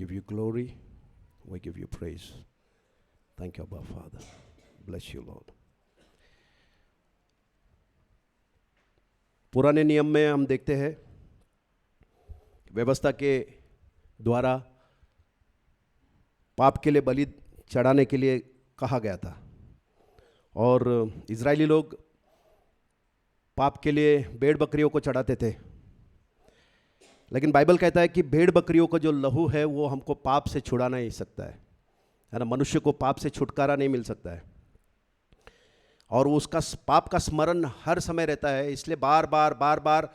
give you glory. We give you praise. Thank you, Abba Father. Bless you, Lord. पुराने नियम में हम देखते हैं व्यवस्था के द्वारा पाप के लिए बलि चढ़ाने के लिए कहा गया था और इजरायली लोग पाप के लिए भेड़ बकरियों को चढ़ाते थे। लेकिन बाइबल कहता है कि भेड़ बकरियों का जो लहू है वो हमको पाप से छुड़ा नहीं सकता है ना। मनुष्य को पाप से छुटकारा नहीं मिल सकता है और उसका पाप का स्मरण हर समय रहता है, इसलिए बार बार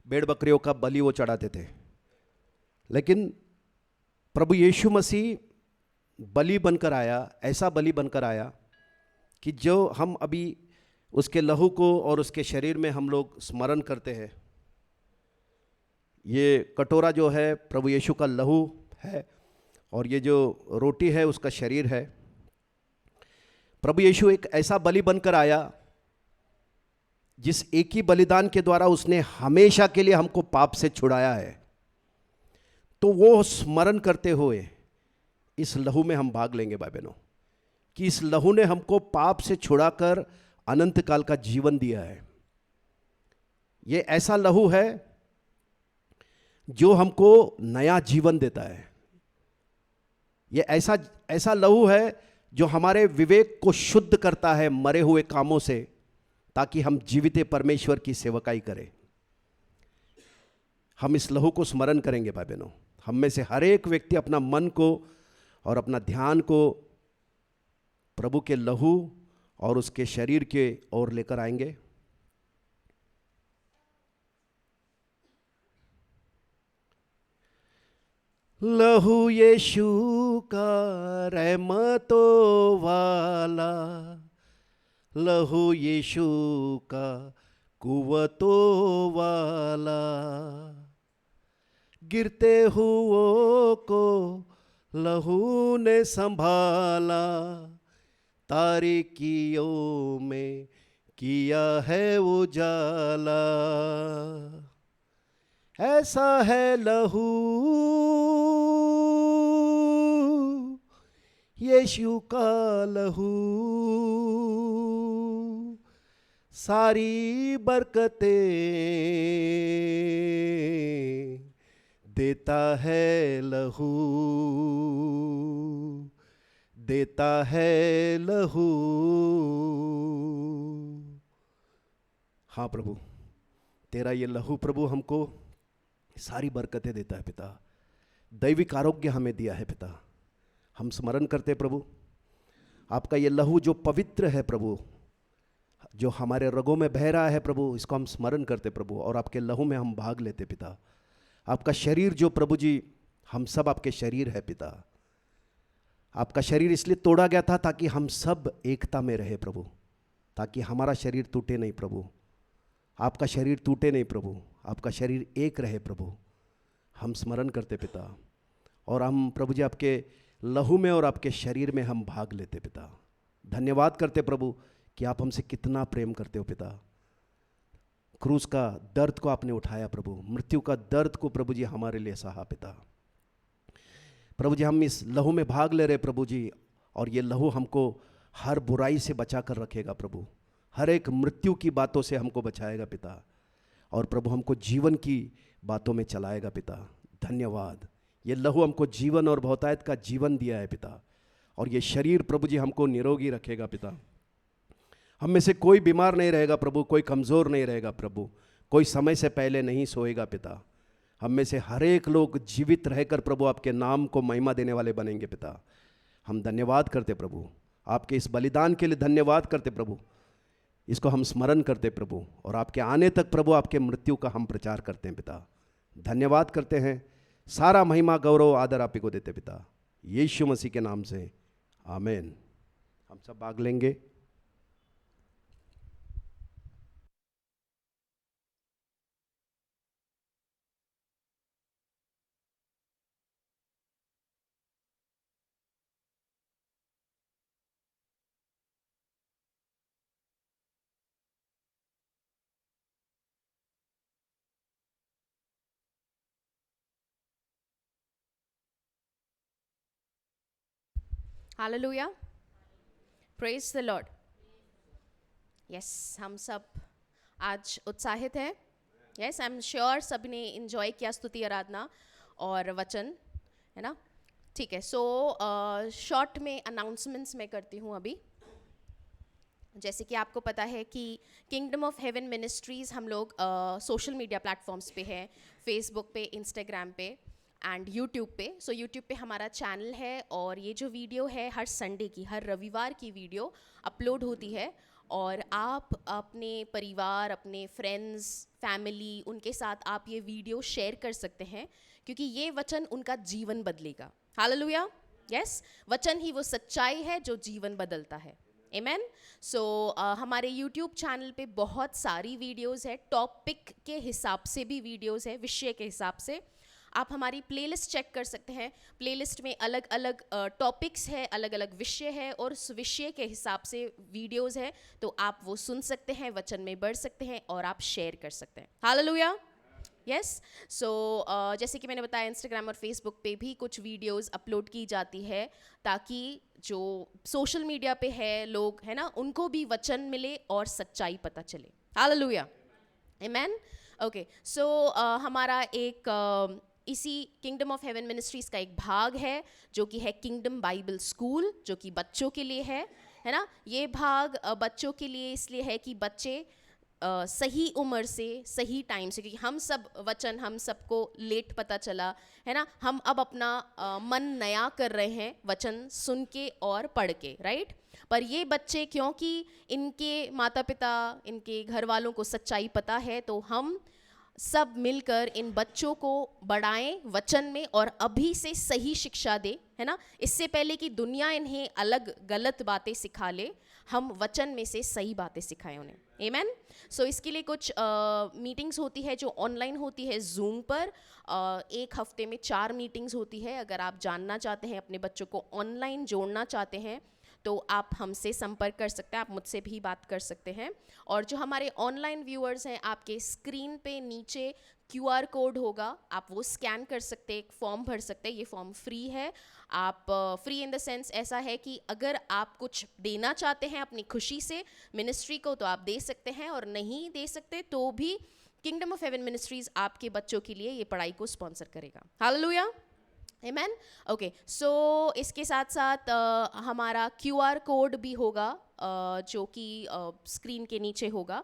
भेड़ बकरियों का बलि वो चढ़ाते थे। लेकिन प्रभु यीशु मसीह बलि बनकर आया, ऐसा बलि बनकर आया कि जो हम अभी उसके लहू को और उसके शरीर में हम लोग स्मरण करते हैं। ये कटोरा जो है प्रभु यीशु का लहू है और ये जो रोटी है उसका शरीर है। प्रभु यीशु एक ऐसा बलि बनकर आया जिस एक ही बलिदान के द्वारा उसने हमेशा के लिए हमको पाप से छुड़ाया है। तो वो स्मरण करते हुए इस लहू में हम भाग लेंगे भाई बहनों, कि इस लहू ने हमको पाप से छुड़ाकर अनंत काल का जीवन दिया है। ये ऐसा लहू है जो हमको नया जीवन देता है। ये ऐसा लहू है जो हमारे विवेक को शुद्ध करता है मरे हुए कामों से, ताकि हम जीवित परमेश्वर की सेवकाई करें। हम इस लहू को स्मरण करेंगे भाई बहनों। हम में से हर एक व्यक्ति अपना मन को और अपना ध्यान को प्रभु के लहू और उसके शरीर के ओर लेकर आएंगे। लहू यीशु का रहमतों वाला, लहू यीशु का कुव्वतों वाला, गिरते हुओं को लहू ने संभाला, तारीकियों में किया है उजाला। ऐसा है लहू यीशु का लहू, सारी बरकतें देता है लहू, देता है लहू। हाँ प्रभु, तेरा ये लहू प्रभु हमको सारी बरकतें देता है पिता। दैविक आरोग्य हमें दिया है पिता। हम स्मरण करते प्रभु, आपका ये लहू जो पवित्र है प्रभु, जो हमारे रगों में बह रहा है प्रभु, इसको हम स्मरण करते प्रभु और आपके लहू में हम भाग लेते पिता। आपका शरीर जो प्रभु जी, हम सब आपके शरीर है पिता। आपका शरीर इसलिए तोड़ा गया था ताकि हम सब एकता में रहे प्रभु, ताकि हमारा शरीर टूटे नहीं प्रभु, आपका शरीर टूटे नहीं प्रभु, आपका शरीर एक रहे प्रभु। हम स्मरण करते पिता और हम प्रभु जी आपके लहू में और आपके शरीर में हम भाग लेते पिता। धन्यवाद करते प्रभु कि आप हमसे कितना प्रेम करते हो पिता। क्रूस का दर्द को आपने उठाया प्रभु, मृत्यु का दर्द को प्रभु जी हमारे लिए सहा पिता। प्रभु जी हम इस लहू में भाग ले रहे प्रभु जी, और ये लहू हमको हर बुराई से बचा कर रखेगा प्रभु, हर एक मृत्यु की बातों से हमको बचाएगा पिता, और प्रभु हमको जीवन की बातों में चलाएगा पिता। धन्यवाद, ये लहू हमको जीवन और बहुतायत का जीवन दिया है पिता, और ये शरीर प्रभु जी हमको निरोगी रखेगा पिता। हम में से कोई बीमार नहीं रहेगा प्रभु, कोई कमज़ोर नहीं रहेगा प्रभु, कोई समय से पहले नहीं सोएगा पिता। हम में से हर एक लोग जीवित रहकर प्रभु आपके नाम को महिमा देने वाले बनेंगे पिता। हम धन्यवाद करते प्रभु, आपके इस बलिदान के लिए धन्यवाद करते प्रभु। इसको हम स्मरण करते प्रभु, और आपके आने तक प्रभु आपके मृत्यु का हम प्रचार करते हैं पिता। धन्यवाद करते हैं, सारा महिमा गौरव आदर आप ही को देते पिता, यीशु मसीह के नाम से आमीन। हम सब भाग लेंगे। Hallelujah, praise the Lord. Yes, हम सब आज उत्साहित हैं। यस, आई एम श्योर सभी ने इन्जॉय किया स्तुति आराधना और वचन, है ना। ठीक है, सो शॉर्ट में अनाउंसमेंट्स मैं करती हूँ अभी। जैसे कि आपको पता है कि किंगडम ऑफ हेवन मिनिस्ट्रीज़ हम लोग सोशल मीडिया प्लेटफॉर्म्स पे हैं, फेसबुक पे, इंस्टाग्राम पे एंड यूट्यूब पे। सो यूट्यूब पे हमारा चैनल है और ये जो वीडियो है हर संडे की, हर रविवार की वीडियो अपलोड होती है और आप अपने परिवार, अपने फ्रेंड्स, फैमिली, उनके साथ आप ये वीडियो शेयर कर सकते हैं क्योंकि ये वचन उनका जीवन बदलेगा। हालेलुया, यस, वचन ही वो सच्चाई है जो जीवन बदलता है। आमेन। सो हमारे यूट्यूब चैनल पे बहुत सारी वीडियोस है, टॉपिक के हिसाब से भी वीडियोस है, विषय के हिसाब से। आप हमारी प्लेलिस्ट चेक कर सकते हैं। प्लेलिस्ट में अलग अलग टॉपिक्स है, अलग अलग विषय है और उस विषय के हिसाब से वीडियोस है, तो आप वो सुन सकते हैं, वचन में बढ़ सकते हैं और आप शेयर कर सकते हैं। Hallelujah, yes. सो जैसे कि मैंने बताया, इंस्टाग्राम और फेसबुक पे भी कुछ वीडियोस अपलोड की जाती है ताकि जो सोशल मीडिया पे है लोग, है ना, उनको भी वचन मिले और सच्चाई पता चले। हालेलुया, आमेन। ओके, सो हमारा एक इसी किंगडम ऑफ हेवन मिनिस्ट्रीज़ का एक भाग है जो कि है किंगडम बाइबल स्कूल, जो कि बच्चों के लिए है ना। ये भाग बच्चों के लिए इसलिए है कि बच्चे सही उम्र से, सही टाइम से, क्योंकि हम सब वचन, हम सबको लेट पता चला, है ना। हम अब अपना मन नया कर रहे हैं वचन सुन के और पढ़ के, राइट। पर ये बच्चे, क्योंकि इनके माता पिता, इनके घर वालों को सच्चाई पता है, तो हम सब मिलकर इन बच्चों को बढ़ाएं वचन में और अभी से सही शिक्षा दे, है ना। इससे पहले कि दुनिया इन्हें अलग गलत बातें सिखा ले, हम वचन में से सही बातें सिखाएं उन्हें। आमेन। सो इसके लिए कुछ मीटिंग्स होती है जो ऑनलाइन होती है जूम पर। एक हफ्ते में 4 मीटिंग्स होती है। अगर आप जानना चाहते हैं, अपने बच्चों को ऑनलाइन जोड़ना चाहते हैं, तो आप हमसे संपर्क कर सकते हैं, आप मुझसे भी बात कर सकते हैं। और जो हमारे ऑनलाइन व्यूअर्स हैं, आपके स्क्रीन पे नीचे QR कोड होगा, आप वो स्कैन कर सकते हैं, एक फॉर्म भर सकते हैं। ये फॉर्म फ्री है। आप फ्री इन द सेंस ऐसा है कि अगर आप कुछ देना चाहते हैं अपनी खुशी से मिनिस्ट्री को, तो आप दे सकते हैं, और नहीं दे सकते तो भी किंगडम ऑफ हेवन मिनिस्ट्रीज आपके बच्चों के लिए ये पढ़ाई को स्पॉन्सर करेगा। हालेलुया, आमेन। ओके, सो इसके साथ साथ हमारा QR कोड भी होगा, जो कि स्क्रीन के नीचे होगा,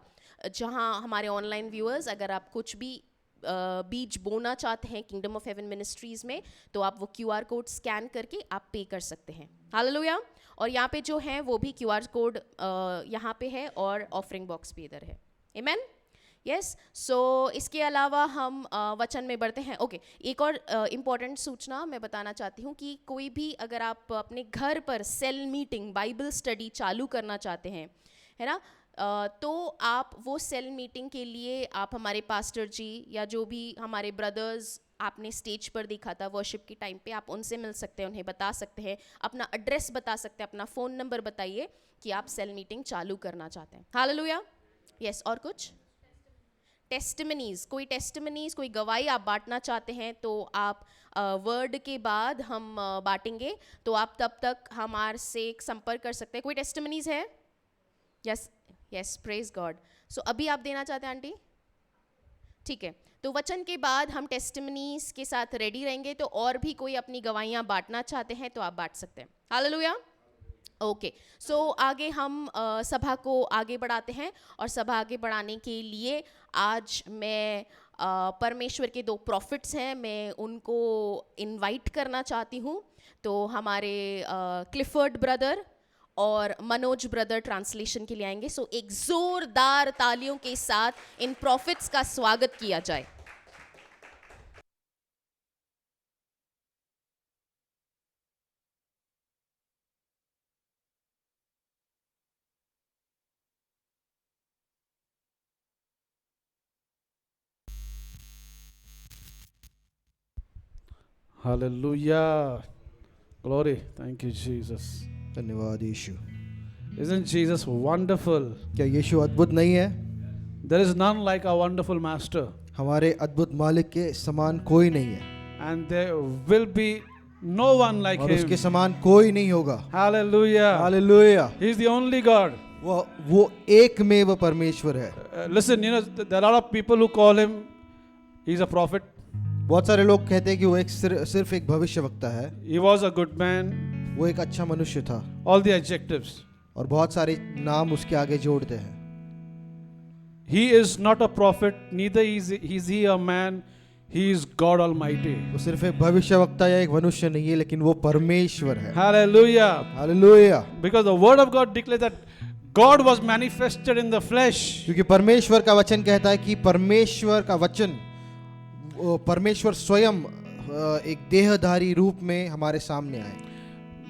जहां हमारे ऑनलाइन व्यूअर्स, अगर आप कुछ भी बीज बोना चाहते हैं किंगडम ऑफ हेवन मिनिस्ट्रीज़ में, तो आप वो QR कोड स्कैन करके आप पे कर सकते हैं। हालेलुया। और यहाँ पे जो है वो भी QR कोड यहाँ पे है और ऑफरिंग बॉक्स भी इधर है। आमेन, यस। सो इसके अलावा हम वचन में बढ़ते हैं। ओके, एक और इम्पॉर्टेंट सूचना मैं बताना चाहती हूँ कि कोई भी, अगर आप अपने घर पर सेल मीटिंग, बाइबल स्टडी चालू करना चाहते हैं, है ना, तो आप वो सेल मीटिंग के लिए आप हमारे पास्टर जी या जो भी हमारे ब्रदर्स आपने स्टेज पर देखा था वर्शिप के टाइम पे, आप उनसे मिल सकते हैं, उन्हें बता सकते हैं, अपना एड्रेस बता सकते हैं, अपना फ़ोन नंबर बताइए कि आप सेल मीटिंग चालू करना चाहते हैं। Hallelujah, yes. और कुछ टेस्टिमनीज़, कोई टेस्टिमनीज़, कोई गवाही आप बांटना चाहते हैं, तो आप वर्ड के बाद हम बांटेंगे, तो आप तब तक हमारे से संपर्क कर सकते हैं। कोई टेस्टिमनीज़ है? Yes, yes, praise God. So अभी आप देना चाहते हैं आंटी? ठीक है, तो वचन के बाद हम टेस्टिमनीज़ के साथ रेडी रहेंगे, तो और भी कोई अपनी गवाहियाँ बांटना चाहते हैं तो आप बांट सकते हैं। हालेलुया। ओके, सो आगे हम सभा को आगे बढ़ाते हैं, और सभा आगे बढ़ाने के लिए आज मैं परमेश्वर के 2 प्रॉफिट्स हैं, मैं उनको इनवाइट करना चाहती हूँ। तो हमारे क्लिफर्ड ब्रदर और मनोज ब्रदर ट्रांसलेशन के लिए आएंगे। सो एक ज़ोरदार तालियों के साथ इन प्रॉफिट्स का स्वागत किया जाए। Hallelujah. Glory. Thank you, Jesus. धन्यवाद यीशु। Isn't Jesus wonderful? क्या यीशु अद्भुत नहीं है? There is none like our wonderful Master. हमारे अद्भुत मालिक के समान कोई नहीं है, And there will be No one like और उसके him. समान कोई नहीं होगा। Hallelujah. Hallelujah. He is the only God. वो एकमेव परमेश्वर है। Listen, you know, there are a lot of people who call him, he's a prophet. बहुत सारे लोग कहते हैं कि वो सिर्फ एक भविष्यवक्ता है, He was a good man. वो एक अच्छा मनुष्य था, All the adjectives. और बहुत सारे नाम उसके आगे जोड़ते हैं। He is not a prophet, neither is he a man. He is God Almighty. वो सिर्फ एक भविष्यवक्ता या एक मनुष्य नहीं है, लेकिन वो परमेश्वर है। Hallelujah. Hallelujah. Because the word of God declares that God was manifested in the flesh. क्योंकि परमेश्वर का वचन कहता है कि परमेश्वर का वचन, परमेश्वर स्वयं एक देहधारी रूप में हमारे सामने आए।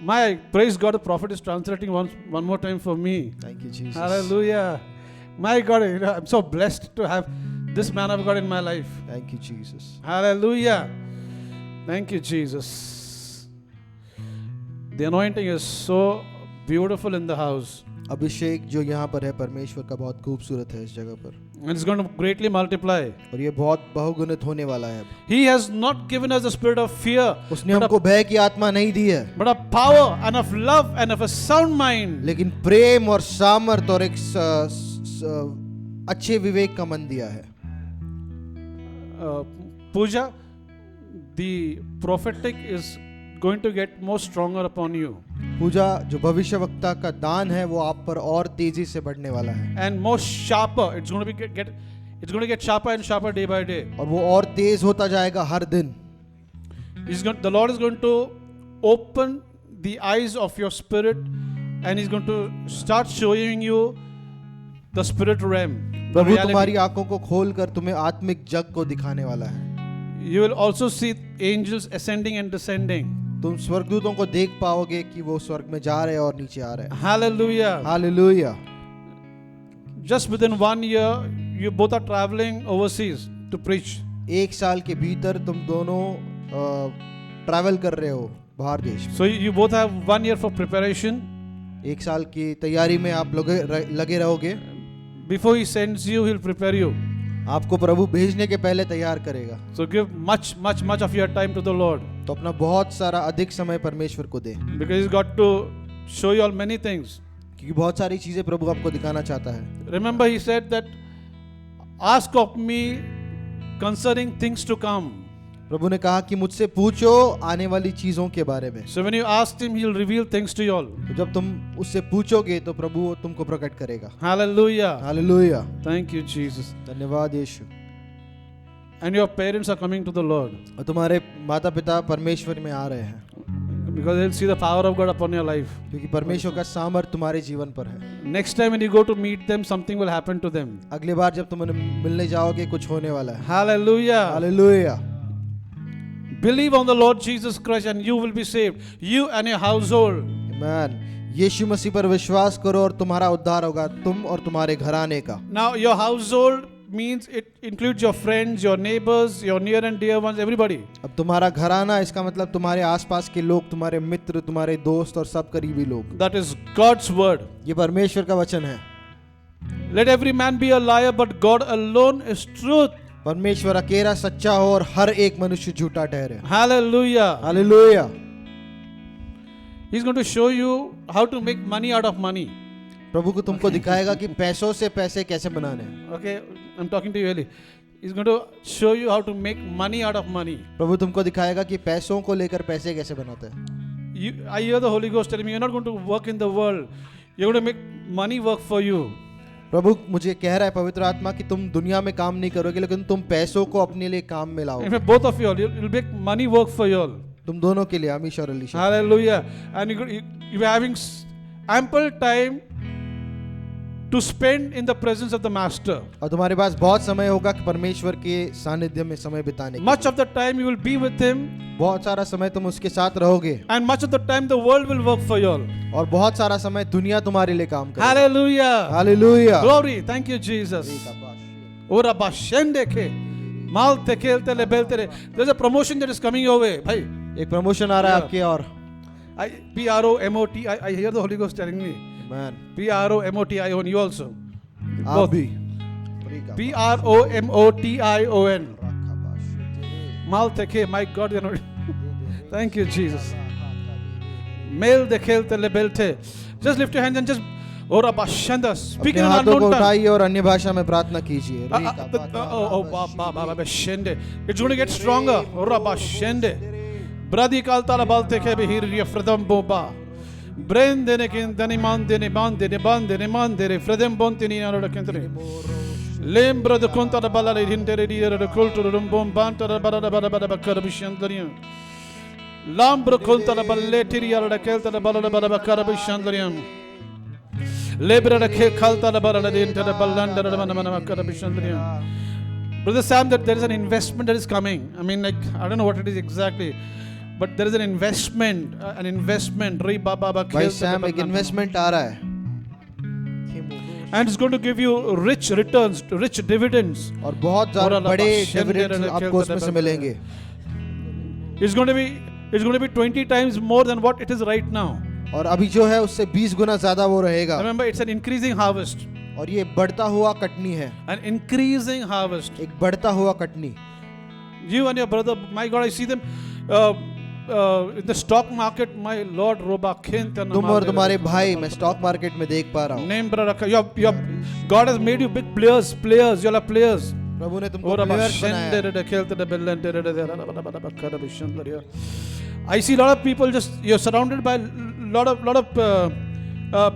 My praise God, the prophet is translating one more time for me. Thank you, Jesus. Hallelujah. My God, you know, I'm so blessed to have this man of God in my life. Thank you, Jesus. Hallelujah. Thank you, Jesus. The anointing is so beautiful in the house. अभिषेक जो यहाँ पर है परमेश्वर का बहुत खूबसूरत है इस जगह पर, And it's going to greatly multiply. और ये बहुत बहुगुणित होने वाला है। He has not given us the spirit of fear, उसने हमको भय की आत्मा नहीं दी है, but of power and of love and of a sound mind. लेकिन प्रेम और सामर्थ और एक अच्छे विवेक का मन दिया है। Pooja, the prophetic is going to get more stronger upon you. पूजा जो भविष्यवक्ता का दान है वो आप पर और तेजी से बढ़ने वाला है, And more sharper. It's going to be it's going to get sharper and sharper day by day. और वो और तेज होता जाएगा हर दिन। The Lord is going to open the eyes of your spirit, and He's going to start showing you the spirit realm. The Prabhu reality. तुम्हारी आंखों को खोलकर तुम्हें आत्मिक जग को दिखाने वाला है। You will also see angels ascending and descending. तुम स्वर्गदूतों को देख पाओगे कि वो स्वर्ग में जा रहे हैं और नीचे आ रहे हैं। Hallelujah. Hallelujah. Just within 1 year, you both are traveling overseas to preach. एक साल के भीतर तुम दोनों ट्रैवल कर रहे हो बाहर देश में। So you both have 1 year for preparation. एक साल की तैयारी में आप लगे रहोगे। Before He sends you, He'll prepare you. आपको प्रभु भेजने के पहले तैयार करेगा। So give much of your time to the Lord, तो अपना बहुत सारा अधिक समय परमेश्वर को दे, because He's got to show you all many things. क्योंकि बहुत सारी चीजें प्रभु आपको दिखाना चाहता है। Remember, He said that, ask of me concerning things to come. प्रभु ने कहा कि मुझसे पूछो आने वाली चीजों के बारे में। So when you ask Him, He'll reveal things to you all. तो जब तुम उससे पूछोगे तो प्रभु वो तुमको प्रकट करेगा। Hallelujah. Hallelujah. Thank you, Jesus. धन्यवाद यीशु। And your parents are coming to the Lord, और तुम्हारे माता पिता परमेश्वर में आ रहे हैं, because they'll see the power of God upon your life. क्योंकि परमेश्वर का सामर्थ तुम्हारे जीवन पर है। Next time when you go to meet them, something will happen to them. अगली बार जब तुम उन्हें मिलने जाओगे कुछ होने वाला है। Hallelujah. Hallelujah. Believe on the Lord Jesus Christ and you will be saved. You and your household. आमीन। यीशु मसीह पर विश्वास करो और तुम्हारा उद्धार होगा, तुम और तुम्हारे घराने का। Now your household means it includes your friends, your neighbors, your near and dear ones, everybody. अब तुम्हारा घराना इसका मतलब तुम्हारे आसपास के लोग, तुम्हारे मित्र, तुम्हारे दोस्त और सब करीबी लोग। That is God's word. ये परमेश्वर का वचन है। Let every man be a liar, but God alone is truth. परमेश्वर अकेला सच्चा हो और हर एक मनुष्य झूठा ठहरे। Hallelujah. Hallelujah. He's going to show you how to make money out of money. प्रभु को तुमको दिखाएगा कि पैसों से पैसे कैसे बनाने हैं। Okay, I'm talking to you, Eli. He's going to show you how to make money out of money. प्रभु तुमको दिखाएगा कि पैसों को लेकर पैसे कैसे बनाते हैं। I hear the Holy Ghost telling me, you're not going to work in the world. You're going to make money work for you. प्रभु मुझे कह रहा है पवित्र आत्मा कि तुम दुनिया में काम नहीं करोगे, लेकिन तुम पैसों को अपने लिए काम में लाओ। In fact, both of you all, you'll make money work for you all. तुम दोनों के लिए अमीशा और Alisha. Hallelujah. And you're having ample time to spend in the presence of the Master. और तुम्हारे पास बहुत समय होगा कि परमेश्वर के सानिध्य में समय बिताने के Much of the time you will be with Him, लिए। बहुत सारा समय तुम उसके साथ रहोगे, and much of the time the world will work for you all. और बहुत सारा समय दुनिया तुम्हारे लिए काम करेगी। Hallelujah. Hallelujah. Glory. Thank you, Jesus. Ora bashende ke mal tekelte lebeltere. There's a promotion that is coming your way. Bhai, एक प्रमोशन आ रहा है Yeah. आपके और। P-R-O-M-O-T. I hear the Holy Ghost telling me. Man P-R-O-M-O-T-I-O-N. You also. आप Both. भी। P-R-O-M-O-T-I-O-N. Mal teke. My God, you know. Thank you, Jesus. Mel de kelte lebelte. Just lift your hands and just ora bashanda. Speak अपने in an हाथों को unknown tongue. उठाइए और अन्य भाषा में प्रार्थना कीजिए. Bashende. It's going to get stronger. Ora bashende. Bradi kalta la balte ke behir ya fredam boba. Brende ne kin dani mande ne bande ne bande ne mande re fredam bonte ni aro kentene. Lembra de conta da balla le hindere di de cultura dum bom banta da bada bakara bishandarian. Lambra conta da balletti di aro da kelta da balla da bada bakara bishandarian. Lebra da kalta da balla da inta da ballanda da mana bakara bishandarian. Brother Sam, that there is an investment that is coming. I mean, like, I don't know what it is exactly, but there is an investment. Re baba भाई Sam एक investment आ रहा है. And it's going to give you rich returns, rich dividends. और बहुत ज़्यादा बड़े dividends आपको उसमें से मिलेंगे. It's going to be 20 times more than what it is right now. और अभी जो है उससे 20 गुना ज़्यादा वो रहेगा. Remember, it's an increasing harvest. और ये बढ़ता हुआ कटनी है. An increasing harvest. एक बढ़ता हुआ Katni. You and your brother, my God, I see them in the stock market. My Lord, Roba Kent and तुम और तुम्हारे भाई मैं स्टॉक मार्केट में देख पा रहा हूँ. Name brother, God has made you big players. You are players. प्रभु ने तुमको प्लेयर्स बनाया. I see a lot of people you're surrounded by lot of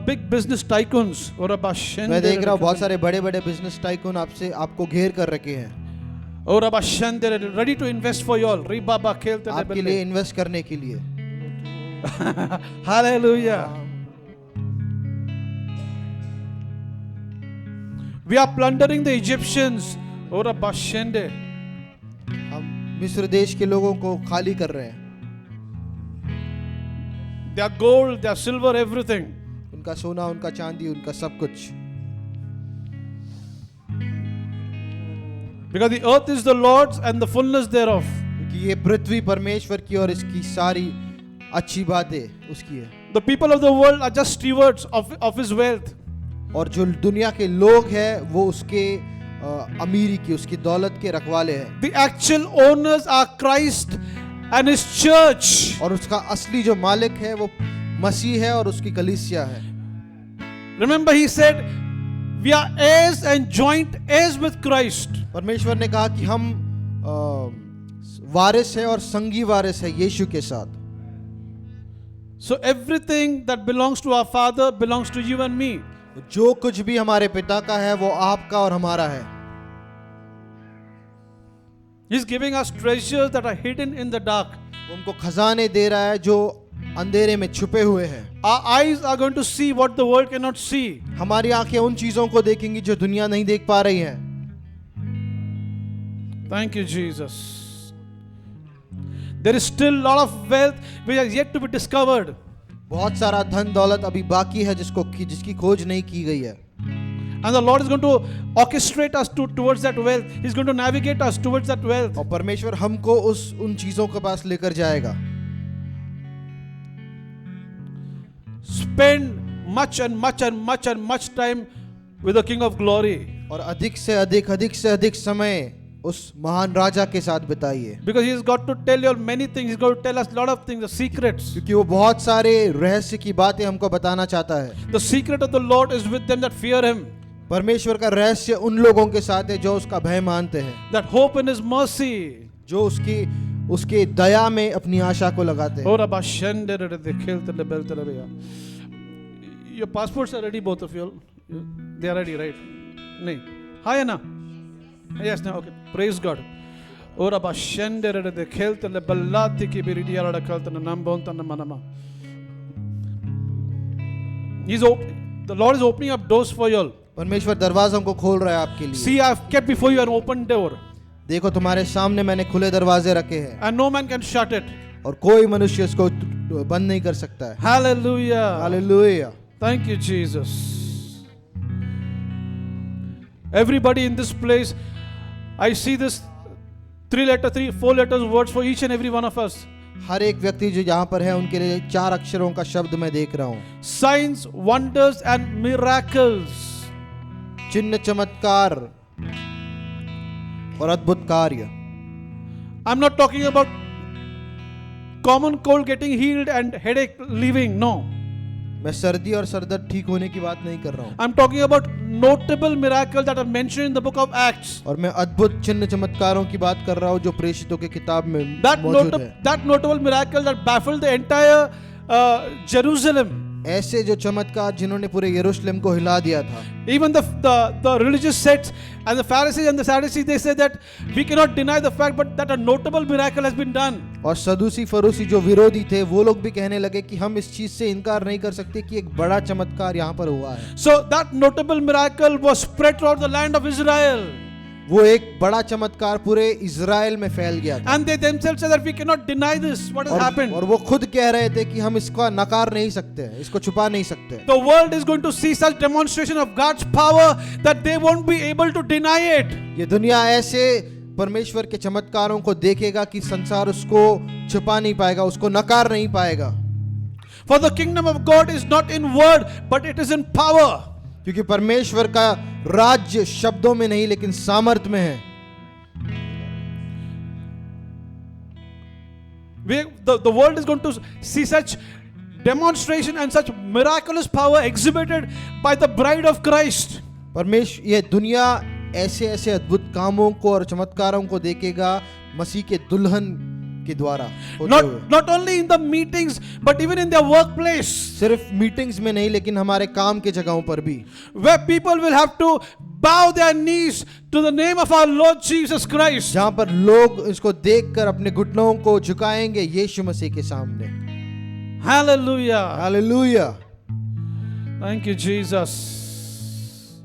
big business tycoons. मैं देख रहा हूँ बहुत सारे बड़े-बड़े बिजनेस टाइकून आपको घेर कर रखे हैं. Ready to invest for you all. आपके लिए इन्वेस्ट करने के लिए. Hallelujah. We are plundering the Egyptians. हम मिस्र देश के लोगों को खाली कर रहे हैं. Their gold, their silver, everything. उनका सोना, उनका चांदी, उनका सब कुछ. Because the earth is the Lord's and the fullness thereof. क्योंकि ये पृथ्वी परमेश्वर की और इसकी सारी अच्छी बातें उसकी है. The people of the world are just stewards of his wealth. और जो दुनिया के लोग हैं वो उसके अमीरी की, उसकी दौलत के रखवाले हैं. The actual owners are Christ and his church. और उसका असली जो मालिक है वो मसीह है और उसकी कलीसिया है. Remember, he said, we are heirs and joint heirs with Christ. परमेश्वर ने कहा कि हम वारिस हैं और संगी वारिस हैं यीशु के साथ. So everything that belongs to our Father belongs to you and me. जो कुछ भी हमारे पिता का है वो आपका और हमारा है. He's giving us treasures that are hidden in the dark. वो हमको खजाने दे रहा है जो अंधेरे में छुपे हुए हैं. Our eyes are going to see what the world cannot see. हमारी आंखें उन चीजों को देखेंगी जो दुनिया नहीं देख पा रही है. Thank you, Jesus. There is still a lot of wealth which has yet to be discovered. बहुत सारा धन दौलत अभी बाकी है जिसकी खोज नहीं की गई है. And the Lord is going to orchestrate us towards that wealth. He's going to navigate us towards that wealth. और परमेश्वर हमको उन चीजों के पास लेकर जाएगा. Spend much time with the King of Glory. और अधिक से अधिक समय उस महान राजा के साथ बिताइए. Because he's got to tell you many things. He's got to tell us a lot of things, the secrets. क्योंकि वो बहुत सारे रहस्य की बातें हमको बताना चाहता है. The secret of the Lord is with them that fear him. परमेश्वर का रहस्य उन लोगों के साथ है जो उसका भय मानते हैं. That hope in his mercy. जो उसके दया में अपनी आशा को लगाते हैं. Your passports are ready, both of you. They are ready, right? No. Hi, Anna. Yes, no. Okay. Praise God. Ora ba shendere de kelt le ballati ki biridia la kalt na nambonta na manama. The Lord is opening up doors for you all. परमेश्वर दरवाजों को खोल रहा है आपके लिए. See, I have kept before you an open door. देखो तुम्हारे सामने मैंने खुले दरवाजे रखे हैं. And no man can shut it. और कोई मनुष्य इसको बंद नहीं कर सकता है. Hallelujah. Hallelujah. Thank you, Jesus. Everybody in this place, I see this 4 letters words for each and every one of us. हर एक व्यक्ति जो यहाँ पर है उनके लिए 4 अक्षरों का शब्द मैं देख रहा हूँ. Signs, wonders and miracles. चिन्ह, चमत्कार और अद्भुत कार्य. I'm not talking about common cold getting healed and headache leaving. No. मैं सर्दी और सरदर्द ठीक होने की बात नहीं कर रहा हूँ, I'm talking about notable miracles that are mentioned in the book of Acts. और मैं अद्भुत चिन्ह चमत्कारों की बात कर रहा हूँ जो प्रेषितों के किताब में मौजूद है। That notable miracle that baffled the entire Jerusalem. ऐसे जो चमत्कार जिन्होंने पूरे यरूशलेम को हिला दिया था। Even the religious sects and the Pharisees and the Sadducees, they say that we cannot deny the fact, but that a notable miracle has been done. और सदूसी फरूसी जो विरोधी थे वो लोग भी कहने लगे कि हम इस चीज से इनकार नहीं कर सकते कि एक बड़ा चमत्कार यहाँ पर हुआ है। So that notable miracle was spread throughout the land of Israel. वो एक बड़ा चमत्कार पूरे इज़राइल में फैल गया था। And they themselves said that we cannot deny this. What has happened? और वो खुद कह रहे थे कि हम इसका नकार नहीं सकते, इसको छुपा नहीं सकते। The world is going to see such demonstration of God's power that they won't be able to deny it. ये दुनिया ऐसे परमेश्वर के चमत्कारों को देखेगा कि संसार उसको छुपा नहीं पाएगा, उसको नकार नहीं पाएगा। For the kingdom of God is not in word, but it is in power. क्योंकि परमेश्वर का राज्य शब्दों में नहीं लेकिन सामर्थ्य में है। The world is going to see such demonstration and such miraculous power exhibited by the bride of Christ. परमेश्वर ये दुनिया ऐसे ऐसे अद्भुत कामों को और चमत्कारों को देखेगा मसीह के दुल्हन के द्वारा होते हुए। Not only in the meetings but even in their workplace. सिर्फ मीटिंग्स में नहीं लेकिन हमारे काम के जगहों पर भी, Where people will have to bow their knees to the name of our Lord Jesus Christ. जहां पर लोग इसको देखकर अपने घुटनों को झुकाएंगे यीशु मसीह के सामने। Hallelujah. Hallelujah. Thank you, Jesus.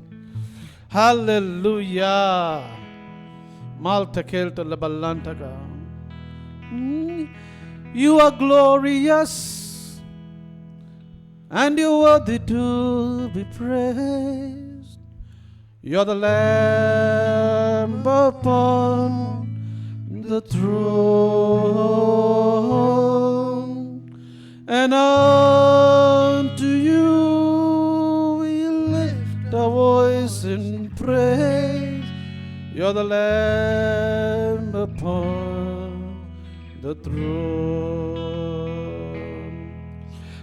Hallelujah. Malta kelta laballantaka. You are glorious and you are worthy to be praised. You are the Lamb upon the throne, and unto you we lift our voice in praise. You are the Lamb upon the throne.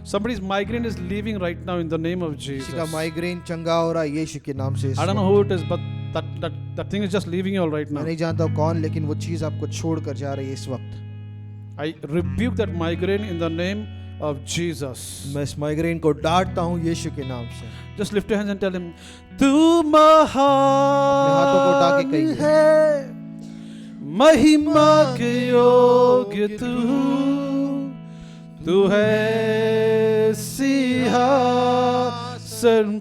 Somebody's migraine is leaving right now in the name of Jesus. किसी का migraine चंगा हो रहा है यीशु के नाम से। I don't know who it is, but that thing is just leaving you all right मैं now. नहीं जानता हूँ कौन, लेकिन वो चीज आपको छोड़कर जा रही है इस वक्त। I rebuke that migraine in the name of Jesus. मैं इस माइग्रेन को डांटता हूँ यीशु के नाम से। Just lift your hands and tell him, तू महान है, महिमा के योग्य तू है सिंहासन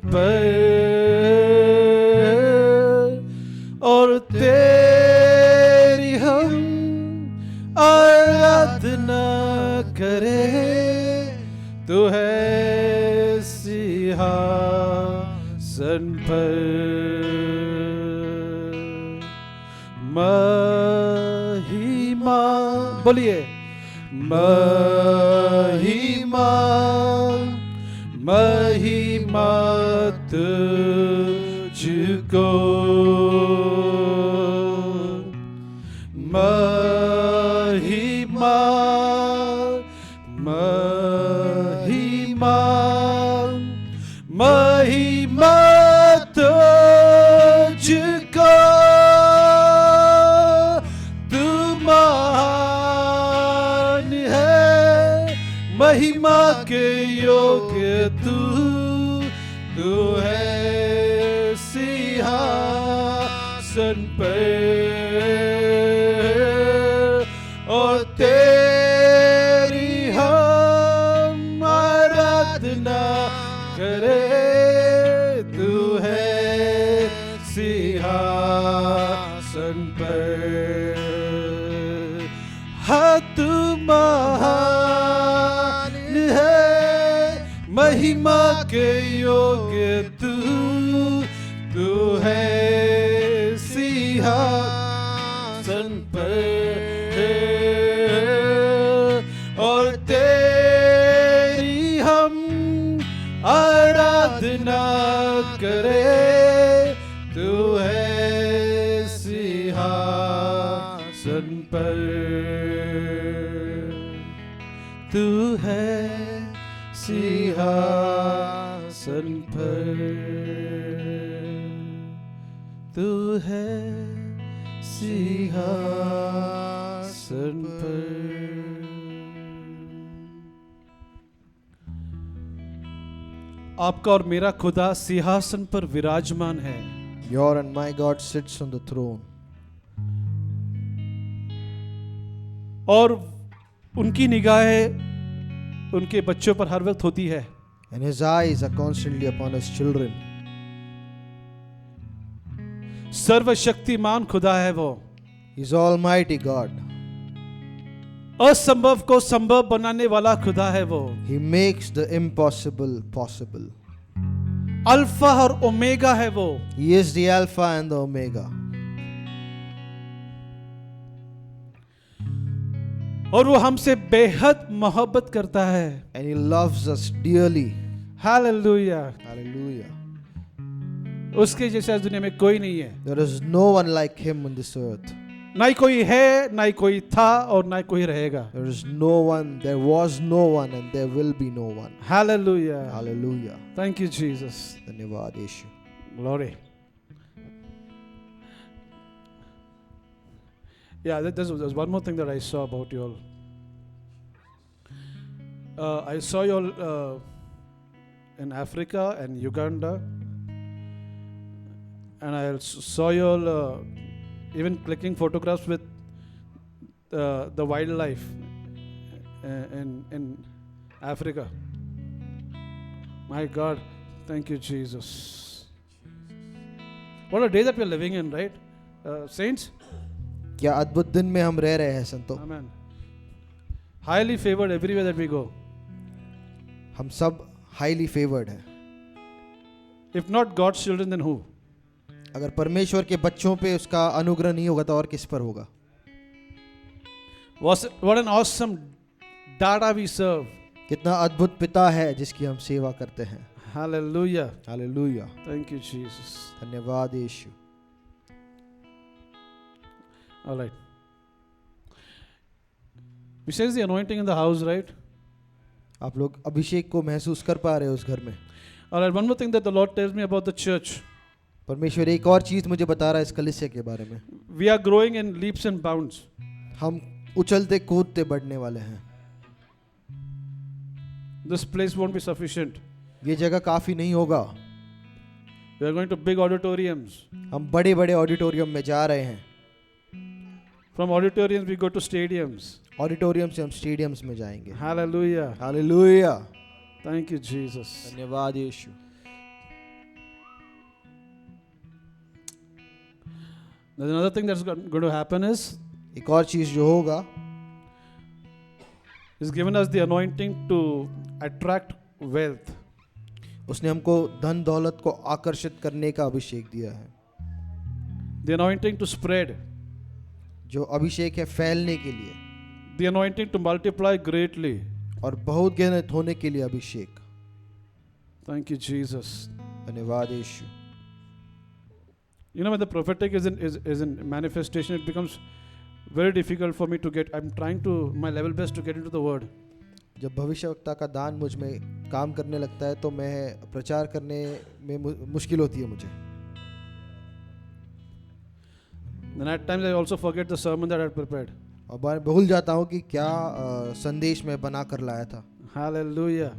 पर, और तेरी हम आराधना करें, तू है सिंहासन पर। महिमा बोलिए, महिमा महिमा तुझको, महिमा महिमा महिमा तुझको, तू महान है, महिमा के योग्य तू है सिंहासन पर, और तेरी हम आराधना करें, तू है सिंहासन पर। हाँ तू महान है, महिमा के योग्य तू है सिंहासन पर, और तेरी हम आराधना करें, तू है सिंहासन पर। तू है सिंहासन पर, तू है सिंहासन पर। आपका और मेरा खुदा सिंहासन पर विराजमान है। Your and my God sits on the throne. और उनकी निगाहें उनके बच्चों पर हर वक्त होती है। And his eyes are constantly upon his children. सर्वशक्तिमान खुदा है वो। He's Almighty God. असंभव को संभव बनाने वाला खुदा है वो। He makes the impossible possible. Alpha और ओमेगा है वो। He is the Alpha and the Omega. और वो हमसे बेहद मोहब्बत करता है। And he loves us dearly. Hallelujah. Hallelujah. उसके जैसा इस दुनिया में कोई नहीं है। There is no one like him on this earth. ना ही कोई है, ना ही कोई था और ना ही कोई रहेगा। There is no one, there was no one, and there will be no one. Hallelujah. Hallelujah. Thank you Jesus. धन्यवाद यीशु। Glory. Yeah, there's one more thing that I saw about you all. I saw you all in Africa and Uganda, and I saw you all even clicking photographs with the wildlife in Africa. My God, thank you, Jesus. What a day that we are living in, right? Saints? क्या अद्भुत दिन में हम रह रहे हैं संतो। Amen. Highly favored everywhere that we go. हम सब हाईली फेवर्ड हैं। If not God's children, then who? अगर परमेश्वर के बच्चों पे उसका अनुग्रह नहीं होगा तो और किस पर होगा। What an awesome Dada we serve. कितना अद्भुत पिता है जिसकी हम सेवा करते हैं। Hallelujah. Hallelujah. Thank you, Jesus. धन्यवाद यीशु। All right. We sense the anointing in the house, right? आप लोग अभिषेक को महसूस कर पा रहे हो उस घर में। All right. One more thing that the Lord tells me about the church. परमेश्वर एक और चीज मुझे बता रहा है इस कलीसिया के बारे में। We are growing in leaps and bounds. हम उछलते कूदते बढ़ने वाले हैं। This place won't be sufficient. ये जगह काफी नहीं होगा। We are going to big auditoriums. हम बड़े बड़े ऑडिटोरियम में जा रहे हैं। From auditoriums we go to stadiums. Auditorium से हम स्टेडियम्स में जाएंगे। Hallelujah. Hallelujah. Thank you, Jesus. धन्यवाद यीशु। There's another thing that's going to happen is एक और चीज जो होगा, He's given us the anointing to attract wealth. उसने हमको धन दौलत को आकर्षित करने का अभिषेक दिया है। The anointing to spread. जो अभिषेक है फैलने के लिए The anointing to multiply greatly. और बहुत गिनत होने के लिए अभिषेक। Thank you, Jesus. धन्यवाद यीशु। You know, when the prophetic is in manifestation, it becomes very difficult for me to get. I'm trying to my level best to get into the word. जब भविष्यवक्ता का दान मुझ में काम करने लगता है तो मैं प्रचार करने में मुश्किल होती है मुझे। Then at times I also forget the sermon that I had prepared. और मैं भूल जाता हूँ कि क्या संदेश मैं बना कर लाया था। Hallelujah.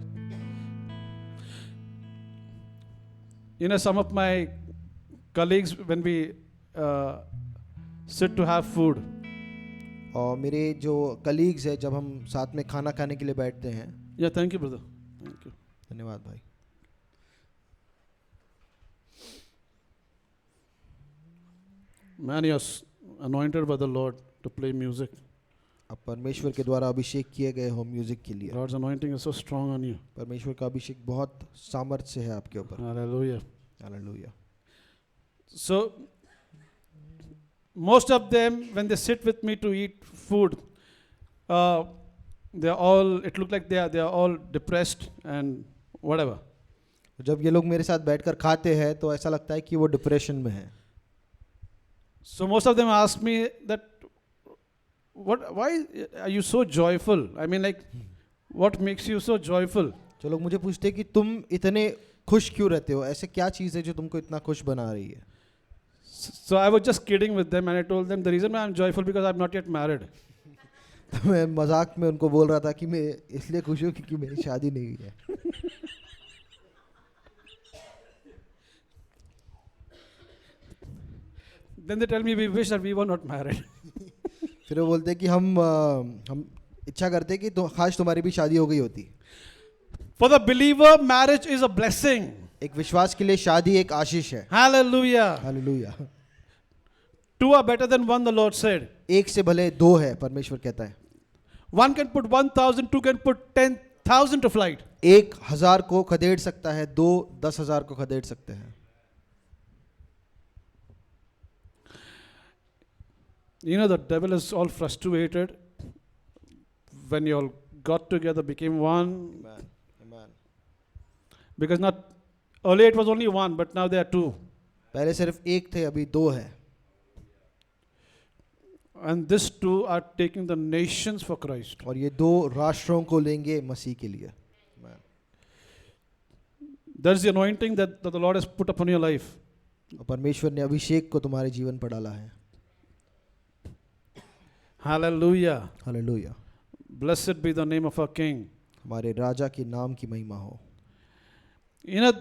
You know, some of my colleagues, when we sit to have food, और मेरे जो कलीग्स हैं जब हम साथ में खाना खाने के लिए बैठते हैं। yeah, thank you, brother. Thank you. धन्यवाद भाई। Man, you're anointed by the Lord to play music. अब परमेश्वर के द्वारा अभिषेक किए गए हो म्यूजिक के लिए। God's anointing is so strong on you. परमेश्वर का अभिषेक बहुत सामर्थ्य है आपके ऊपर। Hallelujah. Hallelujah. So, most of them, when they sit with me to eat food, they're all, it looks like they are all depressed and whatever. जब ये लोग मेरे साथ बैठकर खाते हैं तो ऐसा लगता है कि वो डिप्रेशन में है। So most of them ask me that, why are you so joyful? I mean, like, What makes you so joyful? जो लोग मुझे पूछते हैं कि तुम इतने खुश क्यों रहते हो, ऐसे क्या चीज़ है जो तुमको इतना खुश बना रही है? So I was just kidding with them and I told them the reason why I'm joyful because I'm not yet married. तो मैं मजाक में उनको बोल रहा था कि मैं इसलिए खुश हूँ क्योंकि मेरी शादी नहीं हुई है. Then they tell me we wish that we were not married. फिर वो बोलते हैं कि हम इच्छा करते हैं कि तो काश तुम्हारी भी शादी हो गई होती. For the believer, marriage is a blessing. एक विश्वास के लिए शादी एक आशीष है. Hallelujah. Hallelujah. Two are better than one, the Lord said. एक से भले दो है, परमेश्वर कहता है. One can put 1,000, two can put 10,000 to flight. 1,000 को खदेड़ सकता है, दो 10,000 को खदेड़ सकते हैं. You know, the devil is all frustrated when you all got together, became one. Because not earlier it was only one, but now there are two. पहले सिर्फ एक थे, अभी दो है. And these two are taking the nations for Christ. और ये दो राष्ट्रों को लेंगे मसीह के लिए. That's the anointing that the Lord has put upon your life. और परमेश्वर ने अभिषेक को तुम्हारे जीवन पर डाला है. Hallelujah. Hallelujah. Blessed be the name of our King. हमारे राजा के नाम की महिमा हो. You know,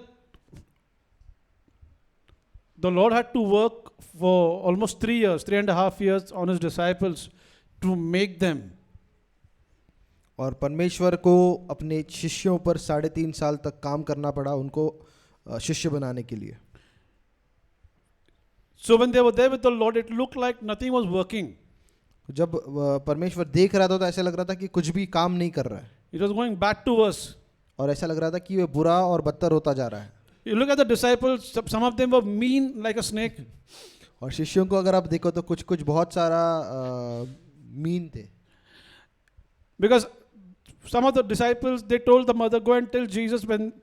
the Lord had to work for almost 3 years, 3.5 years on his disciples to make them. और परमेश्वर को अपने शिष्यों पर 3.5 साल तक काम करना पड़ा उनको शिष्य बनाने के लिए. So when they were there with the Lord, it looked like nothing was working. जब परमेश्वर देख रहा था तो ऐसा लग रहा था कि कुछ भी काम नहीं कर रहा है. It was going bad to us. और ऐसा लग रहा था कि वे बुरा और बदतर होता जा रहा है. You look at the disciples, some of them were mean like a snake. और शिष्यों को अगर आप देखो तो कुछ कुछ बहुत सारा मीन थे. Because some of the disciples, they told the mother, go and tell Jesus when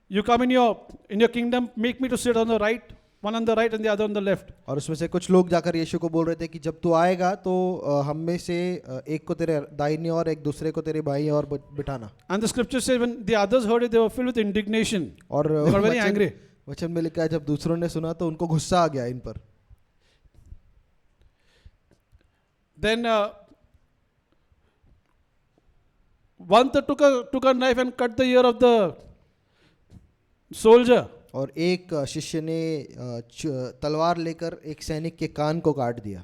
you come in your kingdom, make me to sit on the right, one on the right and the other on the left. और उसमें से कुछ लोग जाकर यीशु को बोल रहे थे कि जब तू आएगा तो हम में से एक को तेरे दाहिनी और एक दूसरे को तेरे बाईं और बिठाना. And the scripture says when the others heard it, they were filled with indignation. और They were very angry. वचन में लिखा है जब दूसरों ने सुना तो उनको गुस्सा आ गया इन पर. Then one took a knife and cut the ear of the soldier. और एक शिष्य ने तलवार लेकर एक सैनिक के कान को काट दिया.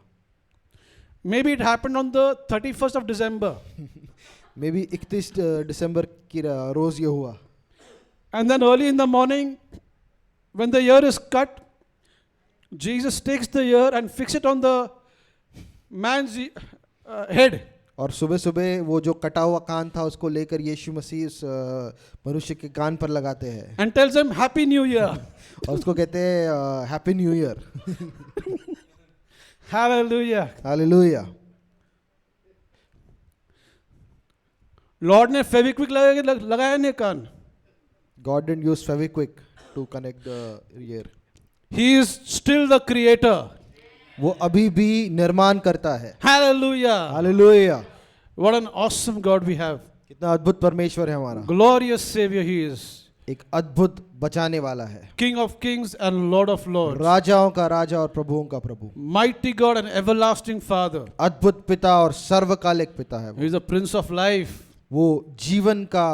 Maybe it happened on the 31st of December. May be 31 दिसंबर की रोज ये हुआ. And then early in the morning, when the ear is cut, Jesus takes the ear and fix it on the man's head. और सुबह सुबह वो जो कटा हुआ कान था उसको लेकर यीशु मसीह उस मनुष्य के कान पर लगाते हैं. And tells him, Happy New Year. और उसको कहते हैं happy new year. Hallelujah. Hallelujah. Lord ने फेविक्विक लगाया नहीं कान. God didn't use Fevikwik to connect the ear. He is still the creator. वो अभी भी निर्माण करता है. Hallelujah. Hallelujah. What an awesome God we have. कितना अद्भुत परमेश्वर है हमारा. Glorious Savior He is. एक अद्भुत बचाने वाला है. King of kings and Lord of lords. राजाओं का राजा और प्रभुओं का प्रभु. Mighty God and everlasting Father. अद्भुत पिता और सर्वकालिक पिता है. He is the Prince of life. वो जीवन का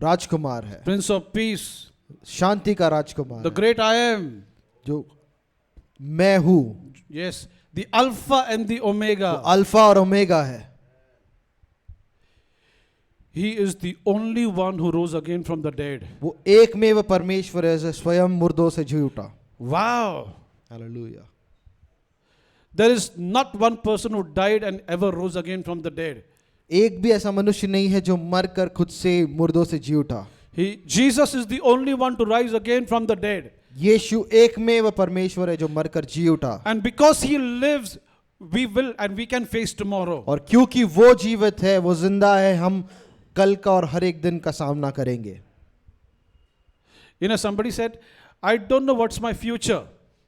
राजकुमार है. Prince of peace. शांति का राजकुमार The है. great I am. जो मैं हूँ. Yes. The Alpha and the Omega. Alpha और ओमेगा है. He is the only one who rose again from the dead. वो एक में वह परमेश्वर है जो स्वयं मुर्दों से जी उठा. Wow. Hallelujah. There is not one person who died and ever rose again from the dead. एक भी ऐसा मनुष्य नहीं है जो मरकर खुद से मुर्दों से जी उठा. Jesus is the only one to rise again from the dead. यीशु एक में वह परमेश्वर है जो मरकर जी उठा. And because He lives, we will and we can face tomorrow. और क्योंकि वो जीवित है, वो जिंदा है, हम कल का और हर एक दिन का सामना करेंगे. You know, somebody said, I don't know what's my future.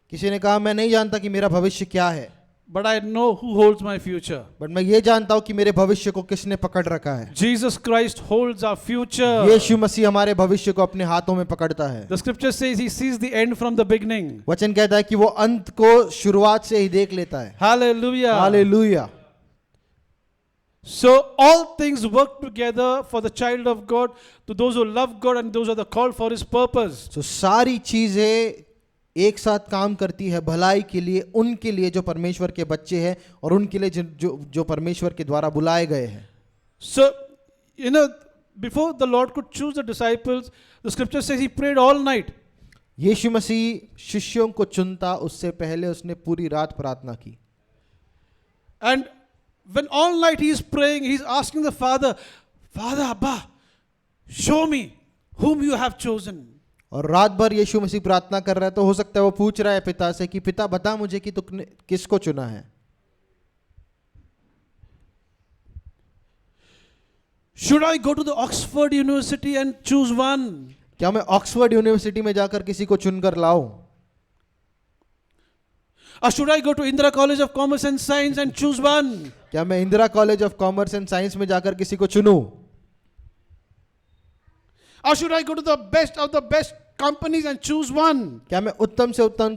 किसी ने कहा मैं नहीं जानता कि मेरा भविष्य क्या है. but I know who holds my future. But मैं ये जानता हूँ कि मेरे भविष्य को किसने पकड़ रखा है। Jesus Christ holds our future. यीशु मसीह हमारे भविष्य को अपने हाथों में पकड़ता है। The scripture says he sees the end from the beginning. वचन कहता है कि वो अंत को शुरुआत से ही देख लेता है। Hallelujah. Hallelujah. So all things work together for the child of God, to those who love God and those who are called for his purpose. तो सारी चीजें एक साथ काम करती है भलाई के लिए, उनके लिए जो परमेश्वर के बच्चे हैं और उनके लिए जो परमेश्वर के द्वारा बुलाए गए हैं। So, before the Lord could choose the disciples, the scripture says he prayed all night. यीशु मसीह शिष्यों को चुनता उससे पहले उसने पूरी रात प्रार्थना की। And when all night he is praying, he is asking the Father, Father, Abba, show me whom you have chosen. और रात भर यीशु मसीह प्रार्थना कर रहा है, तो हो सकता है वो पूछ रहा है पिता से कि पिता बता मुझे कि तुमने किसको चुना है। Should I go to the Oxford University and choose one? क्या मैं ऑक्सफोर्ड यूनिवर्सिटी में जाकर किसी को चुनकर लाऊं? Or should I go to Indira College of Commerce and Science and choose one? क्या मैं Indira college of commerce and science में जाकर किसी को चुनूं? Or should I go to the best of the best companies and choose one? क्या मैं उत्तम से उत्तम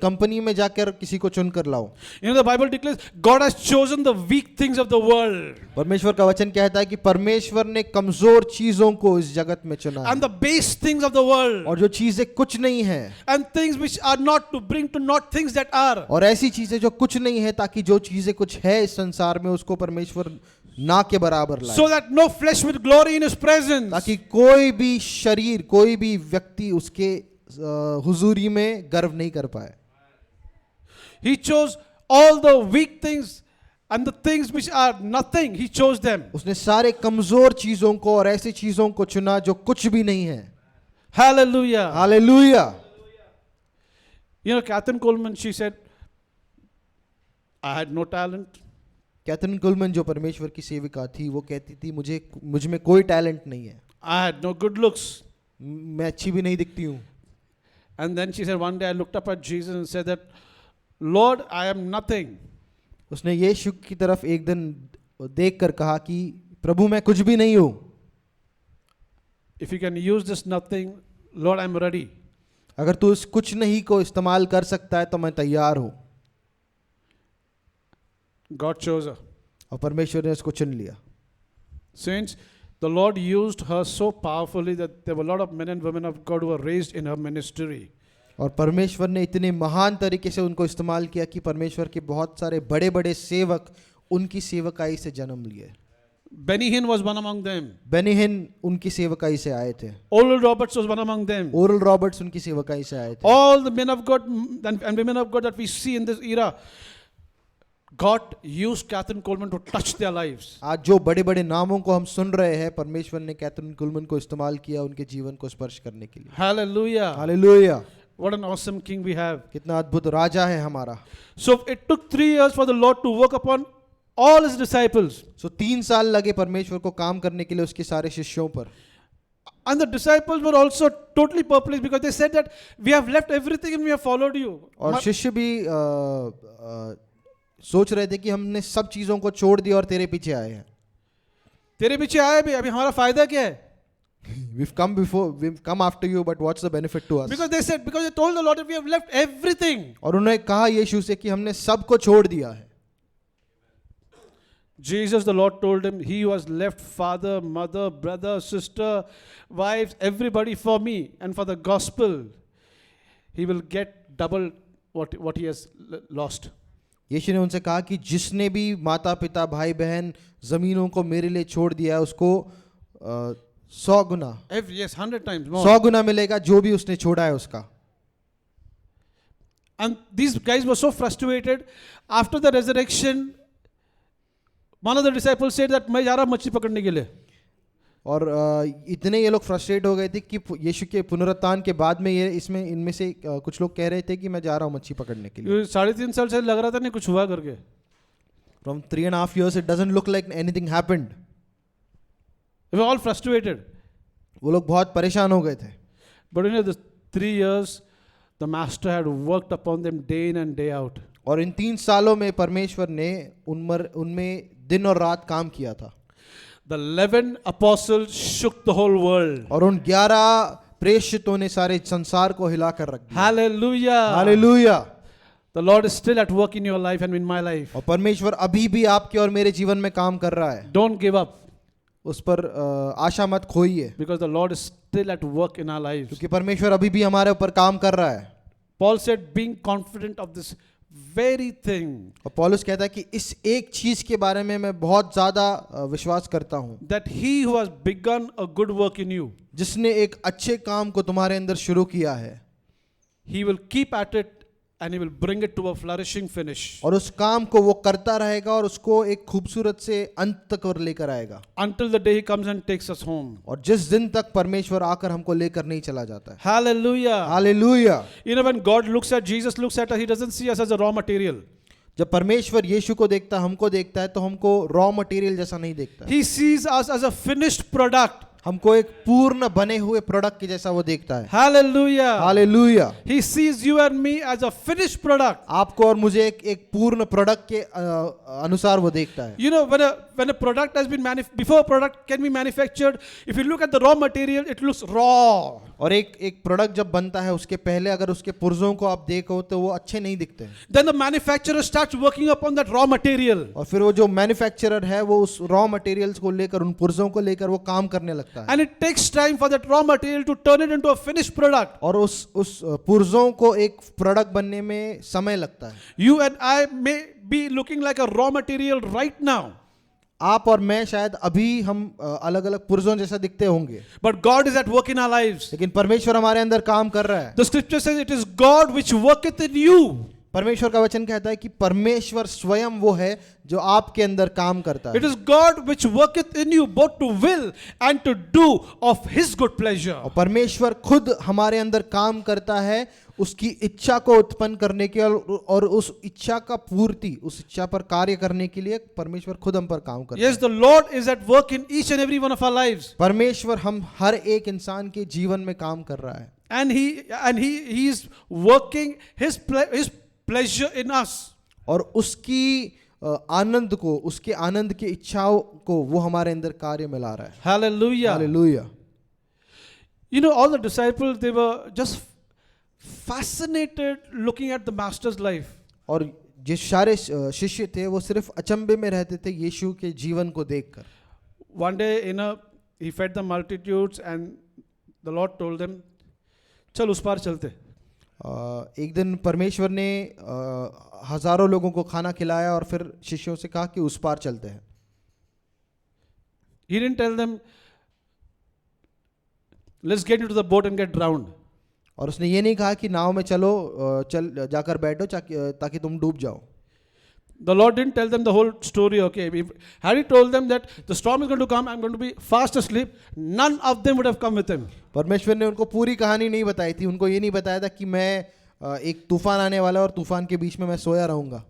कंपनी में जाकर किसी को चुनकर लाऊं? The Bible declares God has chosen the weak things of the world परमेश्वर का वचन कहता है कि परमेश्वर ने कमजोर चीजों को इस जगत में चुना है, and the base things of the world और जो चीजें कुछ नहीं है, and things which are not, to bring to naught things that are. और ऐसी चीजें जो कुछ नहीं है, ताकि जो चीजें कुछ है इस संसार में उसको परमेश्वर ना के बराबर लाए, So that no flesh will glory in his presence. ताकि कोई भी शरीर, कोई भी व्यक्ति उसके हुजूरी में गर्व नहीं कर पाए। He chose all the weak things and the things which are nothing, he chose them. उसने सारे कमजोर चीजों को और ऐसी चीजों को चुना जो कुछ भी नहीं है। Hallelujah. Hallelujah. Catherine Coleman, she said, I had no talent. Catherine Coleman जो परमेश्वर की सेविका थी, वो कहती थी मुझ में कोई टैलेंट नहीं है, I had no good looks. मैं अच्छी भी नहीं दिखती हूँ। And then she said, one day I looked up at Jesus and said that, Lord, I am nothing. उसने यीशु की तरफ एक दिन देखकर कहा कि प्रभु मैं कुछ भी नहीं हूँ। If you can use this nothing, Lord, I'm ready. अगर तू इस कुछ नहीं को इस्तेमाल कर सकता है तो मैं तैयार हूँ। God chose her. और परमेश्वर ने उसको चुन लिया। Saints, the Lord used her so powerfully that there were a lot of men and women of God who were raised in her ministry. और परमेश्वर ने इतने महान तरीके से उनको इस्तेमाल किया कि परमेश्वर के बहुत सारे बड़े बड़े सेवक उनकी सेवकाई से जन्म लिए। Benny Hinn was one among them. Beni हिन उनकी सेवकाई से आए थे। Oral Roberts was one among them. Oral Roberts उनकी सेवकाई से आए थे। All the men of God and women of God that we see in this era, God used Catherine Coleman to touch their lives. आज जो बड़े बड़े नामों को हम सुन रहे हैं, परमेश्वर ने कैथरीन कुलमन को इस्तेमाल किया उनके जीवन को स्पर्श करने के लिए। Hallelujah. Hallelujah. What an awesome king we have. कितना अद्भुत राजा है हमारा। So it took 3 years for the Lord to work upon all his disciples. सो 3 साल लगे परमेश्वर को काम करने के लिए उसके सारे शिष्यों पर। And the disciples were also totally perplexed because they said that we have left everything and we have followed you. और शिष्य भी सोच रहे थे कि हमने सब चीजों को छोड़ दिया और तेरे पीछे आए हैं। तेरे पीछे आए भी, अभी हमारा फायदा क्या है? We've come after you, but what's the benefit to us? Because they told the Lord that we have left everything. और उन्होंने कहा यीशु से कि हमने सब को छोड़ दिया है। Jesus, the Lord told him, he who has left father, mother, brother, sister, wives, everybody for me and for the gospel, he will get double what he has lost. यीशु ने उनसे कहा कि जिसने भी माता पिता भाई बहन जमीनों को मेरे लिए छोड़ दिया है उसको 100 गुना, Yes, 100 times more. 100 गुना मिलेगा जो भी उसने छोड़ा है उसका। And these guys were so frustrated. After the resurrection, one of the disciples said that मैं जा रहा मछली पकड़ने के लिए। और इतने ये लोग फ्रस्ट्रेट हो गए थे कि यीशु के पुनरुत्थान के बाद में इनमें से कुछ लोग कह रहे थे कि मैं जा रहा हूँ मच्छी पकड़ने के लिए। 3.5 साल से लग रहा था नहीं कुछ हुआ करके। From 3.5 years it doesn't look like anything happened. They were all frustrated. वो लोग बहुत परेशान हो गए थे। But the 3 years, the master had worked upon them day in and day out. और इन 3 सालों में परमेश्वर ने उनमें दिन और रात काम किया था। The 11 apostles shook the whole world. और उन 11 प्रेषितों ने सारे संसार को हिला कर रख दिया। Hallelujah. Hallelujah. The Lord is still at work in your life and in my life. और परमेश्वर अभी भी आपके और मेरे जीवन में काम कर रहा है। Don't give up उस पर आशा मत खोइए, because the Lord is still at work in our lives. क्योंकि परमेश्वर अभी भी हमारे ऊपर काम कर रहा है। Paul said, being confident of this very thing, और पौलुस कहता है कि इस एक चीज के बारे में मैं बहुत ज्यादा विश्वास करता हूँ, that he who has begun a good work in you, जिसने एक अच्छे काम को तुम्हारे अंदर शुरू किया है, he will keep at it and he will bring it to a flourishing finish. और उस काम को वो करता रहेगा और उसको एक खूबसूरत से अंत तक और लेकर आएगा, Until the day he comes and takes us home. और जिस दिन तक परमेश्वर आकर हमको लेकर नहीं चला जाता है। Hallelujah. Hallelujah. You know, when God looks at Jesus, looks at us, he doesn't see us as a raw material. जब परमेश्वर यीशु को देखता, हमको देखता है, तो हमको रॉ मटेरियल जैसा नहीं देखता है। He sees us as a finished product. हमको एक पूर्ण बने हुए प्रोडक्ट के जैसा वो देखता है। Hallelujah. Hallelujah. He sees you and me as a finished product. आपको और मुझे एक पूर्ण प्रोडक्ट के अनुसार वो देखता है। You know, when a product has been before a product can be manufactured, if you look at the raw material, it looks raw. और एक प्रोडक्ट जब बनता है, उसके पहले अगर उसके पुर्जों को आप देखो तो वो अच्छे नहीं दिखते हैं। Then the manufacturer starts working upon that raw material. और फिर वो जो मैन्युफैक्चरर है वो उस रॉ मटेरियल्स को लेकर, उन पुर्जों को लेकर वो काम करने लगता है। And it takes time for that raw material to turn it into a finished product. और उस पुर्जों को एक प्रोडक्ट बनने में समय लगता है। You and I may be looking like a raw material right now. आप और मैं शायद अभी हम अलग अलग पुर्जों जैसा दिखते होंगे, But God is at work in our lives. लेकिन परमेश्वर हमारे अंदर काम कर रहा है। The scripture says it is God which worketh in you. परमेश्वर का वचन कहता है कि परमेश्वर स्वयं वो है जो आपके अंदर काम करता It है। is God which worketh in you both to will and to do of his good pleasure. और परमेश्वर खुद हमारे अंदर काम करता है उसकी इच्छा को उत्पन्न करने के, और उस इच्छा का पूर्ति, उस इच्छा पर कार्य करने के लिए परमेश्वर खुद हम पर काम करता है। Yes, the Lord is at work in each and every one of our lives. परमेश्वर हम हर एक इंसान के जीवन में काम कर रहा है, And he is working his pleasure in us. और उसकी आनंद को, उसके आनंद की इच्छाओं को वो हमारे अंदर कार्य में ला रहा है। Hallelujah. Hallelujah. You know, all the disciples, they were just fascinated looking at the master's life. और जिस सारे शिष्य थे वो सिर्फ अचंभे में रहते थे यीशु के जीवन को देखकर। One day, he fed the multitudes and the Lord told them, चल उस पार चलते. एक दिन परमेश्वर ने हजारों लोगों को खाना खिलाया और फिर शिष्यों से कहा कि उस पार चलते हैं। He didn't tell them, let's get into the boat and get drowned. और उसने ये नहीं कहा कि नाव में चलो, चल जाकर बैठो ताकि तुम डूब जाओ। The Lord didn't tell them the whole story, okay? Had he told them that the storm is going to come, I'm going to be fast asleep, none of them would have come with him. परमेश्वर ने उनको पूरी कहानी नहीं बताई थी, उनको ये नहीं बताया था कि मैं एक तूफान आने वाला है और तूफान के बीच में मैं सोया रहूंगा।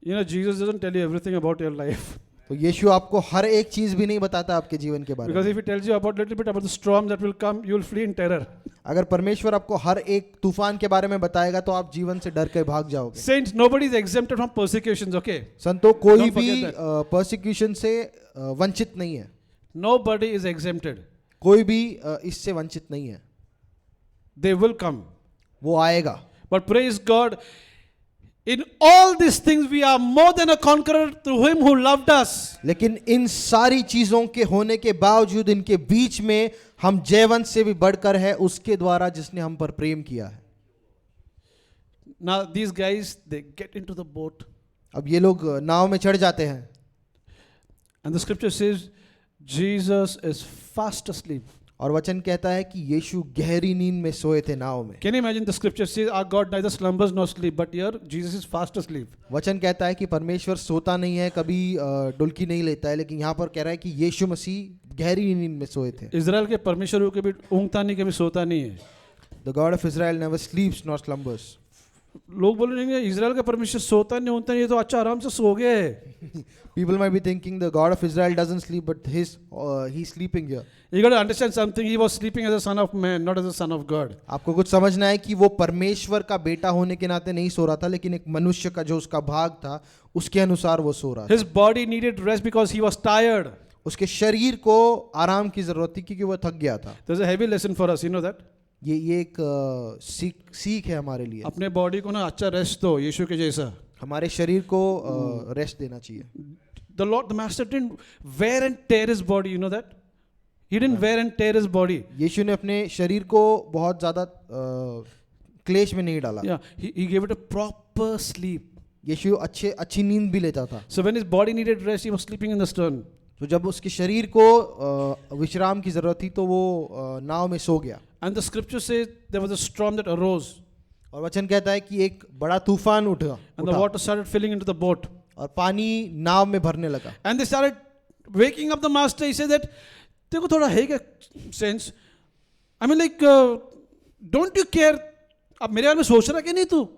You know, Jesus doesn't tell you everything about your life. तो यीशु आपको हर एक चीज भी नहीं बताता आपके जीवन के बारे में। Because if he tells you about little bit about the storm that will come, you will flee in terror. अगर परमेश्वर आपको हर एक तूफान के बारे में बताएगा तो आप जीवन से डर के भाग जाओगे। Saints, nobody is exempted from persecutions, okay? संतो कोई Don't भी forget परसिक्यूशन से वंचित नहीं है, Nobody is exempted. कोई भी इससे वंचित नहीं है। They will come. वो आएगा। But praise God, in all these things we are more than a conqueror through him who loved us. लेकिन इन सारी चीजों के होने के बावजूद इनके बीच में हम जयवंत से भी बढ़कर है उसके द्वारा जिसने हम पर प्रेम किया है। Now these guys, they get into the boat. अब ये लोग नाव में चढ़ जाते हैं And the scripture says, Jesus is fast asleep. और वचन कहता है कि यीशु गहरी नींद में सोए थे नाव में। Can you imagine the scripture says, our God neither slumbers nor sleep, but here Jesus is fast asleep. वचन कहता है कि परमेश्वर सोता नहीं है, कभी डुलकी नहीं लेता है, लेकिन यहाँ पर कह रहा है कि यीशु मसीह गहरी नींद में सोए थे। इजराइल के परमेश्वर कभी ऊँगता नहीं, कभी सोता नहीं है. The God of Israel never sleeps nor slumbers. लोग बोल रहे हैं इजराइल का परमेश्वर सोता नहीं होता नहीं, ये तो अच्छा आराम से सो गए. People might be thinking the God of Israel doesn't sleep, but he's sleeping here. You got to understand something. He was sleeping as a son of man, not as a son of God. आपको कुछ समझना है कि वो परमेश्वर का बेटा होने के नाते नहीं सो रहा था, लेकिन एक मनुष्य का जो उसका भाग था उसके अनुसार वो सो रहा था. His body needed rest because he was tired. उसके शरीर को आराम की जरूरत थी क्योंकि वो थक गया था. There's a heavy lesson for us, you know that. ये एक सीख है हमारे लिए. अपने बॉडी को ना अच्छा रेस्ट दो, यीशु के जैसा. हमारे शरीर को रेस्ट देना चाहिए. The Lord, the Master didn't wear and tear his body, you know that. He didn't wear and tear his body. यीशु ने अपने शरीर को बहुत ज्यादा क्लेश में नहीं डाला. Yeah, he gave it a proper sleep. यीशु अच्छी नींद भी लेता था. So when his body needed rest, he was sleeping in the stern. तो जब उसके शरीर को विश्राम की जरूरत थी तो वो नाव में सो गया. And the scripture says there was a storm that arose. और वचन कहता है कि एक बड़ा तूफान उठा And the water started filling into the boat. और पानी नाव में भरने लगा. And they started waking up the master. He said that, देखो थोड़ा है क्या sense? I mean like, don't you care? अब मेरे बारे में सोच रहा क्या नहीं तू?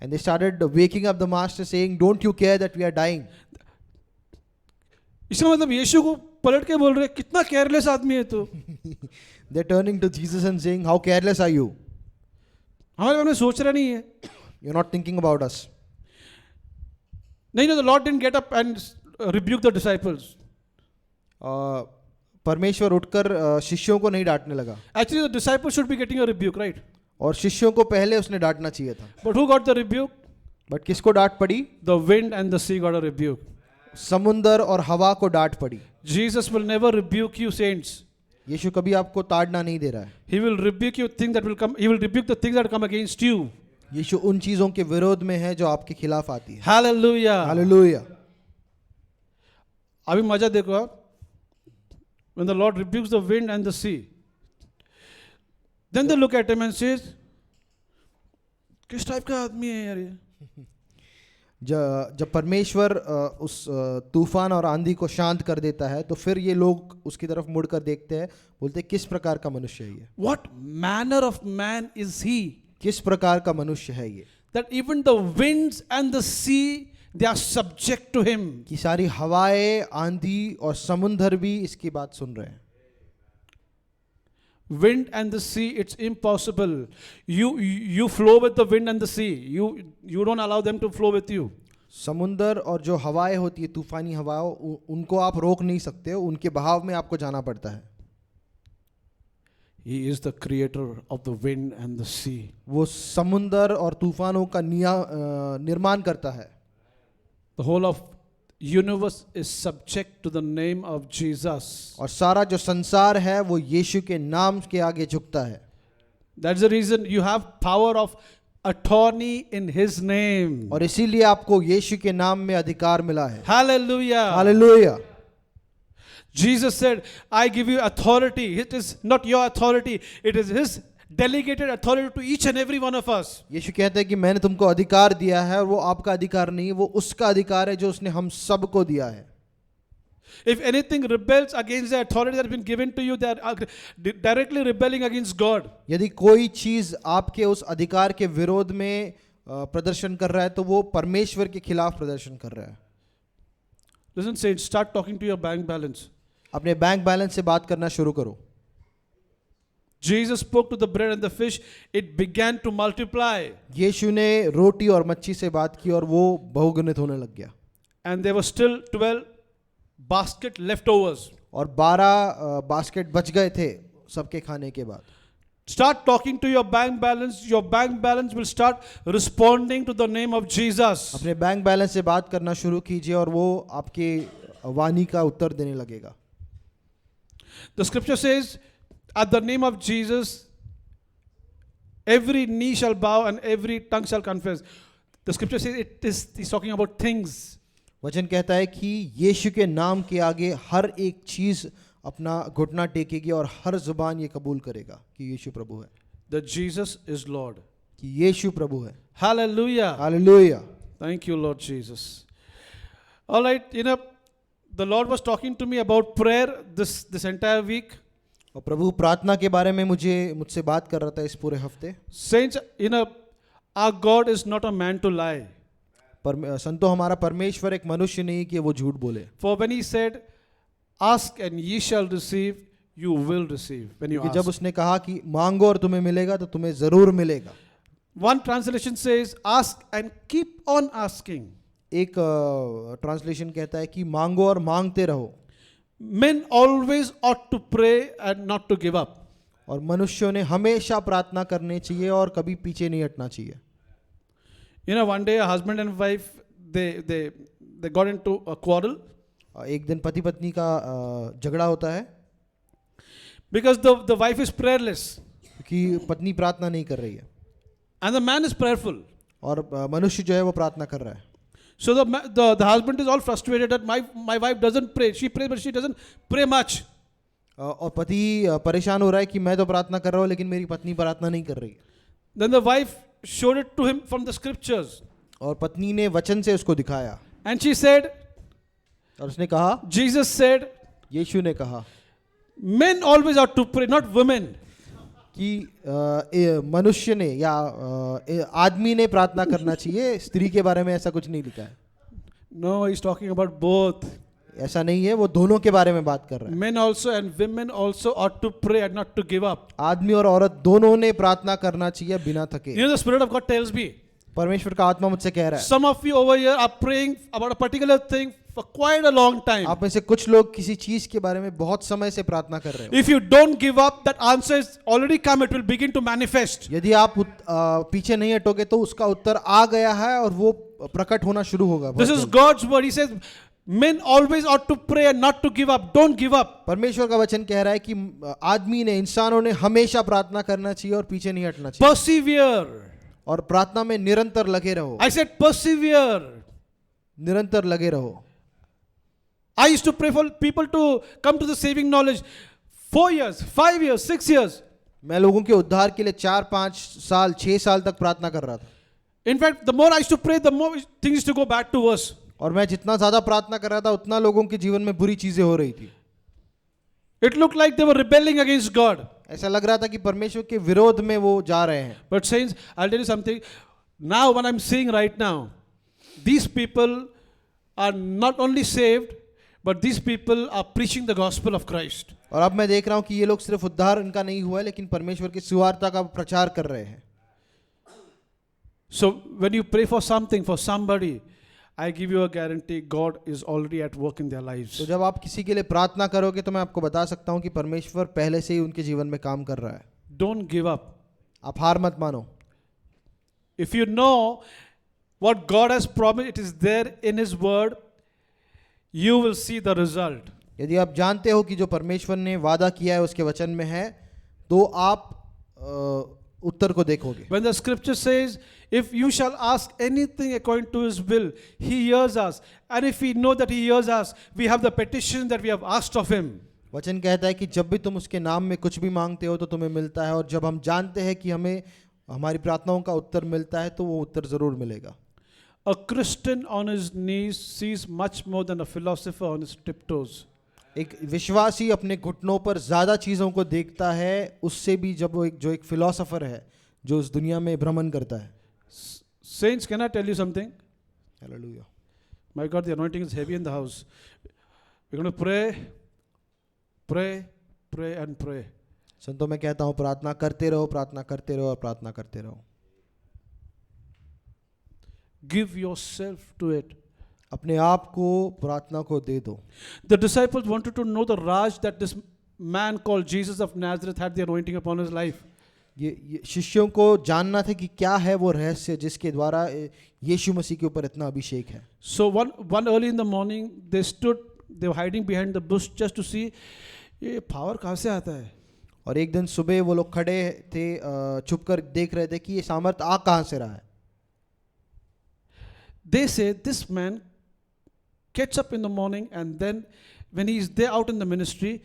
And they started waking up the master saying, don't you care that we are dying? इसका मतलब यीशु को पलट के बोल रहे कितना केयरलेस आदमी है तू. They're turning to Jesus and saying, how careless are you? हमारे बारे में सोच रहा नहीं है. You're not thinking about us. नहीं, no, the Lord didn't get up and rebuke the disciples. परमेश्वर उठकर शिष्यों को नहीं डांटने लगा. Actually, the disciples should be getting a rebuke, right? और शिष्यों को पहले उसने डांटना चाहिए था. But who got the rebuke? But किसको डांट पड़ी? The wind and the sea got a rebuke. समुंदर और हवा को डांट पड़ी. Jesus will never rebuke you, saints. यीशु कभी आपको ताड़ना नहीं दे रहा है. He will rebuke you things that will come. He will rebuke the things that come against you. यीशु उन चीजों के विरोध में है जो आपके खिलाफ आती है. Hallelujah. हालेलुया. अभी मजा देखो आप. When the Lord rebukes the wind and the sea, then they look at him and says, किस टाइप का आदमी है यार ये? जब परमेश्वर उस तूफान और आंधी को शांत कर देता है तो फिर ये लोग उसकी तरफ मुड़कर देखते हैं, बोलते हैं किस प्रकार का मनुष्य है ये? What manner of man is he? किस प्रकार का मनुष्य है ये? That even the winds and the sea, they are subject to him. कि सारी हवाएं, आंधी और समुंदर भी इसकी बात सुन रहे हैं. Wind and the sea, it's impossible. You flow with the wind and the sea. You don't allow them to flow with you. समुंदर और जो हवाएं होती है, तूफानी हवाओं, उनको आप रोक नहीं सकते हो, उनके बहाव में आपको जाना पड़ता है. He is the creator of the wind and the sea. वो समुंदर और तूफानों का निर्माण करता है. The whole of universe is subject to the name of Jesus. और सारा जो संसार है वो यीशु के नाम के आगे झुकता है. That's the reason you have power of attorney in his name. और इसीलिए आपको यीशु के नाम में अधिकार मिला है. Hallelujah. Hallelujah. Jesus said, I give you authority. It is not your authority. It is his delegated authority to each and every one of us. यीशु कहते हैं कि मैंने तुमको अधिकार दिया है, और वो आपका अधिकार नहीं, वो उसका अधिकार है जो उसने हम सबको दिया है. If anything rebels against the authority that has been given to you, they are directly rebelling against God. यदि कोई चीज आपके उस अधिकार के विरोध में प्रदर्शन कर रहा है तो वो परमेश्वर के खिलाफ प्रदर्शन कर रहा है. Listen, saints, start talking to your bank balance. अपने बैंक बैलेंस से बात करना शुरू करो. Jesus spoke to the bread and the fish. It began to multiply. यीशु ने रोटी और मच्छी से बात की और वो बहुगुणित होने लग गया. And there were still 12 basket leftovers. और 12 बास्केट बच गए थे सबके खाने के बाद. Start talking to your bank balance. Your bank balance will start responding to the name of Jesus. अपने बैंक बैलेंस से बात करना शुरू कीजिए और वो आपके वाणी का उत्तर देने लगेगा. The scripture says, at the name of Jesus, every knee shall bow and every tongue shall confess. The scripture says he's talking about things. वचन कहता है कि यीशु के नाम के आगे हर एक चीज अपना घुटना टेकेगी और हर जुबान ये कबूल करेगा कि यीशु प्रभु है. That Jesus is Lord. कि यीशु प्रभु है. Hallelujah. Hallelujah. Thank you, Lord Jesus. All right, the Lord was talking to me about prayer this entire week. और प्रभु प्रार्थना के बारे में मुझसे बात कर रहा था इस पूरे हफ्ते. Saints, Our God is not a man to lie. संतो हमारा परमेश्वर एक मनुष्य नहीं कि वो झूठ बोले, For when he said, ask and ye shall receive, you will receive when you कि जब ask. उसने कहा कि मांगो और तुम्हें मिलेगा तो तुम्हें जरूर मिलेगा. One translation says, ask and keep on asking. एक ट्रांसलेशन कहता है कि मांगो और मांगते रहो. Men always ought to pray and not to give up. और मनुष्यों ने हमेशा प्रार्थना करनी चाहिए और कभी पीछे नहीं हटना चाहिए. You know, one day a husband and wife, they got into a quarrel एक दिन पति पत्नी का झगड़ा होता है because the wife is prayerless कि पत्नी प्रार्थना नहीं कर रही है and the man is prayerful. और मनुष्य जो है वो प्रार्थना कर रहा है. So the husband is all frustrated that my wife doesn't pray. She prays but she doesn't pray much. और पति परेशान हो रहा है कि मैं तो प्रार्थना कर रहा हूँ लेकिन मेरी पत्नी प्रार्थना नहीं कर रही. Then the wife showed it to him from the scriptures और पत्नी ने वचन से उसको दिखाया and she said, और उसने कहा, Jesus said, यीशु ने कहा men always ought to pray, not women. कि मनुष्य ने या आदमी ने प्रार्थना करना चाहिए, स्त्री के बारे में ऐसा कुछ नहीं लिखा है. No, he's talking about both. ऐसा नहीं है, वो दोनों के बारे में बात कर रहा है. Men also and women also ought to pray and not to give up. आदमी और औरत दोनों ने प्रार्थना करना चाहिए बिना थके. You know, the Spirit of God tells me, परमेश्वर का आत्मा मुझसे कह रहा है, some of you over here are praying about a particular thing for quite a long time. आप में से कुछ लोग किसी चीज के बारे में बहुत समय से प्रार्थना कर रहे हो. If you don't give up, that answer is already come. It will begin to manifest. यदि आप पीछे नहीं हटोगे तो उसका उत्तर आ गया है और वो प्रकट होना शुरू होगा. This is God's word. He says, men always ought to pray and not to give up. Don't give up. परमेश्वर का वचन कह रहा है कि आदमी ने, इंसानों ने हमेशा प्रार्थना करना चाहिए और पीछे नहीं हटना चाहिए. Persevere. और प्रार्थना में निरंतर लगे रहो. I said persevere. निरंतर लगे रहो. I used to pray for people to come to the saving knowledge 4 years, 5 years, 6 years. मैं लोगों के उद्धार के लिए 4-5 साल 6 साल तक प्रार्थना कर रहा था. In fact, the more I used to pray, the more things used to go back to worse. और मैं जितना ज्यादा प्रार्थना कर रहा था उतना लोगों के जीवन में बुरी चीजें हो रही थी. It looked like they were rebelling against God. ऐसा लग रहा था कि परमेश्वर के विरोध में वो जा रहे हैं. But saints, I'll tell you something. Now, what I'm seeing right now, these people are not only saved, but these people are preaching the gospel of Christ. और अब मैं देख रहा हूं कि ये लोग सिर्फ उद्धार इनका नहीं हुआ है लेकिन परमेश्वर की सुवार्ता का प्रचार कर रहे हैं. So when you pray for something, for somebody, I give you a guarantee God is already at work in their lives. तो जब आप किसी के लिए प्रार्थना करोगे तो मैं आपको बता सकता हूं कि परमेश्वर पहले से ही उनके जीवन में काम कर रहा है. Don't give up. आप हार मत मानो. If you know what God has promised, it is there in His word, you will see the result. यदि आप जानते हो कि जो परमेश्वर ने वादा किया है उसके वचन में है तो आप उत्तर को देखोगे. When the scripture says, if you shall ask anything according to His will, He hears us. And if we know that He hears us, we have the petition that we have asked of Him. वचन कहता है कि जब भी तुम उसके नाम में कुछ भी मांगते हो तो तुम्हें मिलता है, और जब हम जानते हैं कि हमें हमारी प्रार्थनाओं का उत्तर मिलता है तो वो उत्तर जरूर मिलेगा. A Christian on his knees sees much more than a philosopher on his tiptoes. एक विश्वासी अपने घुटनों पर ज्यादा चीजों को देखता है उससे भी जब वो एक फिलोसोफर है जो उस दुनिया में भ्रमण करता है. Saints, can I tell you something? Hallelujah. My God, the anointing is heavy in the house. We're going to pray, pray, pray and pray. संतों मैं कहता हूँ प्रार्थना करते रहो, प्रार्थना करते रहो और प्रार्थना करते रहो. Give yourself to it. अपने आप को प्रार्थना को दे दो. The disciples wanted to know the Raj that this man called Jesus of Nazareth had the anointing upon his life. ये शिष्यों को जानना था कि क्या है वो रहस्य जिसके द्वारा यीशु मसीह के ऊपर इतना अभिषेक है. So one early in the morning they were hiding behind the bush just to see ये power कहाँ से आता है. और एक दिन सुबह वो लोग खड़े थे, छुप कर देख रहे थे कि ये सामर्थ आ कहाँ से रहा है. They say this man gets up in the morning and then when he is there out in the ministry,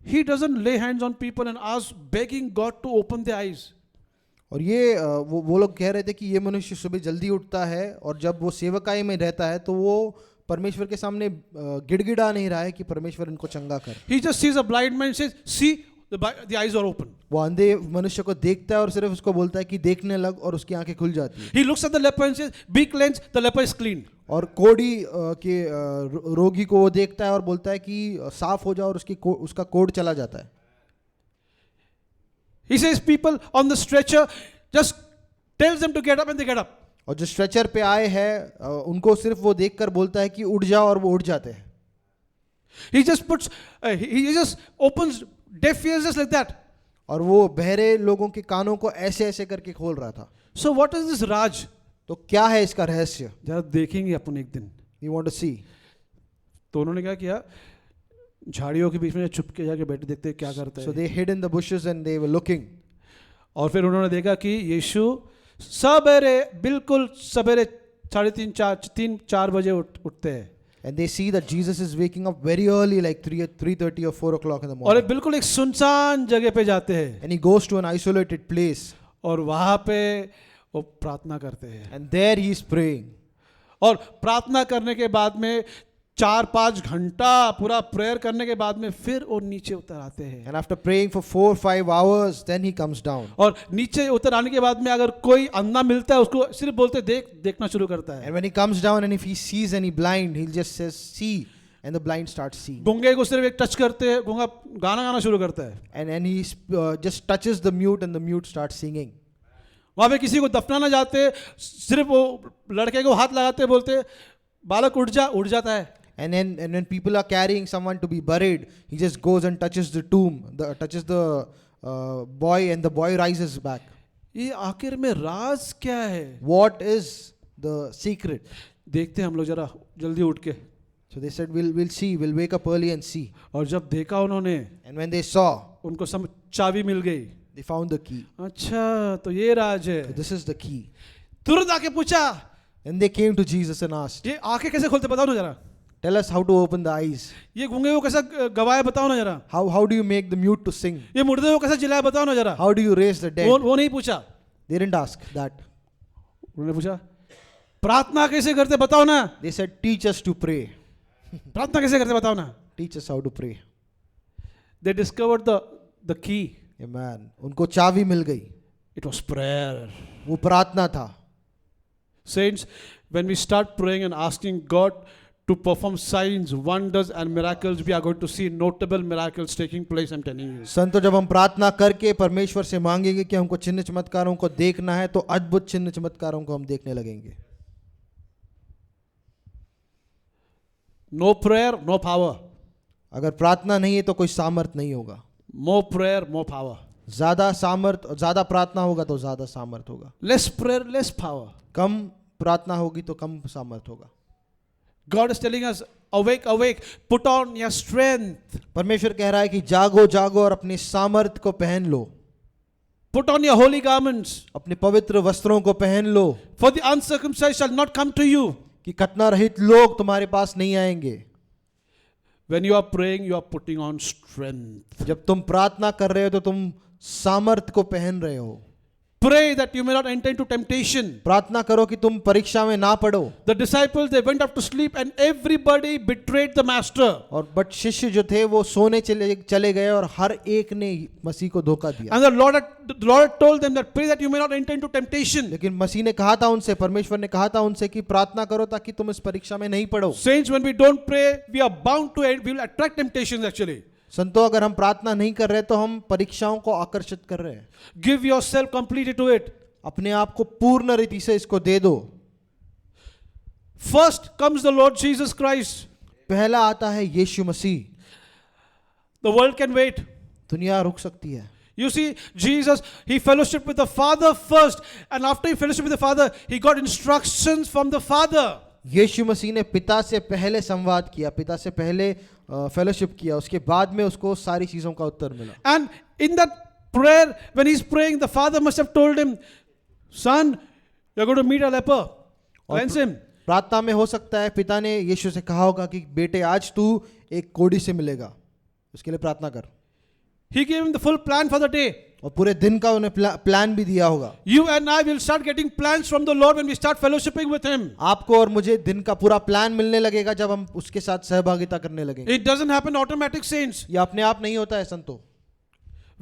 he doesn't lay hands on people and ask begging God to open their eyes. और ये वो लोग कह रहे थे कि ये मनुष्य सुबह जल्दी उठता है और जब वो सेवकाई में रहता है तो वो परमेश्वर के सामने गिड़गिड़ा नहीं रहा है कि परमेश्वर इनको चंगा कर. He just sees a blind man and says, see, the eyes are open. वो अंधे मनुष्य को देखता है और सिर्फ उसको बोलता है कि देखने लग, और उसकी आंखें खुल जाती है। He looks at the leper and says, "Be cleansed." The leper is clean. और कोढ़ी के रोगी को वो देखता है और बोलता है कि साफ हो जाओ, और उसका कोढ़ चला जाता है। He says, "People on the stretcher, just tells them to get up, and they get up." और जो स्ट्रेचर पे आए हैं उनको सिर्फ वो देखकर बोलता है कि उठ जाओ, और वो उठ जाते हैं। He just puts, he just opens deaf ears just like that. और वो बहरे लोगों के कानों को ऐसे ऐसे करके खोल रहा था। So what is this Raj? तो क्या है इसका रहस्य? जरा देखेंगे अपन एक दिन। We want to see. तो उन्होंने क्या किया, झाड़ियों के बीच में छुप के जाके बैठे देखते हैं क्या करता So है। they hid in the bushes and they were looking. और फिर उन्होंने देखा कि यीशु सवेरे, बिल्कुल सवेरे 3:30-4 बजे उठते हैं। And they see that Jesus is waking up very early, like 3:30 or 4 o'clock in the और morning. एक बिल्कुल एक सुनसान जगह पे जाते हैं And he goes to an isolated place. और वहां पे वो प्रार्थना करते हैं। And there he is praying. और प्रार्थना करने के बाद में 4-5 घंटा पूरा प्रेयर करने के बाद में फिर वो नीचे उतर आते हैं। And after praying for 4-5 hours, then he comes down. और नीचे उतर आने के बाद में अगर कोई अंधा मिलता है उसको सिर्फ बोलते देखना शुरू करता है। And when he comes down and if he sees any blind, he'll just says, see. And the blind starts seeing. गूंगे को सिर्फ एक टच करते हैं, गूंगा गाना गाना शुरू करता है। And he just touches the mute and the mute starts singing. वहां पे किसी को दफनाना जाते सिर्फ वो लड़के को हाथ लगाते बोलते बालक उठ जाता है। And when people are carrying someone to be buried, he just goes and touches the tomb, touches the boy, and the boy rises back. ये आखिर में राज क्या है? What is the secret? देखते हैं हम लोग जरा जल्दी उठ के। So they said, we'll see, we'll wake up early and see. और जब देखा उन्होंने, And when they saw, उनको सब चाबी मिल गई। they found the key. अच्छा तो ये राज है। So this is the key. तुरंत आके पूछा, And they came to Jesus and asked, ये आंखें कैसे खोलते बताओ ना जरा। tell us how to open the eyes. ये गूंगे को कैसा गवाया बताओ ना जरा। How do you make the mute to sing? ये मुर्दे को कैसा चिल्लाया बताओ ना जरा। How do you raise the dead? वो नहीं पूछा। They didn't ask that. उन्होंने पूछा प्रार्थना कैसे करते बताओ ना। They said, teach us to pray. प्रार्थना कैसे करते बताओ ना। Teach us how to pray. They discovered the key. Amen. उनको चाबी मिल गई. It was prayer. वो प्रार्थना था. Saints, when we start praying and asking God to perform signs, wonders and miracles, we are going to see notable miracles taking place, I'm telling you. संतो जब हम प्रार्थना करके परमेश्वर से मांगेंगे कि हमको चिन्ह चमत्कारों को देखना है, तो अद्भुत चिन्ह चमत्कारों को हम देखने लगेंगे. No prayer, no power. अगर प्रार्थना नहीं है तो कोई सामर्थ नहीं होगा. More prayer, more power. ज्यादा सामर्थ, ज्यादा प्रार्थना होगा तो ज्यादा सामर्थ होगा. Less prayer, less power. कम प्रार्थना होगी तो कम सामर्थ होगा. God is telling us, awake, awake, put on your strength. परमेश्वर कह रहा है कि जागो जागो और अपनी सामर्थ को पहन लो. Put on your holy garments. अपने पवित्र वस्त्रों को पहन लो. For the uncircumcised shall not come to you. कि खतना रहित लोग तुम्हारे पास नहीं आएंगे. When you are praying, you are putting on strength. जब तुम प्रार्थना कर रहे हो तो तुम सामर्थ को पहन रहे हो. Pray that you may not enter into temptation. प्रार्थना करो कि तुम परीक्षा में ना पड़ो. The disciples, they went up to sleep and everybody betrayed the master. और बट शिष्य जो थे वो सोने चले गए और हर एक ने मसीह को धोखा दिया. And the Lord had told them that pray that you may not enter into temptation. लेकिन मसीह ने कहा था उनसे, परमेश्वर ने कहा था उनसे कि प्रार्थना करो ताकि तुम इस परीक्षा में नहीं पड़ो. Saints, when we don't pray, we are bound to it. We will attract temptations actually. संतो अगर हम प्रार्थना नहीं कर रहे तो हम परीक्षाओं को आकर्षित कर रहे हैं. Give yourself completely to it. अपने आप को पूर्ण रीति से इसको दे दो. First comes the Lord Jesus Christ. पहला आता है यीशु मसीह. The world can wait. दुनिया रुक सकती है. You see, Jesus, he fellowshiped with the Father first, and after he fellowshiped with the Father, he got instructions from the Father. यीशु मसीह ने पिता से पहले संवाद किया, पिता से पहले फेलोशिप किया, उसके बाद में उसको सारी चीजों का उत्तर मिला. And in that prayer, when he's praying, the Father must have told him, son, you're going to meet a leper. Cleanse him. प्रार्थना में हो सकता है पिता ने यीशु से कहा होगा कि बेटे आज तू एक कोढ़ी से मिलेगा, उसके लिए प्रार्थना कर. He gave him the full plan for the day. और पूरे दिन का उन्हें प्लान भी दिया होगा. You and I will start getting plans from the Lord when we start fellowshipping with him. आपको और मुझे दिन का पूरा प्लान मिलने लगेगा जब हम उसके साथ सहभागिता करने लगेंगे. It doesn't happen automatic, saints. ये अपने आप नहीं होता है संतो.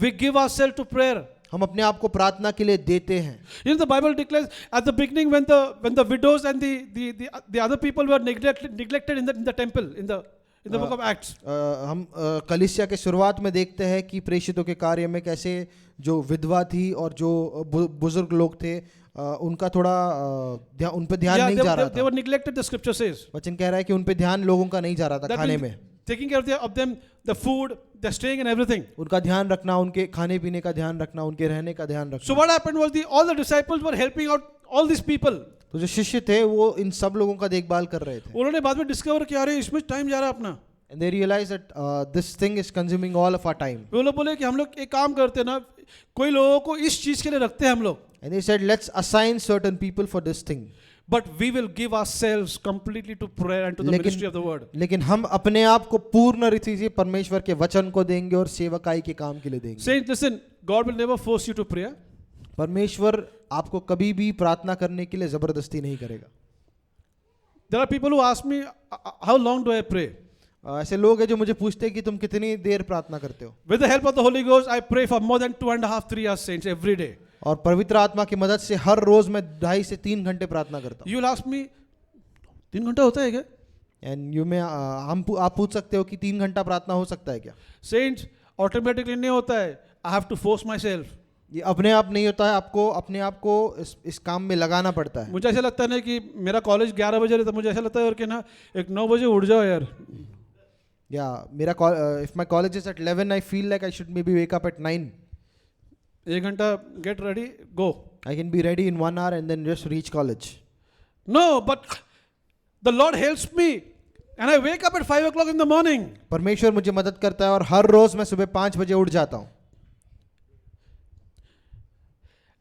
We give ourselves to prayer. हम अपने आप को प्रार्थना के लिए देते हैं. You know, the Bible declares at the beginning when the widows and the other people were neglected in the temple in the book of Acts. हम कलीसिया के शुरुआत में देखते हैं कि प्रेषितों के कार्य में कैसे जो विधवा थी और जो बुजुर्ग लोग थे उनका थोड़ा उन पे ध्यान नहीं जा रहा They were neglected, the scripture says. वचन कह रहा है कि उन पे ध्यान लोगों का नहीं जा रहा था That खाने means में. taking care of them, the food, the staying and everything. उनका ध्यान रखना, उनके खाने पीने का ध्यान रखना, उनके रहने का ध्यान So रखना. what happened was all the disciples were helping out all these people. तो जो शिष्य थे वो इन सब लोगों का देखभाल कर रहे थे. उन्होंने बाद में डिस्कवर किया अरे इसमें टाइम जा रहा है अपना. And they realized that this thing is consuming all of our time. वो लोग बोले कि हम लोग एक काम करते हैं ना, कोई लोगों को इस चीज के लिए रखते हैं हम लोग. And they said, let's assign certain people for this thing. But we will give ourselves completely to prayer and to the ministry of the word. लेकिन हम अपने आप को पूर्ण रीति से परमेश्वर के वचन को देंगे और सेवकाई के काम के लिए देंगे. Saints, listen, God will never force you to pray. परमेश्वर आपको कभी भी प्रार्थना करने के लिए जबरदस्ती नहीं करेगा. There are people who ask me, how long do I pray? ऐसे लोग हैं जो मुझे पूछते हैं कि तुम कितनी देर प्रार्थना करते हो. With the help of the Holy Ghost, I pray for more than 2.5-3 hours, saints, every day. और पवित्र आत्मा की मदद से हर रोज मैं 2.5 से 3 घंटे प्रार्थना करता हूँ. You will ask me, 3 घंटा होता है क्या? एंड यू में आप पूछ सकते हो कि 3 घंटा प्रार्थना हो सकता है क्या. Saints, automatically नहीं होता है. I have to force myself. ये अपने आप नहीं होता है, आपको अपने आप को इस काम में लगाना पड़ता है. मुझे ऐसा लगता है ना कि मेरा कॉलेज 11 बजे रहता है, मुझे ऐसा लगता है यार कि ना एक 9 बजे उठ जाओ यार. या मेरा if my college is at 11 I feel like I should maybe wake up at 9. 1 घंटा get ready go. I can be ready in 1 hour and then just reach college. No, but the Lord helps me and I wake up at 5 o'clock in the morning. परमेश्वर मुझे मदद करता है और हर रोज मैं सुबह 5 बजे उठ जाता हूँ.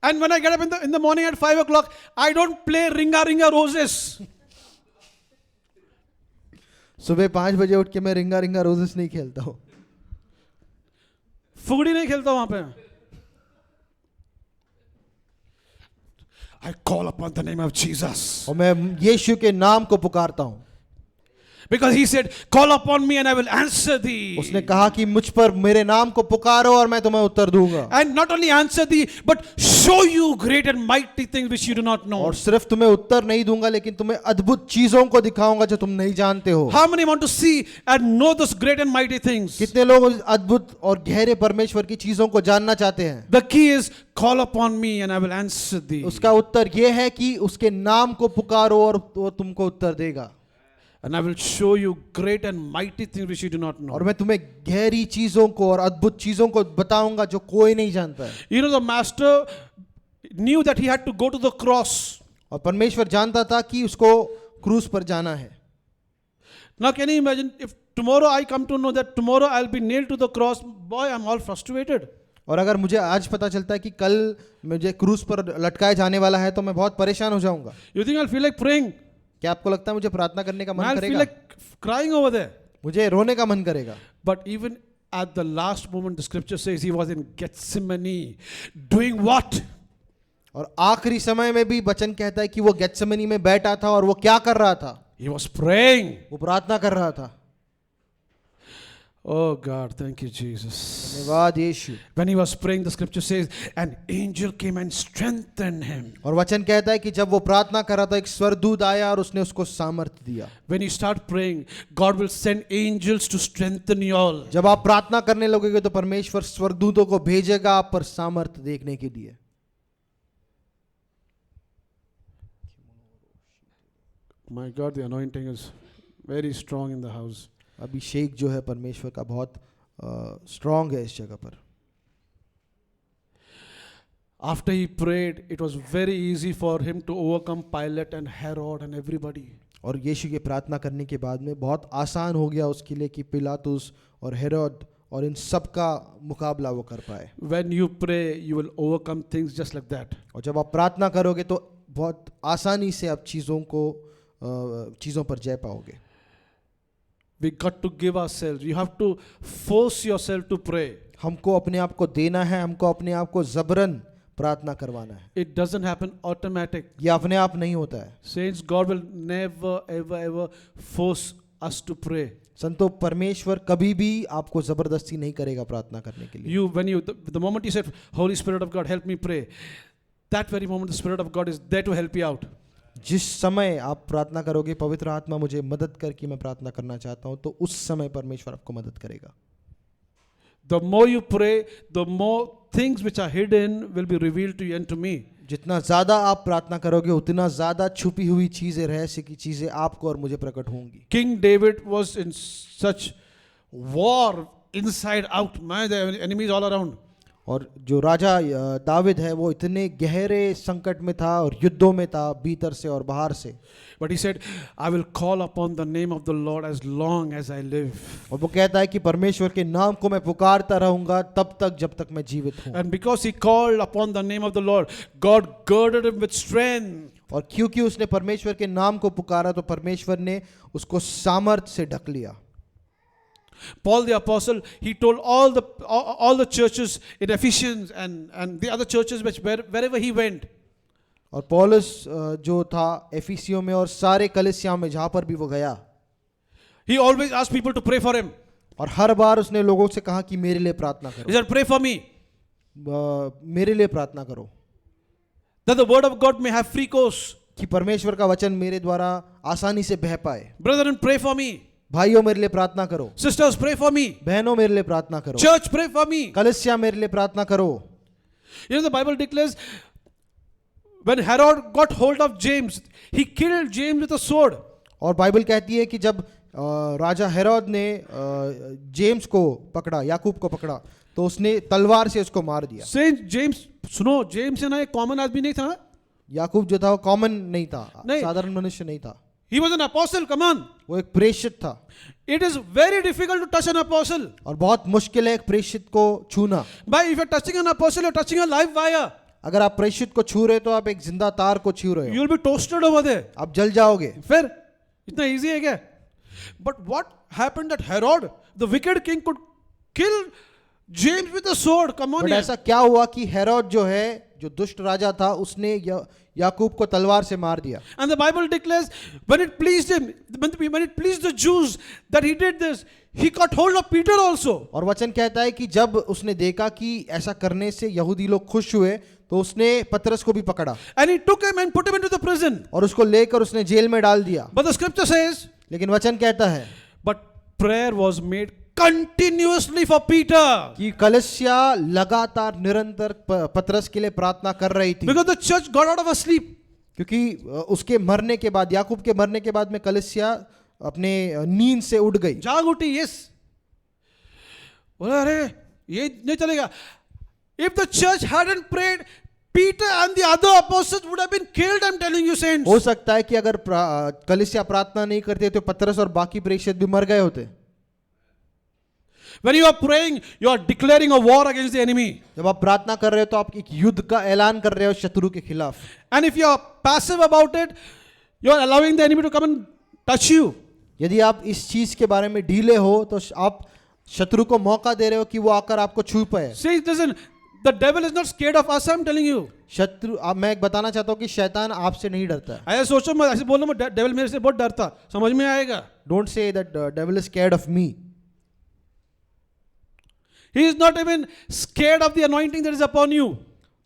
And when I get up in the morning at 5 o'clock, I don't play Ringa Ringa Roses. सुबह 5 बजे उठ के मैं रिंगा रिंगा रोजेस नहीं खेलता हूँ. फुगड़ी नहीं खेलता वहां पे. I call upon the name of Jesus. और मैं यीशु के नाम को पुकारता हूँ. Because he said, call upon me and I will answer thee. उसने कहा कि मुझ पर मेरे नाम को पुकारो और मैं तुम्हें उत्तर दूंगा. And not only answer thee, but show you great and mighty things which you do not know. और सिर्फ तुम्हें उत्तर नहीं दूंगा लेकिन तुम्हें अद्भुत चीजों को दिखाऊंगा जो तुम नहीं जानते हो. How many want to see and know those great and mighty things? कितने लोग उस अद्भुत और गहरे परमेश्वर की चीजों को जानना चाहते हैं. The key is call upon me and I will answer thee. उसका उत्तर यह है कि उसके नाम को पुकारो और वो तुमको उत्तर देगा. And I will show you great and mighty things which you do not know. और मैं तुम्हें गहरी चीजों को और अद्भुत चीजों को बताऊंगा जो कोई नहीं जानता है. You know, the master knew that he had to go to the cross. और परमेश्वर जानता था कि उसको क्रूस पर जाना है. Now can you imagine if tomorrow I come to know that tomorrow I'll be nailed to the cross, boy, I'm all frustrated. और अगर मुझे आज पता चलता है कि कल मुझे क्रूस पर लटकाए जाने वाला है तो मैं बहुत परेशान हो जाऊंगा. You think I'll feel like praying? क्या आपको लगता है मुझे प्रार्थना करने का मन I'll feel करेगा? like crying over there. मुझे रोने का मन करेगा. But even at the last moment, the scripture says he was in Gethsemane. Doing what? और आखिरी समय में भी वचन कहता है कि वो गेत्सेमनी में बैठा था और वो क्या कर रहा था? He was praying. वो प्रार्थना कर रहा था. Oh God, thank you, Jesus. धन्यवाद यीशु. When he was praying, the scripture says, an angel came and strengthened him. और वचन कहता है कि जब वो प्रार्थना कर रहा था एक स्वर्गदूत आया और उसने उसको सामर्थ्य दिया. When you start praying, God will send angels to strengthen you all. जब आप प्रार्थना करने लगोगे तो परमेश्वर स्वर्गदूतों को भेजेगा आप पर सामर्थ्य देखने के लिए. My God, the anointing is very strong in the house. अभिषेक जो है परमेश्वर का बहुत स्ट्रांग है इस जगह पर. After he prayed, it was very easy for him to overcome Pilate and Herod and everybody. और यीशु के प्रार्थना करने के बाद में बहुत आसान हो गया उसके लिए कि पिलातुस और हेरोद और इन सब का मुकाबला वो कर पाए. When you pray, you will overcome things just like that. और जब आप प्रार्थना करोगे तो बहुत आसानी से आप चीज़ों पर जय पाओगे. We got to give ourselves. You have to force yourself to pray. हमको अपने आप को देना है, हमको अपने आप को जबरन प्रार्थना करवाना है. It doesn't happen automatic. ये अपने आप नहीं होता है. Saints, God will never, ever, ever force us to pray. संतो, परमेश्वर कभी भी आपको जबरदस्ती नहीं करेगा प्रार्थना करने के लिए। The moment you said, Holy Spirit of God, help me pray, that very moment the Spirit of God is there to help you out. जिस समय आप प्रार्थना करोगे, पवित्र आत्मा मुझे मदद कर कि मैं प्रार्थना करना चाहता हूं, तो उस समय परमेश्वर आपको मदद करेगा। The more you pray, the more things which are hidden will be revealed to you and to me. जितना ज्यादा आप प्रार्थना करोगे, उतना ज्यादा छुपी हुई चीजें, रहस्य की चीजें आपको और मुझे प्रकट होंगी। King David was in such war inside out. Man, the enemies all around. और जो राजा दाविद है वो इतने गहरे संकट में था और युद्धों में था, भीतर से और बाहर से। But he said, I will call upon the name of the Lord as long as I live. और वो कहता है कि परमेश्वर के नाम को मैं पुकारता रहूंगा तब तक जब तक मैं जीवित हूं। And because he called upon the name of the Lord, God girded him with strength. और क्योंकि उसने परमेश्वर के नाम को पुकारा तो परमेश्वर ने उसको सामर्थ्य से ढक लिया। Paul the apostle, he told all the churches in Ephesians and the other churches wherever he went. और पौलुस जो था एफिसियों में और सारे कलीसियाओं में जहां पर भी वो गया, He always asked people to pray for him. और हर बार उसने लोगों से कहा कि मेरे लिए प्रार्थना He करो, said, pray for me, मेरे लिए प्रार्थना करो, that the word of God may have free course. कि परमेश्वर का वचन मेरे द्वारा आसानी से बह पाए। Brethren, pray for me. भाइयों मेरे लिए प्रार्थना करो, Sisters, pray for me. बहनों मेरे लिए प्रार्थना करो, Church, pray for me. कलीसिया मेरे लिए प्रार्थना करो। You know, the Bible declares when Herod got hold of James, he killed James with a sword. और बाइबल कहती है कि जब राजा हेरोद ने जेम्स को पकड़ा, याकूब को पकड़ा, तो उसने तलवार से उसको मार दिया। Saint James, सुनो, जेम्स ना एक कॉमन आदमी नहीं था. याकूब जो था वो कॉमन नहीं था, नहीं। साधारण मनुष्य नहीं था, He was an apostle, come on. वो एक प्रेषित था। It is very difficult to touch an apostle. और बहुत मुश्किल है एक प्रेषित को छूना। But if you're touching an apostle, you're touching a live wire. अगर आप प्रेषित को छू रहे हो तो आप एक जिंदा तार को छू रहे हो, You'll be toasted over there. आप जल जाओगे। फिर इतना easy है क्या? But what happened that Herod, the wicked king, could kill James with a sword? Come on, but here. ऐसा क्या हुआ कि हेरोद जो है, जो दुष्ट राजा था, उसने याकूब को तलवार से मार दिया। And the Bible declares when it pleased him, when it pleased the Jews that he did this, he got hold of Peter also. और वचन कहता है कि जब उसने देखा कि ऐसा करने से यहूदी लोग खुश हुए तो उसने पतरस को भी पकड़ा And he took him and put him into the prison. और उसको लेकर उसने जेल में डाल दिया। But the scripture says, लेकिन वचन कहता है but prayer was made continuously for Peter. कि कलीसिया लगातार निरंतर पतरस के लिए प्रार्थना कर रही थी, Because the church got out of a sleep. क्योंकि उसके मरने के बाद, याकूब के मरने के बाद में कलीसिया अपने नींद से उठ गई। जाग उठी, yes. बोला अरे ये नहीं चलेगा. If the church hadn't prayed, Peter and the other apostles would have been killed, I'm telling you, saints. हो सकता है कि अगर कलीसिया प्रार्थना नहीं करते तो पतरस और बाकी प्रेषित भी मर गए होते। When you are praying, you are declaring a war against the enemy. जब आप प्रार्थना कर रहे हो तो आप एक युद्ध का ऐलान कर रहे हो शत्रु के खिलाफ। And if you are passive about it, you are allowing the enemy to come and touch you. यदि आप इस चीज के बारे में ढीले हो तो आप शत्रु को मौका दे रहे हो कि वो आकर आपको छू पाए। See, listen, the devil is not scared of us, I'm telling you. शत्रु, अब मैं एक बताना चाहता हूँ कि शैतान आपसे नहीं डरता है। ऐसा सोचो मत, ऐसे बोलना मत, डेविल मेरे से बहुत डरता, समझ में आएगा. Don't say that devil is scared of me. He is not even scared of the anointing that is upon you.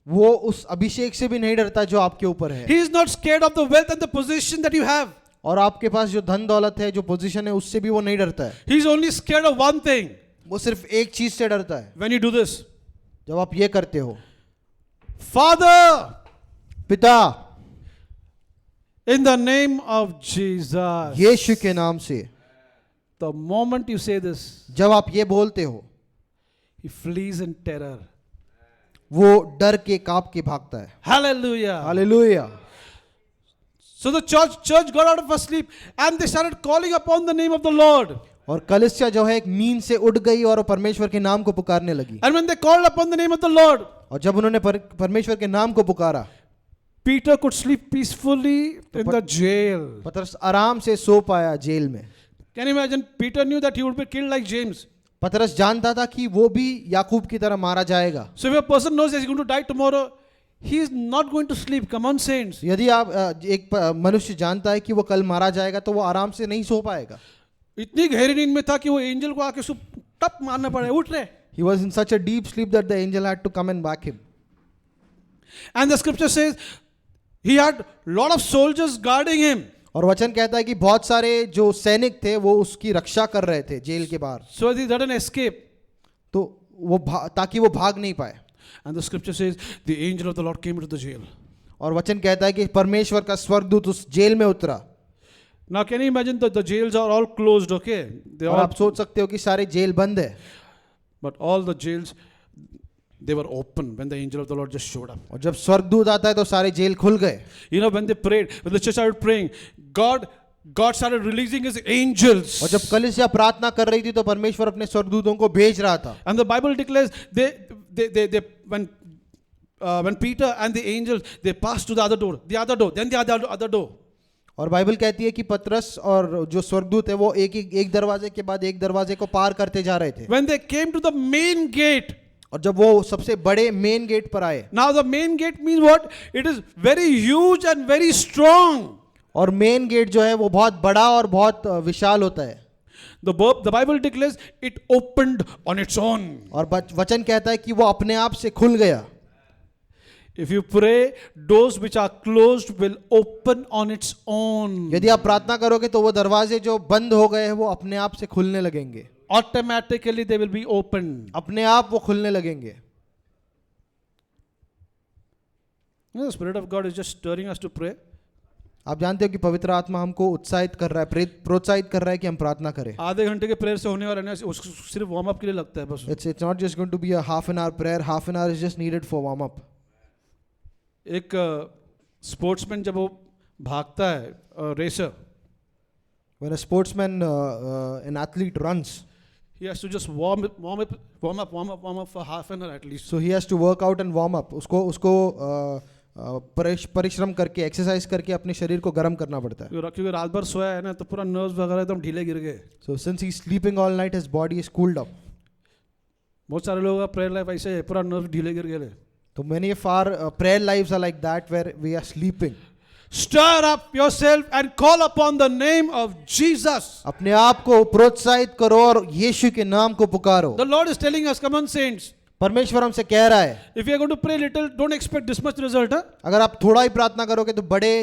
वो उस अभिषेक से भी नहीं डरता जो आपके ऊपर है। He is not scared of the wealth and the position that you have. और आपके पास जो धन दौलत है, जो पोजीशन है, उससे भी वो नहीं डरता है। He is only scared of one thing. वो सिर्फ एक चीज से डरता है, When you do this, जब आप ये करते हो। Father, पिता, in the name of Jesus. यीशु के नाम से, The moment you say this, जब आप ये बोलते हो, he flees in terror. वो डर के कांप के भागता है। Hallelujah. Hallelujah. So the church got out of a sleep and they started calling upon the name of the Lord. और कलीसिया जो है एक नींद से उठ गई और परमेश्वर के नाम को पुकारने लगी। And when they called upon the name of the Lord, और जब उन्होंने परमेश्वर के नाम को पुकारा, Peter could sleep peacefully in the jail. पतरस आराम से सो पाया जेल में। Can you imagine? Peter knew that he would be killed like James. पतरस जानता था कि वो भी याकूब की तरह मारा जाएगा। So if a person knows that he's going to die tomorrow, he is not going to sleep. Come on, saints. यदि आप एक मनुष्य जानता है कि वो कल मारा जाएगा तो वो आराम से नहीं सो पाएगा। इतनी गहरी नींद में था कि वो एंजल को आके उसको टप मारना पड़ा, उठ रहे. He was in such a deep sleep that the angel had to come and whack him. And the scripture says he had lot of soldiers guarding him. और वचन कहता है कि बहुत सारे जो सैनिक थे वो उसकी रक्षा कर रहे थे जेल के बाहर, So he didn't escape. तो वो ताकि वो भाग नहीं पाए. And the scripture says the angel of the Lord came into the jail. और वचन कहता है कि परमेश्वर का स्वर्गदूत उस जेल में उतरा. Now can you imagine that the jails are all closed, okay? They और all, आप सोच सकते हो कि सारे जेल बंद है, but all the jails, they were open when the angel of the Lord just showed up. और जब स्वर्गदूत आता है तो सारे जेल खुल गए. You know, when they prayed, when the church started praying, God started releasing his angels. और जब कलीसिया प्रार्थना कर रही थी तो परमेश्वर अपने स्वर्गदूतों को भेज रहा था. And the Bible declares when Peter and the angels, they passed to the other door, then the other door. और बाइबल कहती है कि पतरस और जो स्वर्गदूत है वो एक दरवाजे के बाद एक दरवाजे को पार करते जा रहे थे. When they came to the main gate, और जब वो सबसे बड़े मेन गेट पर आए, now the main gate means what? It is very huge and very strong. और मेन गेट जो है वो बहुत बड़ा और बहुत विशाल होता है. The Bible declares it opened on its own. और वचन कहता है कि वो अपने आप से खुल गया. If you pray, doors which are closed will open on its own. यदि आप प्रार्थना करोगे तो वो दरवाजे जो बंद हो गए हैं वो अपने आप से खुलने लगेंगे. Automatically they will be open. अपने आप वो खुलने लगेंगे. The Spirit of God is just stirring us to pray. आप जानते हो कि पवित्र आत्मा हमको उत्साहित कर रहा है, प्रोत्साहित कर रहा है कि हम प्रार्थना करें. आधे घंटे के प्रेयर से होने वाला नहीं, उसको सिर्फ वार्म अप के लिए लगता है बस. It's not just going to be a half an hour prayer. Half an hour is just needed for warm up. एक स्पोर्ट्समैन जब वो भागता है, racer, When a sportsman, an athlete runs, he has to just warm up for half an hour at least. so he has to work out and warm up. उसको परिश्रम करके, exercise करके अपने शरीर को गर्म करना पड़ता है. क्योंकि रात भर सोया है ना, तो पूरा नर्व्स वगैरह एकदम ढीले गिर गए. So since he's sleeping all night, his body is cooled up. बहुत सारे लोगों का प्रेयर लाइफ ऐसे है, पूरा नर्व ढीले गिर गए. So many of our prayer lives are like that, where we are sleeping. Stir up yourself and call upon the name of Jesus. अपने आप को प्रोत्साहित करो और यीशु के नाम को पुकारो. The Lord is telling us, come on saints. परमेश्वर हमसे कह रहा है, If you are going to pray little, don't expect this much result. Huh? अगर आप थोड़ा ही प्रार्थना करोगे तो बड़े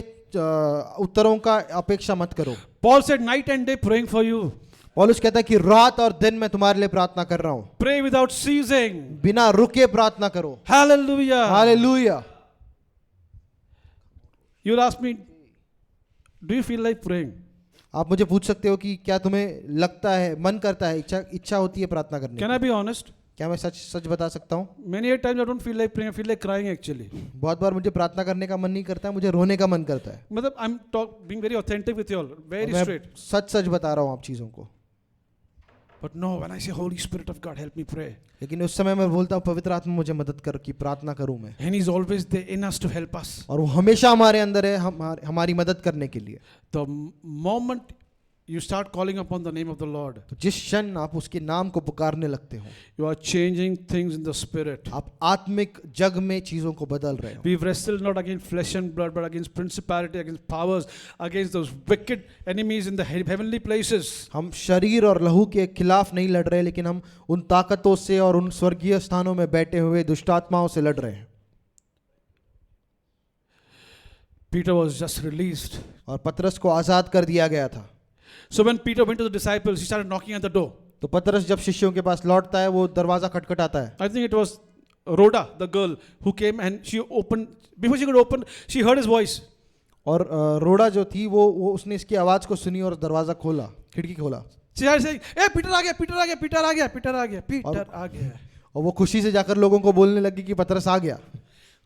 उत्तरों का अपेक्षा मत करो. Paul said, night and day praying for you. पौलुस कहता है कि रात और दिन मैं तुम्हारे लिए प्रार्थना कर रहा हूं. Pray without ceasing. बिना रुके प्रार्थना करो. Hallelujah. Hallelujah. You'll ask me, do you feel like praying? आप मुझे पूछ सकते हो कि क्या तुम्हें लगता है, मन करता है, इच्छा होती है प्रार्थना करने Can की? I be honest? क्या मैं सच बता सकता हूँ? Many a times I don't feel like praying, I feel like crying actually. बहुत बार मुझे प्रार्थना करने का मन नहीं करता, मुझे रोने का मन करता है. मतलब I'm being very authentic with you all, very मैं straight. सच बता रहा हूँ आप चीज़ों को. But no, when I say Holy Spirit of God, help me pray. लेकिन उस समय मैं बोलता हूँ पवित्र आत्मा मुझे मदद कर कि प्रार्थना करूँ मैं. And He's always there in us to help us. और वो हमेशा हमारे अंदर है, हमारी मदद करने के लिए. The moment you start calling upon the name of the Lord, तो जिस क्षण आप उसके नाम को पुकारने लगते हो, you are changing things in the spirit. आप आत्मिक जग में चीजों को बदल रहे हो. We've wrestled not against flesh and blood, but against principality, against powers, against those wicked enemies in the heavenly places. हम शरीर और लहू के खिलाफ नहीं लड़ रहे, लेकिन हम उन ताकतों से और उन स्वर्गीय स्थानों में बैठे हुए दुष्टात्माओं से लड़ रहे हैं. Peter was just released. और पतरस को आजाद कर दिया गया था. So when Peter went to the disciples, he started knocking at the door. तो पतरस जब शिष्यों के पास लौटता है वो दरवाजा खटखटाता है. I think it was Rhoda, the girl, who came and she opened. Before she could open, she heard his voice. और रोड़ा जो थी वो उसने इसकी आवाज को सुनी और दरवाजा खोला, खिड़की खोला. She started saying, "Hey, Peter आ गया, Peter आ गया, Peter आ गया, Peter आ गया, Peter आ गया." और वो खुशी से जाकर लोगों को बोलने लगी कि पतरस आ गया.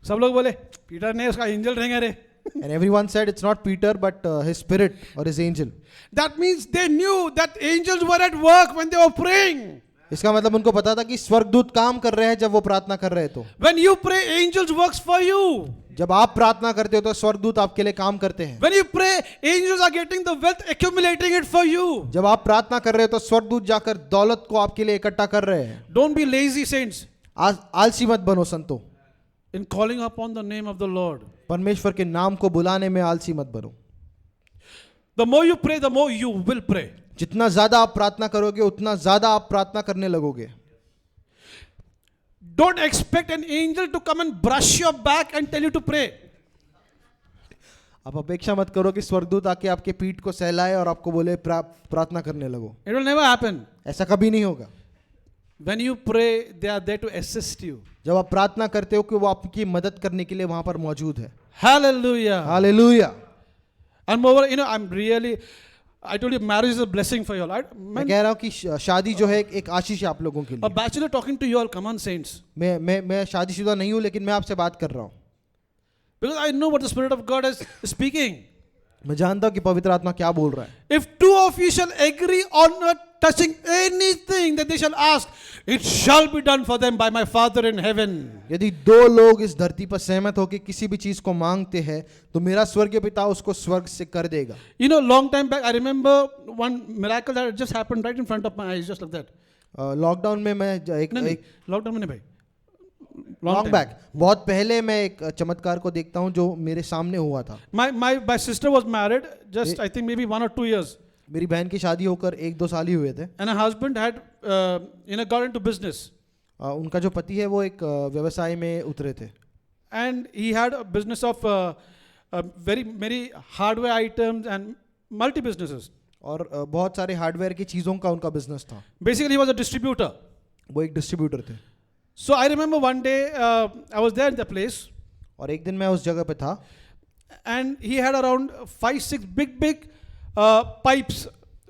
सब लोग बोले, पीटर नहीं, उसका एंजल रहेंगे रे. And everyone said it's not Peter but his spirit or his angel. That means they knew that angels were at work when they were praying. इसका मतलब उनको पता था कि स्वर्गदूत काम कर रहे हैं जब वो प्रार्थना कर रहे तो. When you pray, angels works for you. जब आप प्रार्थना करते हो तो स्वर्गदूत आपके लिए काम करते हैं. When you pray, angels are getting the wealth, accumulating it for you. जब आप प्रार्थना कर रहे हो तो स्वर्गदूत जाकर दौलत को आपके लिए इकट्ठा कर रहे हैं. Don't be lazy, saints. आलसी मत बनो संतो. In calling upon the name of the Lord. परमेश्वर के नाम को बुलाने में आलसी मत बनो. The more you pray, the more you will pray. जितना ज्यादा आप प्रार्थना करोगे उतना ज्यादा आप प्रार्थना करने लगोगे. Don't expect an angel to come and brush your back and tell you to pray. आप अपेक्षा मत करो कि स्वर्गदूत आके आपके पीठ को सहलाए और आपको बोले प्रार्थना करने लगो. It will never happen. ऐसा कभी नहीं होगा. When you pray, they are there to assist you. जब आप प्रार्थना करते हो कि वो आपकी मदद करने के लिए वहां पर मौजूद है. Hallelujah. Hallelujah. And moreover, I'm really, I told you, marriage is a blessing for you all, right? मैं कह रहा हूँ कि शादी जो है एक आशीष है आप लोगों के A लिए. bachelor talking to you all, come on, saints. मैं शादीशुदा नहीं हूँ लेकिन मैं आपसे बात कर रहा हूँ. Because I know what the Spirit of God is speaking. मैं जानता हूँ कि पवित्र आत्मा क्या बोल रहा है. If two of you shall agree on not touching anything that they shall ask, it shall be done for them by my Father in heaven. यदि दो लोग इस धरती पर सहमत होकर किसी भी चीज को मांगते हैं तो मेरा स्वर्गीय पिता उसको स्वर्ग से कर देगा. Long time back, I remember one miracle that just happened right in front of my eyes, just like that. Lockdown में मैं एक लॉकडाउन में नहीं भाई. लॉन्ग बैक बहुत पहले मैं एक चमत्कार को देखता हूँ जो मेरे सामने हुआ था. My sister was married just I think maybe 1 or 2 years. मेरी बहन की शादी होकर 1-2 साल ही हुए थे. And her husband had got into business. उनका जो पति है वो एक व्यवसाय में उतरे थे. And he had a business of very hardware items and multi businesses. और बहुत सारे हार्डवेयर की चीज़ों का उनका बिजनेस था. Basically he was a distributor. वो एक डिस्ट्रीब्यूटर थे. So I remember one day I was there in the place. और एक दिन मैं उस जगह पे था. And he had around 5-6 big pipes,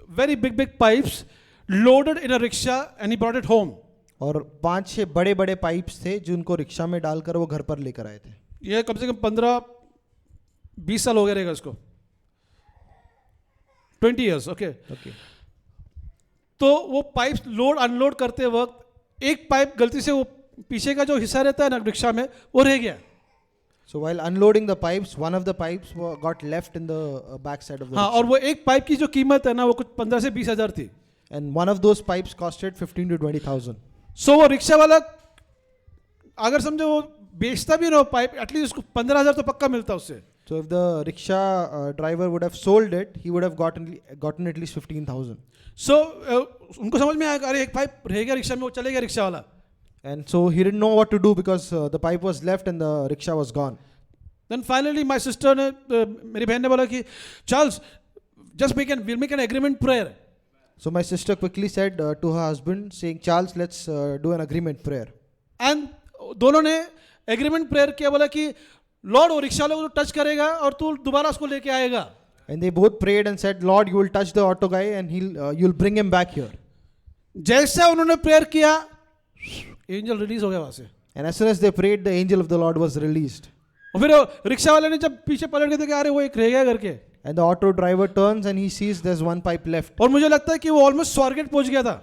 very big pipes loaded in a rickshaw and he brought it home. और 5-6 बड़े पाइप्स थे जिनको रिक्शा में डालकर वो घर पर लेकर आए थे. ये कम से कम 15-20 साल हो गया रहेगा इसको. 20 years, okay. तो वो पाइप लोड अनलोड करते वक्त एक पाइप गलती से वो पीछे का जो हिस्सा रहता है ना रिक्शा में वो रह गया. So while unloading the pipes, one of the pipes got left in the back side of the हाँ, rickshaw. और वो एक पाइप की जो कीमत है ना वो कुछ 15 से 20 हजार थी. And one of those pipes costed 15 to 20,000. So वो रिक्शा वाला अगर समझो वो बेचता भी ना वो पाइप एटलीस्ट उसको 15,000 तो पक्का मिलता उससे. So if the rickshaw driver would have sold it, he would have gotten at least 15,000. So उनको समझ में आया अरे एक पाइप रह गया रिक्शा में वो चले गया रिक्शा वाला. And so he didn't know what to do because the pipe was left and the rickshaw was gone. Then finally my sister ने मेरी बहन ने बोला कि Charles we'll make an agreement prayer. So my sister quickly said to her husband saying, Charles, let's do an agreement prayer. And दोनों ने agreement prayer किया बोला कि Lord वो रिक्शा वाले को टच करेगा और तू दोबारा उसको लेके आएगा. And they both prayed and said, Lord, you will touch the auto guy and you'll bring him back here. जैसे उन्होंने प्रेयर किया एंजल रिलीज हो गया वहां से. And as soon as they prayed, the angel of the Lord was released. और फिर rickshaw वाले ने जब पीछे पलट के देखा अरे वो एक रह गया करके. And the auto driver turns and he sees there's one pipe left. और मुझे लगता है कि वो ऑलमोस्ट स्वारगेट पहुंच गया था.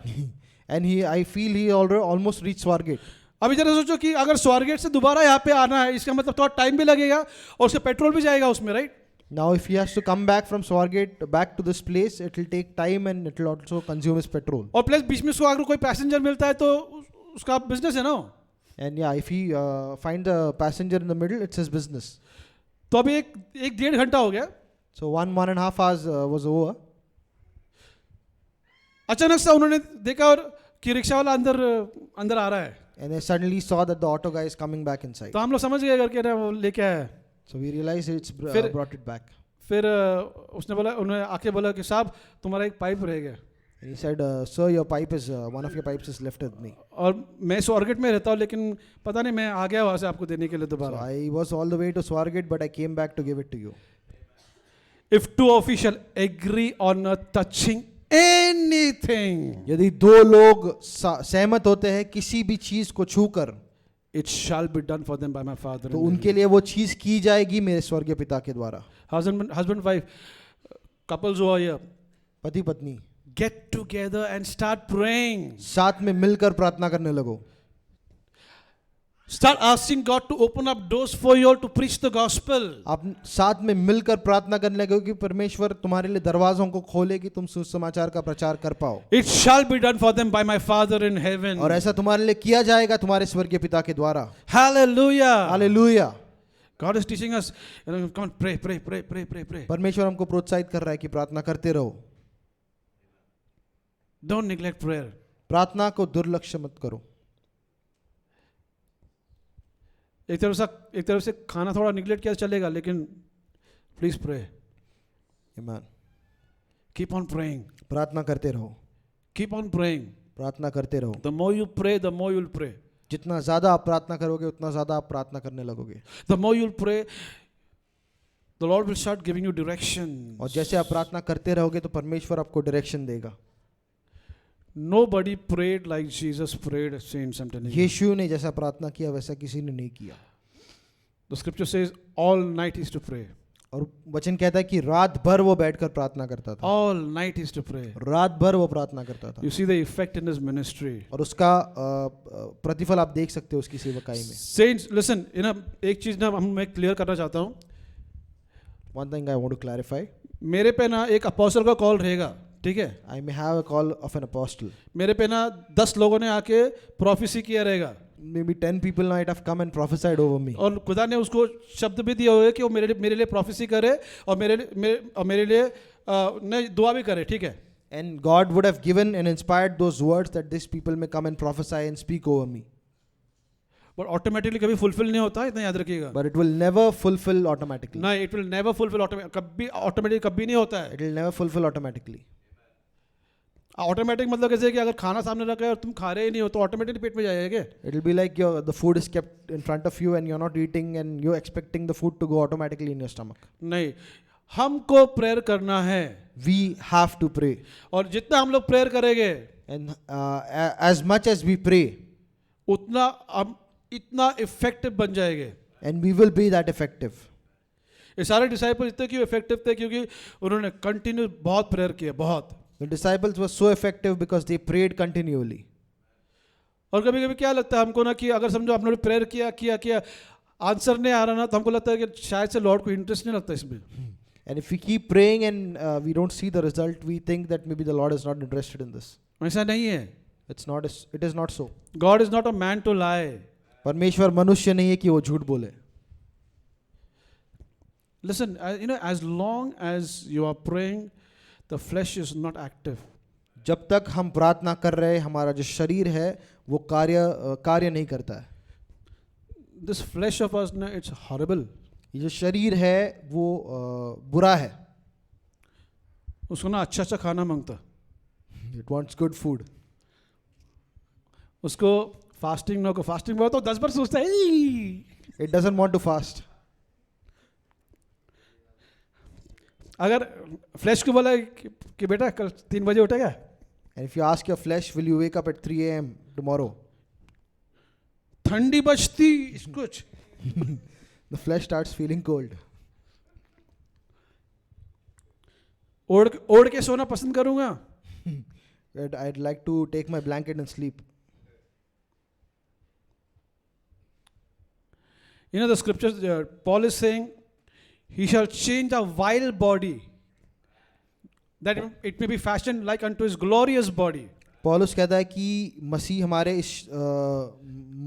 And I feel he almost reached Swargate. अभी जरा सोचो कि अगर स्वारगेट से दोबारा यहाँ पे आना है इसका मतलब थोड़ा टाइम भी लगेगा और उसका पेट्रोल भी जाएगा उसमें, right? Now if he has to come back from Swargate back to this place, it will take time and it will also consume his petrol. और प्लस बीच में उसको अगर कोई पैसेंजर मिलता है तो उसका बिजनेस है ना. And yeah, if he finds a passenger in the middle, it's his business. तो अभी एक 1.5 घंटा हो गया. So 1.5 hours was over. अचानक से उन्होंने देखा और कि रिक्शा वाला अंदर आ रहा है. And they suddenly saw that the auto guy is coming back inside. तो हम लोग समझ गए करके ना वो लेके आया. So we realized it's brought it back. फिर उसने बोला उन्होंने आके बोला कि साहब तुम्हारा एक पाइप रह गया. And he said, sir, your pipe is one of your pipes is left with me. और मैं स्वारगेट में रहता हूँ लेकिन पता नहीं मैं आ गया वहाँ से आपको देने के लिए So दोबारा. I was all the way to Swargate, but I came back to give it to you. If two of you shall agree on not touching anything, यदि दो लोग सहमत होते हैं किसी भी चीज को छूकर, it shall be done for them by my Father. तो उनके लिए वो चीज की जाएगी मेरे स्वर्गीय पिता के द्वारा. Husband wife, couples who are here, पति पत्नी get together and start praying. साथ में मिलकर प्रार्थना करने लगो. Start asking God to open up doors for you all to preach the gospel. आप साथ में मिलकर प्रार्थना करने लगो कि परमेश्वर तुम्हारे लिए दरवाजों को खोले कि तुम सुसमाचार का प्रचार कर पाओ. It shall be done for them by my Father in heaven. और ऐसा तुम्हारे लिए किया जाएगा तुम्हारे स्वर्गीय पिता के द्वारा. Hallelujah. Hallelujah. God is teaching us, come on, pray. परमेश्वर हमको प्रोत्साहित कर रहा है कि प्रार्थना करते रहो. Don't neglect prayer. प्रार्थना को दुर्लक्ष्य मत करो। एक तरफ से खाना थोड़ा निगलेक्ट किया चलेगा, लेकिन please pray, Amen. Keep on praying, प्रार्थना करते रहो, कीप ऑन प्रेइंग. प्रार्थना करते रहो। The more you pray, the more you'll pray. जितना ज्यादा आप प्रार्थना करोगे उतना ज्यादा आप प्रार्थना करने लगोगे, The more you'll pray, the Lord will start giving you direction. और जैसे आप प्रार्थना करते रहोगे तो परमेश्वर आपको डायरेक्शन देगा। Nobody prayed like Jesus prayed, saints, I'm telling you. यीशु ने जैसा प्रार्थना किया वैसा किसी ने नहीं किया। The scripture says all night is to pray. और वचन कहता है कि रात भर वो बैठकर प्रार्थना करता था, All night is to pray. रात भर वो प्रार्थना करता था। You see the effect in his ministry. और उसका प्रतिफल आप देख सकते हो उसकी सेवकाई में। Saints, listen, एक चीज ना मैं क्लियर करना चाहता हूँ. One thing I want to clarify. मेरे पे ना एक अपोस्टल का कॉल रहेगा, ठीक है? I may have a call of an apostle. मेरे पे ना 10 लोगों ने आके प्रोफेसी किया रहेगा, Maybe 10 people might have come and prophesied over me. और खुदा ने उसको शब्द भी दिया हुआ है कि वो मेरे लिए प्रोफेसी करे और मेरे लिए ने दुआ भी करे, ठीक है? And God would have given and inspired those words that these people may come and prophesy and speak over me. But automatically कभी फुलफिल नहीं होता, इतना याद रखिएगा. But it will never fulfill automatically. नहीं, इट विल नेवर फुलफिल कभी automatic कभी नहीं होता है. It will never fulfill automatically. Automatic मतलब कैसे कि अगर खाना सामने रखा है और तुम खा रहे ही नहीं हो तो ऑटोमेटिकली पेट में जाएगा. It will be like the food is kept in front of you and you're not eating and you're expecting the food to go automatically in your stomach. नहीं, हमको प्रेयर करना है. We have to pray. और जितना हम लोग prayer करेंगे And as much as we pray, उतना हम इतना इफेक्टिव बन जाएंगे. and we will be that effective. ये सारे डिसाइपल इतने क्यों इफेक्टिव थे? क्योंकि उन्होंने कंटिन्यू बहुत प्रेयर किया, बहुत. The disciples were so effective because they prayed continually. और कभी कभी क्या लगता है हमको ना कि अगर समझो आपने प्रेयर किया आंसर नहीं आ रहा ना, तो हमको लगता है कि शायद से लॉर्ड को इंटरेस्ट नहीं लगता इसमें. And if we keep praying and we don't see the result, we think that maybe the Lord is not interested in this. ऐसा नहीं है. It is not so. God is not a man to lie. परमेश्वर मनुष्य नहीं है कि वो झूठ बोले. Listen, as long as you are praying, the flesh is not active. जब तक हम प्रार्थना कर रहे हैं हमारा जो शरीर है वो कार्य नहीं करता है. This flesh of us, it's horrible. ये जो शरीर है वो बुरा है. उसको ना अच्छा खाना मांगता. It wants good food. उसको फास्टिंग बहुत तो 10 बार सोचता है. It doesn't want to fast. अगर फ्लैश को बोला कि बेटा कल 3 बजे उठेगा, And if you ask your flesh, will you wake up at 3 a.m. tomorrow? ठंडी बजती कुछ, The flesh starts feeling cold. ओढ़ के सोना पसंद करूंगा. I'd like to take my blanket and sleep. The scriptures, Paul is saying, he shall change a vile body, that it may be fashioned like unto his glorious body. पौलुस कहता है कि मसीह हमारे इस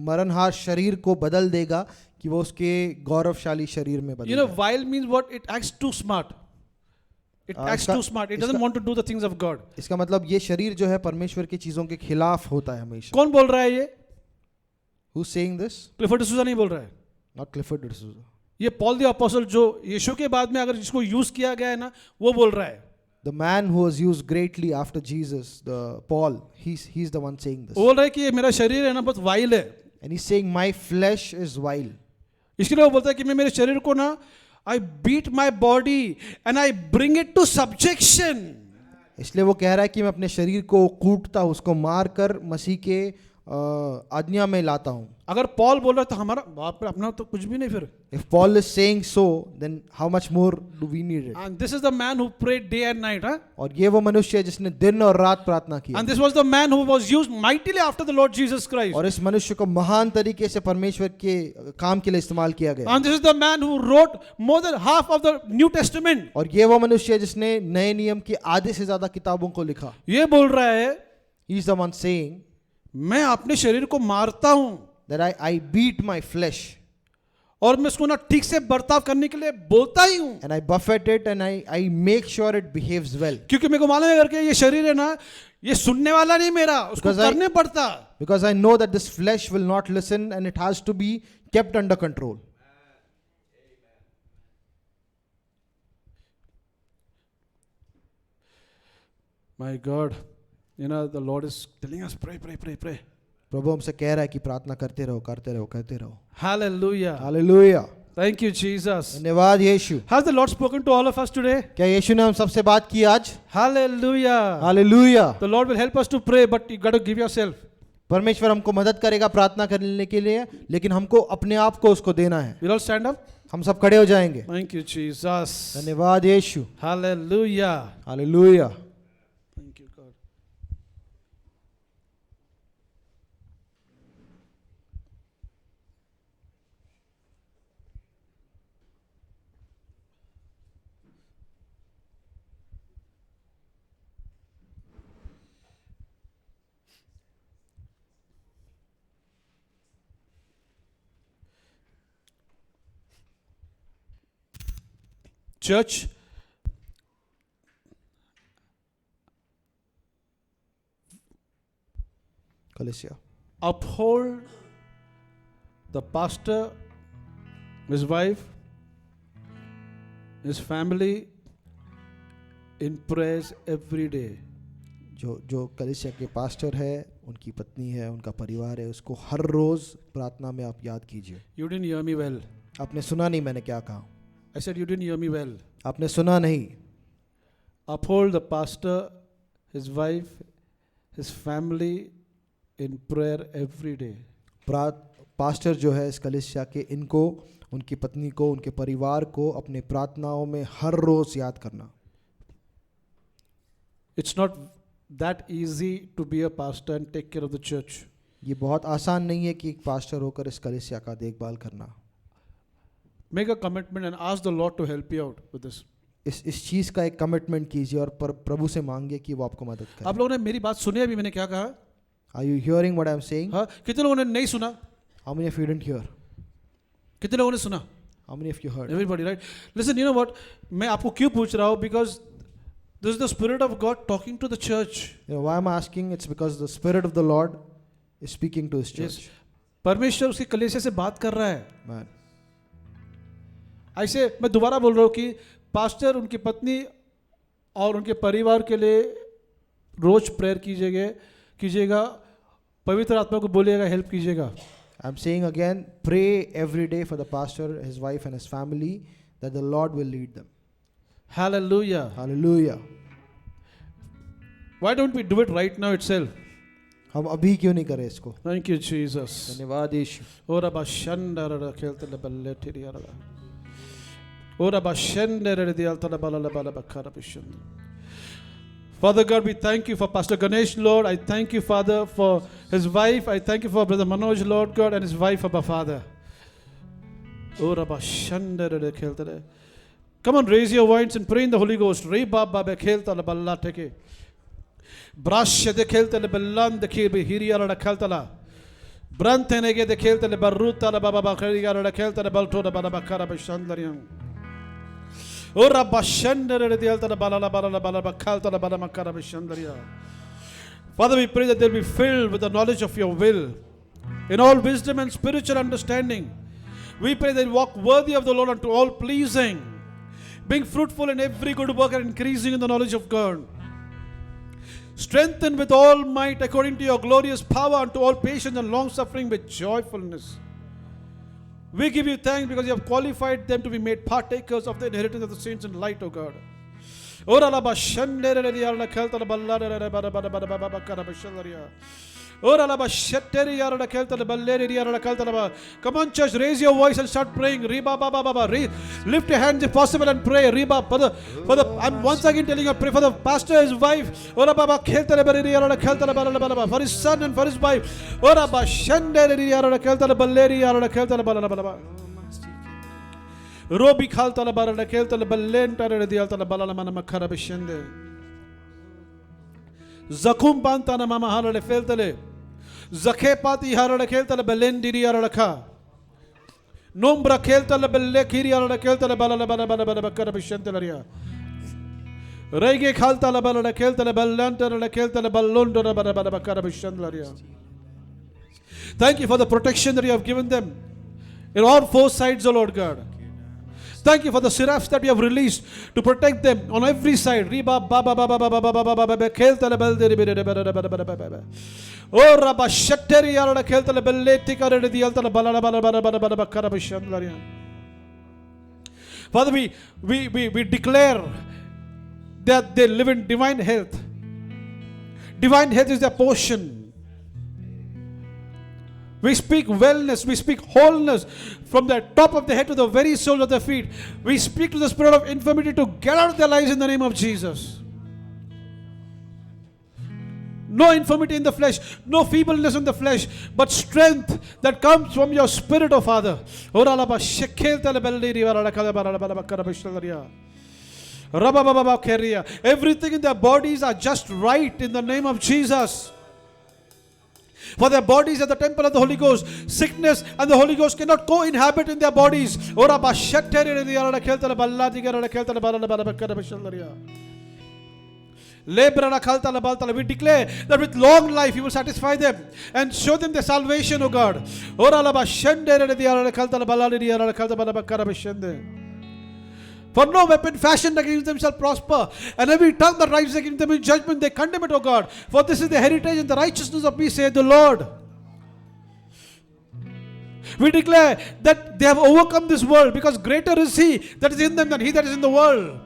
मरणहार शरीर को बदल देगा कि वो उसके गौरवशाली शरीर में बदल जाए. Vile means what? It acts too smart. It acts too smart. It doesn't want to do the things of God. इसका मतलब ये शरीर जो है परमेश्वर की चीजों के खिलाफ होता है हमेशा. कौन बोल रहा है ये? Who's saying this? Clifford D'Souza नहीं बोल रहा है. Not Clifford D'Souza. ये पॉल द अपोस्टल जो यीशु के बाद में अगर जिसको यूज किया गया है ना, वो बोल रहा है. The man who was used greatly after Jesus, the Paul, he's the one saying this. वो बोल रहा है कि ये मेरा शरीर है ना बहुत वाइल है. And he's saying my flesh is vile. इसके लिए वो बोलता है कि मैं मेरे शरीर को ना I beat my body and I bring it to subjection. इसलिए वो कह रहा है कि मैं अपने शरीर को कूटता हूँ, उसको मार कर मसीह के आज्ञा में लाता हूँ. अगर पॉल बोल रहा है तो हमारा बाप रे अपना तो कुछ भी नहीं फिर. If Paul is saying so, then how much more do we need it? And this is the man who prayed day and night, huh? और ये वो मनुष्य है जिसने दिन और रात प्रार्थना की. And this was the man who was used mightily after the Lord Jesus Christ. और इस मनुष्य को महान तरीके से परमेश्वर के काम के लिए इस्तेमाल किया गया. And this is the man who wrote more than half of the New Testament. और ये वो मनुष्य है जिसने नए नियम की आधे से ज्यादा किताबों को लिखा. ये बोल रहा है, He is the one saying मैं अपने शरीर को मारता हूं that I beat my flesh. और मैं उसको ना ठीक से बर्ताव करने के लिए बोलता ही हूं, and I buffet it and I make sure it behaves well. क्योंकि मेरे को मालूम है करके ये शरीर है ना, ये सुनने वाला नहीं मेरा, उसको Because I- करने पड़ता। Because I know that this flesh will not listen and it has to be kept under control. My God, you know, the Lord is telling us, pray, pray, pray, pray. प्रभु हमसे कह रहा है कि प्रार्थना करते रहो, करते रहो, करते रहो. Hallelujah. Hallelujah. Thank you, Jesus. धन्यवाद यीशु. Has the Lord spoken to all of us today? क्या यीशु ने हम सबसे बात की आज? Hallelujah. Hallelujah. The Lord will help us to pray, but you got to give yourself. परमेश्वर हमको मदद करेगा प्रार्थना करने के लिए, लेकिन हमको अपने आप को उसको देना है. We'll all stand up. हम सब खड़े हो जाएंगे. Thank you, Jesus. धन्यवाद यीशु. Hallelujah. Hallelujah. Thank you, God. Church, कलीसिया, uphold the pastor, his wife, his family in prayers every day. जो कलीसिया के पास्टर है, उनकी पत्नी है, उनका परिवार है, उसको हर रोज प्रार्थना में आप याद कीजिए. You didn't hear me well. आपने सुना नहीं मैंने क्या कहा. I said you didn't hear me well. आपने सुना नहीं. Uphold the pastor, his wife, his family in prayer every day. Pastor जो है इस कलीसिया के, इनको, उनकी पत्नी को, उनके परिवार को अपने प्रार्थनाओं में हर रोज याद करना. It's not that easy to be a pastor and take care of the church. ये बहुत आसान नहीं है कि एक पास्टर होकर इस कलीसिया का देखभाल करना. Make a commitment and ask the Lord to help you out with this. इस चीज का एक कमिटमेंट कीजिए और प्रभु से मांगिए कि वो आपको मदद करे. आप लोगों ने मेरी बात सुनी अभी मैंने क्या कहा? Are you hearing what I am saying? हाँ, कितने लोगों ने नहीं सुना? How many of you didn't hear? कितने लोगों ने सुना? How many of you heard? Everybody, right? Listen, you know what? मैं आपको क्यों पूछ रहा हूँ? Because this is the Spirit of God talking to the church. You know, why I'm asking? It's because the Spirit of the Lord is speaking to His church. Yes. परमेश्वर उसकी कलीसिया से बात कर रहा है. Man. ऐसे मैं दोबारा बोल रहा हूँ कि पास्टर, उनकी पत्नी और उनके परिवार के लिए रोज प्रेयर कीजिएगा, पवित्र आत्मा को बोलिएगा, हेल्प कीजिएगा. I'm saying again, pray every day for the pastor, his wife and his family, that the Lord will lead them. Hallelujah. Hallelujah. Why don't we do it right now itself? हम अभी क्यों नहीं करें इसको? Thank you, Jesus. धन्यवाद यीशु. Ora bashandara keltele balletiri yarada. Ora bashandere dialtala balala balabakara bishand. Father God, we thank you for Pastor Ganesh, Lord. I thank you, Father, for his wife. I thank you for Brother Manoj, Lord God, and his wife, Abba Father. Ora bashandere keltele. Come on, raise your voice and pray in the Holy Ghost. Re baba be keltala ballateke. Brashe de keltele ballan de kibi hiriyara keltala. Brantenege de keltele barruta la baba bakariya la keltele balto da baba bakara bishandariyan. Ora bashandere de alta la balala balala balala kalta la baba makara bishandariya. Father, we pray that they'll be filled with the knowledge of your will, in all wisdom and spiritual understanding. We pray that they walk worthy of the Lord unto all pleasing, being fruitful in every good work and increasing in the knowledge of God. Strengthen with all might according to your glorious power unto all patience and long suffering with joyfulness. We give you thanks because you have qualified them to be made partakers of the inheritance of the saints in light, O God. Ora la bashandere la kelta la ballare bara bara bara bara bakara bashandaria. Ora la basheteri yara la kelta la balleri yara la kelta la. Come on, church, raise your voice and start praying. Riba baba baba. Lift your hands if possible and pray. Riba for the. I'm once again telling you, pray for the pastor, his wife. Ora baba kelta la balleri yara la kelta la balala. For his son and for his wife. Ora bashandere yara la kelta la balleri yara la kelta la balala. Robi khalta la bara la kelta la ballenta la dialta la balala mana makara bishende. Zakum banta na mama hala le feltale. Zakhe pati hara le kelta la ballendiri yara la kha. Nombra kelta la belle kiria la kelta la bala la bala bala bala bakara bishente la ria. Rege khalta la bala la kelta la ballanta la kelta la ballondo la bala bala bakara bishente la ria. Thank you for the protection that you have given them in all four sides, O Lord God. Thank you for the seraphs that you have released to protect them on every side. Riba baba baba baba baba baba baba kelta la belde ribe baba. Oh Rabba Shatteri yara kelta la belle tikare di alta la bala bala bala bala bala bakara bishand la ria. Father, we declare that they live in divine health. Divine health is their portion. We speak wellness, we speak wholeness from the top of the head to the very soles of their feet. We speak to the spirit of infirmity to get out of their lives in the name of Jesus. No infirmity in the flesh, no feebleness in the flesh, but strength that comes from your spirit, O Father. Everything in their bodies are just right in the name of Jesus. For their bodies are the temple of the Holy Ghost. Sickness and the Holy Ghost cannot co-inhabit in their bodies. We declare that with long life you will satisfy them and show them the salvation, O God. For no weapon fashioned against them shall prosper, and every tongue that rises against them in judgment they condemn it, O God. For this is the heritage and the righteousness of me, saith the Lord. We declare that they have overcome this world, because greater is He that is in them than he that is in the world.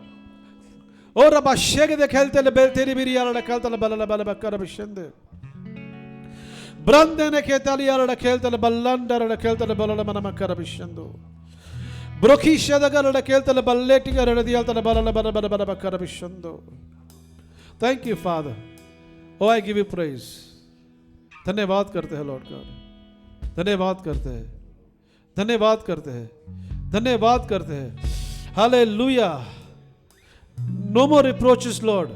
Oh Rabba Shege de Kelte le Belteri Biriara la Kalta la Balala Balabakara Bishende. Brandene Ketaliara la Kelta la Balanda la Kelta la Balala Manamakara Bishendo. Thank you, Father. Oh, I give you praise. धन्यवाद करते हैं Lord God. धन्यवाद करते हैं. धन्यवाद करते हैं. धन्यवाद करते हैं. Hallelujah. No more reproaches, Lord.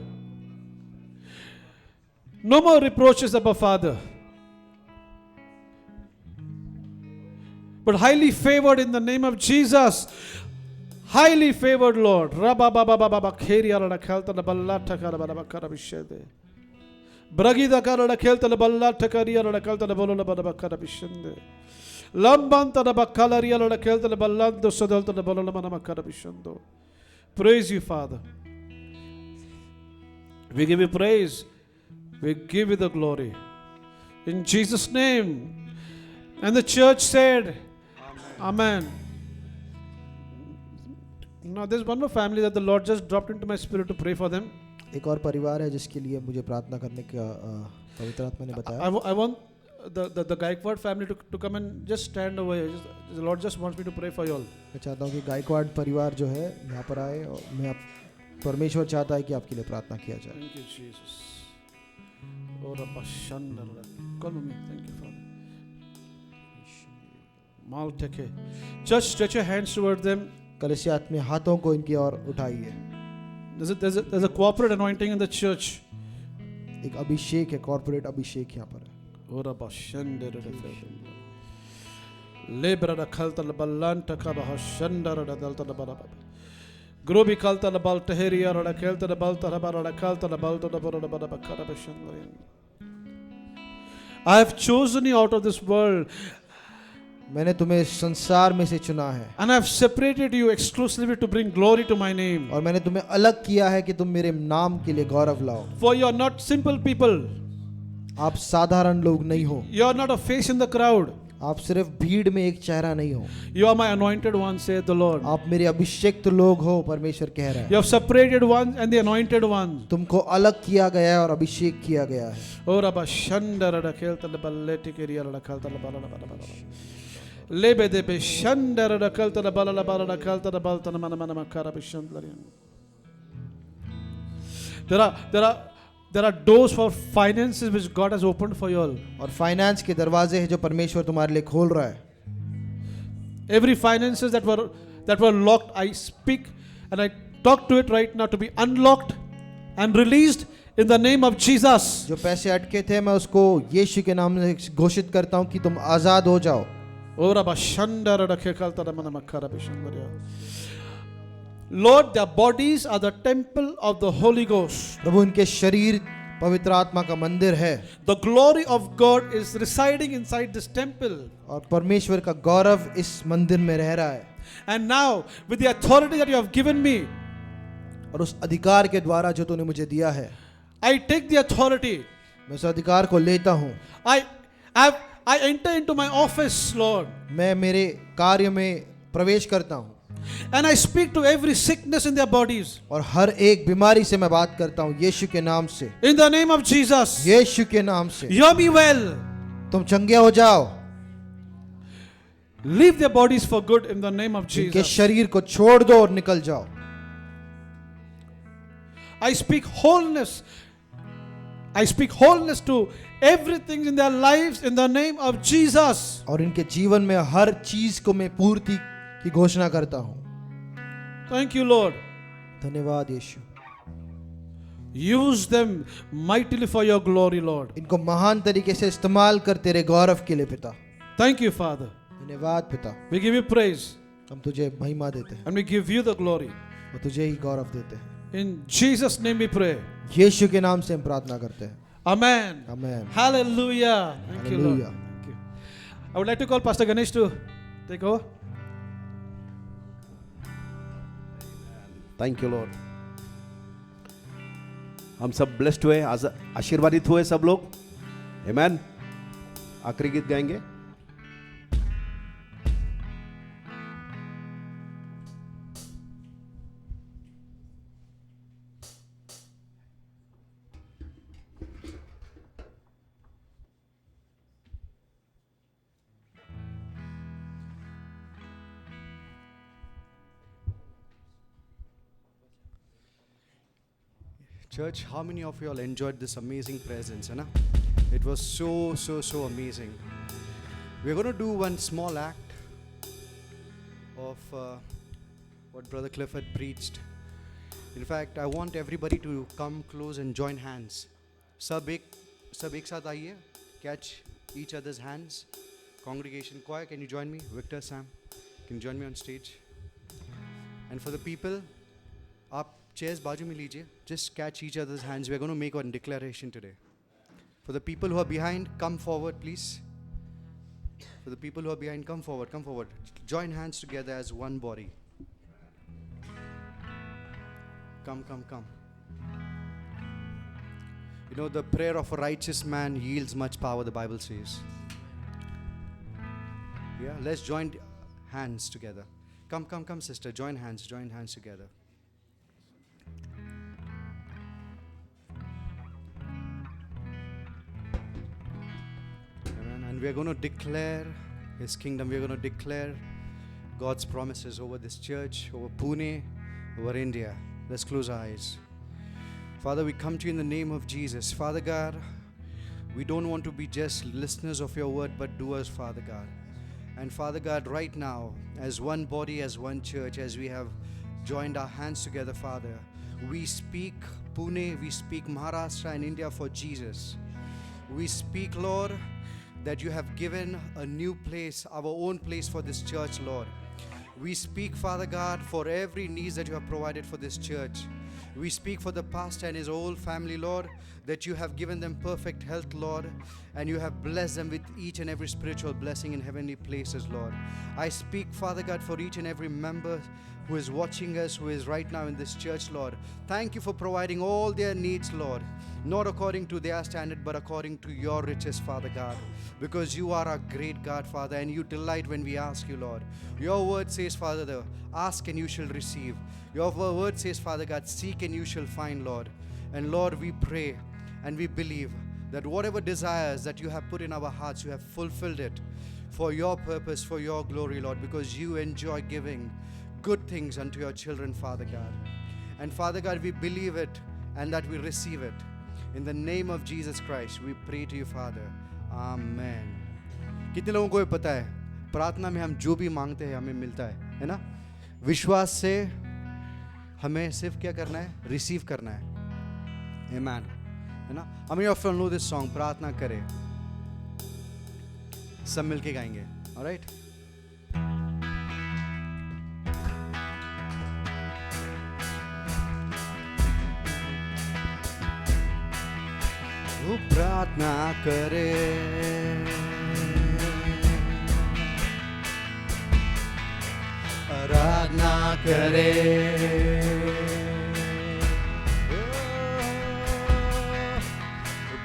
No more reproaches, Abba Father. But highly favored in the name of Jesus. Highly favored, Lord. Rabba baba baba kheria la khalta la balla takara baba kara bishede. Bragida kara la khalta la balla takaria la khalta la bolo la baba kara bishende. Lambanta la bakalaria la khalta la ballando sadalta la bolo la mana kara bishendo. Praise you, Father. We give you praise. We give you the glory. In Jesus' name. And the church said, Amen. Now there's one more family that the Lord just dropped into my spirit to pray for them. एक और परिवार है जिसके लिए मुझे प्रार्थना करने का पवित्र आत्मा ने बताया. I want the Gaikwad family to come and just stand over here. The Lord just wants me to pray for you all. मैं चाहता हूँ कि गायकवाड़ परिवार जो है यहाँ पर आए और परमेश्वर चाहता है कि आपके लिए प्रार्थना किया जाए. Thank you, Jesus. Oh, Rabba Shandala. Call me. Thank you, Father. Malteke. Church, stretch your hands toward them. कलीसिया अपने हाथों को इनकी ओर उठाइए. There's a corporate anointing in the church. एक अभिषेक है, कॉर्पोरेट अभिषेक यहाँ पर है. Oh, Rabba Shandala. Lebra da khalta la ballanta ka bah shandara da dalta la balaba. Grobi khalta la bal teheria la khalta la balta la bala khalta la balta la bala bala bakara bashandara. I have chosen you out of this world. मैंने तुम्हें संसार में से चुना है. And I have separated you exclusively to bring glory to my name. और मैंने तुम्हें अलग किया है कि तुम मेरे नाम के लिए गौरव लाओ. For you are not simple people. आप साधारण लोग नहीं हो. You are not a face in the crowd. आप सिर्फ भीड़ में एक चेहरा नहीं हो. You are my anointed one, saith the Lord. आप मेरे अभिषेक्त लोग हो, परमेश्वर कह रहा है. You have separated one and the anointed one. तुमको अलग किया गया है और अभिषेक किया गया है. Oh, Rabba Shandara da khalta la balleti keria la khalta la bala bala. Lebe de be Shandara da khalta la bala bala la khalta la balta na mana mana makara be Shandlarian. There are doors for finances which God has opened for you all. और finance के दरवाजे हैं जो परमेश्वर तुम्हारे लिए खोल रहा है. Every finances that were locked, I speak and I talk to it right now to be unlocked and released in the name of Jesus. जो पैसे अटके थे मैं उसको यीशु के नाम से घोषित करता हूँ कि तुम आजाद हो जाओ. Ora bashandara rakhekalta ramana makkara bishandarya. Lord, their bodies are the temple of the Holy Ghost. प्रभु इनके शरीर पवित्र आत्मा का मंदिर है The glory of God is residing inside this temple. और परमेश्वर का गौरव इस मंदिर में रह रहा है। And now, with the authority that you have given me, और उस अधिकार के द्वारा जो तूने मुझे दिया है, I take the authority. मैं उस अधिकार को लेता हूँ। I enter into my office, Lord. मैं मेरे कार्य में प्रवेश करता हूँ And I speak to every sickness in their bodies. और हर एक बीमारी से मैं बात करता हूँ यीशु के नाम से, In the name of Jesus. यीशु के नाम से। Hear me well. तुम चंगे हो जाओ, Leave their bodies for good in the name of इनके Jesus. शरीर को छोड़ दो और निकल जाओ। I speak wholeness. I speak wholeness to everything in their lives in the name of Jesus. और इनके जीवन में हर चीज को मैं पूर्ति की घोषणा करता हूँ। Thank you, Lord. धन्यवाद यीशु। Use them mightily for your glory, Lord. इनको महान तरीके से इस्तेमाल कर तेरे गौरव के लिए पिता। Thank you, Father. धन्यवाद पिता। We give you praise हम तुझे महिमा देते हैं and we give you the glory. और तुझे ही गौरव देते हैं। In Jesus' name we pray. यीशु के नाम से हम प्रार्थना करते हैं। Amen. Amen. Hallelujah. Thank you, Lord. Hallelujah. Thank you. I would like to call Pastor Ganesh to take over. Thank you Lord. हम सब ब्लेस्ड हुए, आशीर्वादित हुए सब लोग। आमेन। आखिरी गीत गाएंगे। Church, how many of you all enjoyed this amazing presence? Hai na? It was so amazing. We're going to do one small act of what Brother Cliff had preached. In fact, I want everybody to come close and join hands. Sab ek saath aiye. Catch each other's hands. Congregation choir, can you join me? Victor, Sam, can you join me on stage? And for the people, up chairs बाजू में लीजिए. Just catch each other's hands. We're going to make one declaration today. For the people who are behind, come forward, please. For the people who are behind, come forward, come forward. Join hands together as one body. Come. You know, the prayer of a righteous man yields much power, the Bible says. Yeah, let's join hands together. Come, sister. Join hands together. And we're going to declare His kingdom. We're going to declare God's promises over this church, over Pune, over India. Let's close our eyes. Father, we come to you in the name of Jesus. Father God, we don't want to be just listeners of your word, but doers, Father God. And Father God, right now, as one body, as one church, as we have joined our hands together, Father, we speak Pune, we speak Maharashtra and India for Jesus. We speak, Lord, that you have given a new place, our own place for this church, Lord. We speak, Father God, for every need that you have provided for this church. We speak for the pastor and his whole family, Lord, that you have given them perfect health, Lord, and you have blessed them with each and every spiritual blessing in heavenly places, Lord. I speak, Father God, for each and every member who is watching us, who is right now in this church, Lord. Thank you for providing all their needs, Lord, not according to their standard, but according to your riches, Father God, because you are a great God, Father, and you delight when we ask you, Lord. Your word says, Father, ask and you shall receive. Your word says, Father God, seek and you shall find, Lord. And Lord, we pray and we believe that whatever desires that you have put in our hearts, you have fulfilled it for your purpose, for your glory, Lord, because you enjoy giving good things unto your children, Father God. And Father God, we believe it and that we receive it. In the name of Jesus Christ, we pray to you, Father. Amen. कितने लोगों को ये पता है प्रार्थना में हम जो भी मांगते हैं हमें मिलता है ना? विश्वास से हमें सिर्फ क्या करना है? रिसीव करना है. Amen. है ना? How many of you know this song? प्रार्थना करें. सब मिलके गाएंगे. All right? प्रार्थना करे, आराधना करे,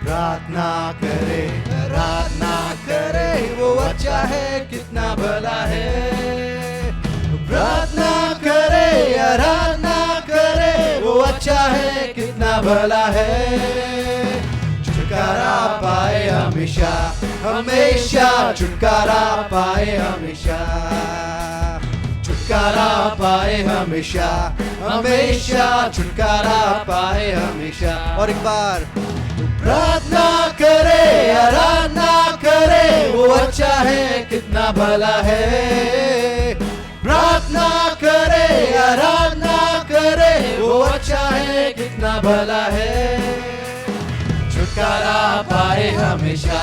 प्रार्थना करे, आराधना करे, वो अच्छा है कितना भला है। प्रार्थना करे, आराधना करे, वो अच्छा है कितना भला है। छुटकारा पाए हमेशा, हमेशा छुटकारा पाए हमेशा, छुटकारा पाए हमेशा, हमेशा छुटकारा पाए हमेशा। और एक बार प्रार्थना करे, आराधना करे, वो अच्छा है कितना भला है। प्रार्थना करे, आराधना करे, वो अच्छा है कितना भला है। छुटकारा पाए हमेशा,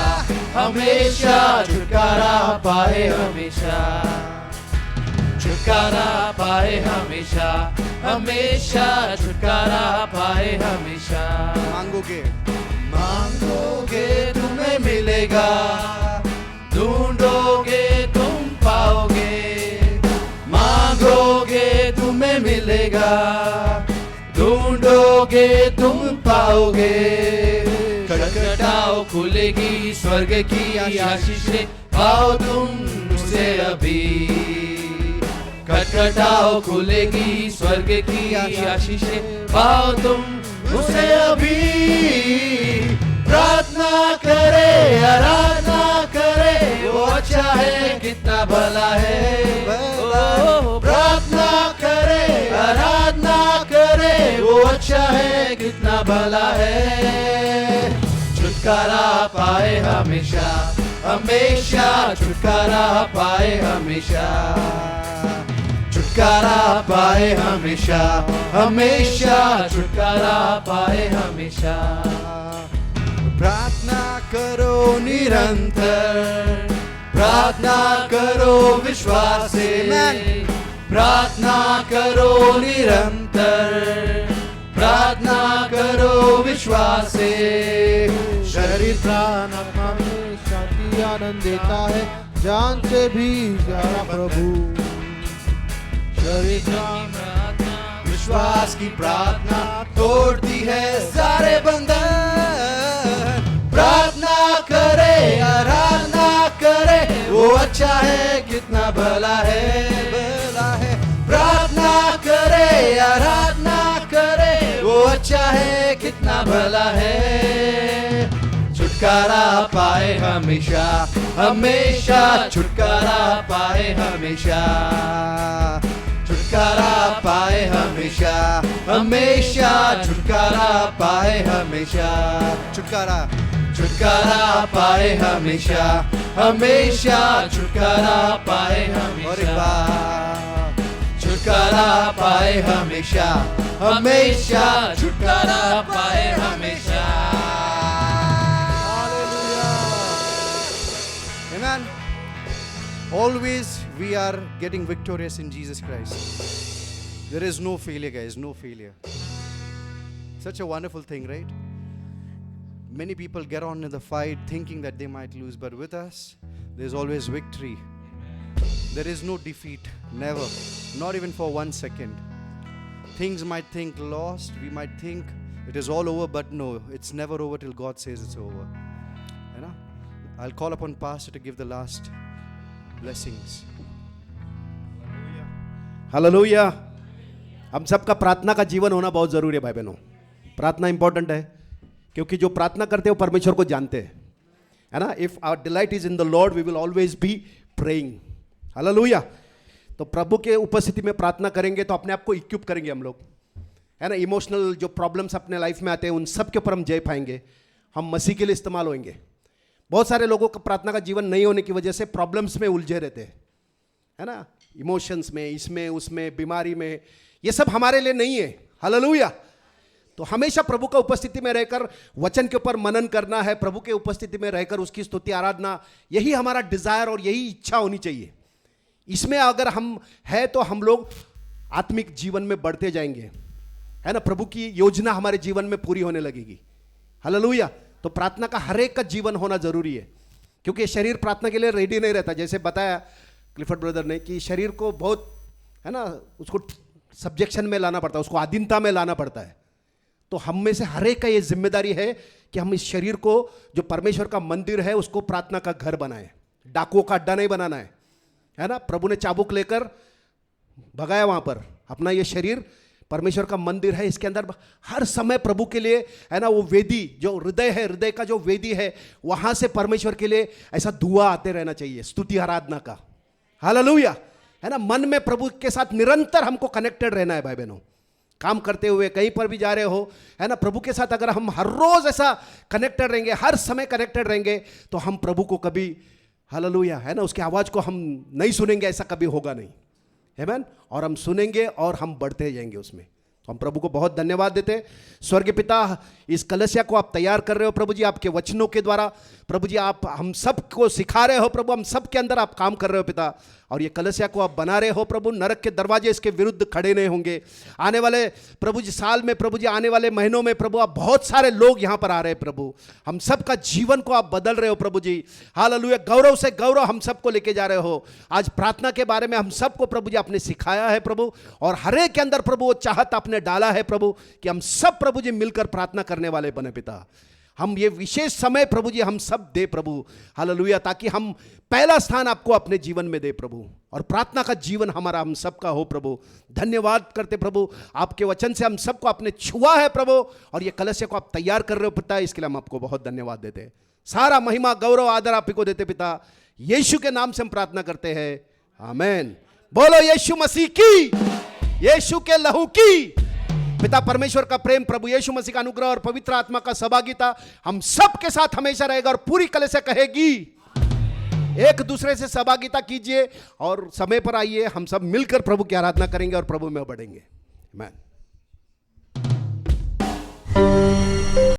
हमेशा छुटकारा पाए हमेशा, छुटकारा पाए हमेशा, हमेशा छुटकारा पाए हमेशा। मांगोगे, मांगोगे तुम्हें मिलेगा, ढूंढोगे तुम पाओगे, मांगोगे तुम्हें मिलेगा, ढूंढोगे तुम पाओगे। खटखटाओ खुलेगी स्वर्ग की आशीषें, पाओ तुम उसे अभी। खटखटाओ खुलेगी स्वर्ग की आशीषें, पाओ तुम उसे अभी। प्रार्थना करे, आराधना करे, वो अच्छा है कितना भला है। प्रार्थना करे, आराधना करे, वो अच्छा है कितना भला है। छुटकारा पाए हमेशा, हमेशा छुटकारा पाए हमेशा, छुटकारा पाए हमेशा, हमेशा छुटकारा पाए हमेशा। प्रार्थना करो निरंतर, प्रार्थना करो विश्वास से, प्रार्थना करो निरंतर, प्रार्थना करो विश्वास से। शरीर प्राण आत्मा में शांति आनंद देता है, जान से भी प्यारा प्रभु। शरीर प्राण विश्वास की प्रार्थना तोड़ती है सारे बंधन। प्रार्थना करे, आराधना करे, वो अच्छा है कितना भला है, भला है। प्रार्थना करे, आराधना करे, वो अच्छा है कितना भला है। छुटकारा पाए हमेशा, हमेशा छुटकारा पाए हमेशा, छुटकारा पाए हमेशा, हमेशा छुटकारा पाए हमेशा। छुटकारा, छुटकारा पाए हमेशा, हमेशा छुटकारा पाए हमेशा। और एक बार छुटकारा पाए हमेशा, हमेशा छुटकारा पाए हमेशा। Amen. Always we are getting victorious in Jesus Christ. There is no failure, guys, no failure. Such a wonderful thing, right? Many people get on in the fight thinking that they might lose, but with us, there's always victory. There is no defeat, never, not even for 1 second. Things might think lost, we might think it is all over, but no, it's never over till God says it's over. You know? I'll call upon Pastor to give the last blessings. Hallelujah. हम सबका प्रार्थना का जीवन होना बहुत जरूरी है भाई बहनों। प्रार्थना इंपॉर्टेंट है, क्योंकि जो प्रार्थना करते हैं वो परमेश्वर को जानते हैं, है ना। If our delight is in the Lord we will always be praying. Hallelujah. तो प्रभु के उपस्थिति में प्रार्थना करेंगे तो अपने आप को इक्विप करेंगे हम लोग, है ना। इमोशनल जो प्रॉब्लम्स अपने लाइफ में आते हैं उन सब के ऊपर हम जय पाएंगे, हम मसीह के लिए इस्तेमाल होंगे। बहुत सारे लोगों का प्रार्थना का जीवन नहीं होने की वजह से प्रॉब्लम्स में उलझे रहते हैं, है ना। इमोशंस में, इसमें उसमें, बीमारी में, ये सब हमारे लिए नहीं है। हालेलुया। तो हमेशा प्रभु का उपस्थिति में रहकर वचन के ऊपर मनन करना है, प्रभु के उपस्थिति में रहकर उसकी स्तुति आराधना, यही हमारा डिजायर और यही इच्छा होनी चाहिए। इसमें अगर हम है तो हम लोग आत्मिक जीवन में बढ़ते जाएंगे, है ना। प्रभु की योजना हमारे जीवन में पूरी होने लगेगी। हालेलुया। तो तो प्रार्थना का हर एक का जीवन होना जरूरी है, क्योंकि ये शरीर प्रार्थना के लिए रेडी नहीं रहता। जैसे बताया क्लिफर्ड ब्रदर ने कि शरीर को बहुत है ना, उसको सब्जेक्शन में लाना पड़ता है, उसको अधीनता में लाना पड़ता है। तो हम में से हर एक का ये जिम्मेदारी है कि हम इस शरीर को, जो परमेश्वर का मंदिर है, उसको प्रार्थना का घर बनाएं। डाकुओं का अड्डा नहीं बनाना है ना। प्रभु ने चाबुक लेकर भगाया वहां पर। अपना ये शरीर परमेश्वर का मंदिर है, इसके अंदर हर समय प्रभु के लिए है ना, वो वेदी जो हृदय है, हृदय का जो वेदी है, वहां से परमेश्वर के लिए ऐसा दुआ आते रहना चाहिए, स्तुति आराधना का। हालेलुया, है ना। मन में प्रभु के साथ निरंतर हमको कनेक्टेड रहना है भाई बहनों। काम करते हुए कहीं पर भी जा रहे हो, है ना, प्रभु के साथ अगर हम हर रोज ऐसा कनेक्टेड रहेंगे, हर समय कनेक्टेड रहेंगे, तो हम प्रभु को कभी, हालेलुया, है ना, उसकी आवाज को हम नहीं सुनेंगे, ऐसा कभी होगा नहीं। आमीन। और हम सुनेंगे और हम बढ़ते जाएंगे उसमें। तो हम प्रभु को बहुत धन्यवाद देते हैं। स्वर्गीय पिता, इस कलसिया को आप तैयार कर रहे हो प्रभु जी, आपके वचनों के द्वारा प्रभु जी, आप हम सबको सिखा रहे हो प्रभु, हम सब के अंदर आप काम कर रहे हो पिता। और ये कलसिया को आप बना रहे हो प्रभु, नरक के दरवाजे इसके विरुद्ध खड़े नहीं होंगे। आने वाले प्रभु जी साल में, प्रभु जी आने वाले महीनों में प्रभु, आप बहुत सारे लोग यहाँ पर आ रहे हैं प्रभु, हम सबका जीवन को आप बदल रहे हो प्रभु जी। हालेलुया, गौरव से गौरव हम सबको लेके जा रहे हो। आज प्रार्थना के बारे में हम सबको प्रभु जी आपने सिखाया है प्रभु, और हर एक के अंदर प्रभु वो चाहत आपने डाला है प्रभु कि हम सब प्रभु जी मिलकर प्रार्थना करने वाले बने पिता। हम ये विशेष समय प्रभु जी हम सब दे प्रभु, हालेलुया, ताकि हम पहला स्थान आपको अपने जीवन में दे प्रभु, और प्रार्थना का जीवन हमारा हम सबका हो प्रभु। धन्यवाद करते प्रभु, आपके वचन से हम सबको आपने छुआ है प्रभु, और ये कलश को आप तैयार कर रहे हो पिता, इसके लिए हम आपको बहुत धन्यवाद देते हैं। सारा महिमा गौरव आदर आप ही को देते पिता, यीशु के नाम से हम प्रार्थना करते हैं, आमीन। बोलो यीशु मसीह की, यीशु के लहू की। पिता परमेश्वर का प्रेम, प्रभु यीशु मसीह का अनुग्रह और पवित्र आत्मा का सहभागिता हम सब के साथ हमेशा रहेगा। और पूरी कलीसिया कहेगी, एक दूसरे से सहभागिता कीजिए और समय पर आइए, हम सब मिलकर प्रभु की आराधना करेंगे और प्रभु में बढ़ेंगे। आमीन।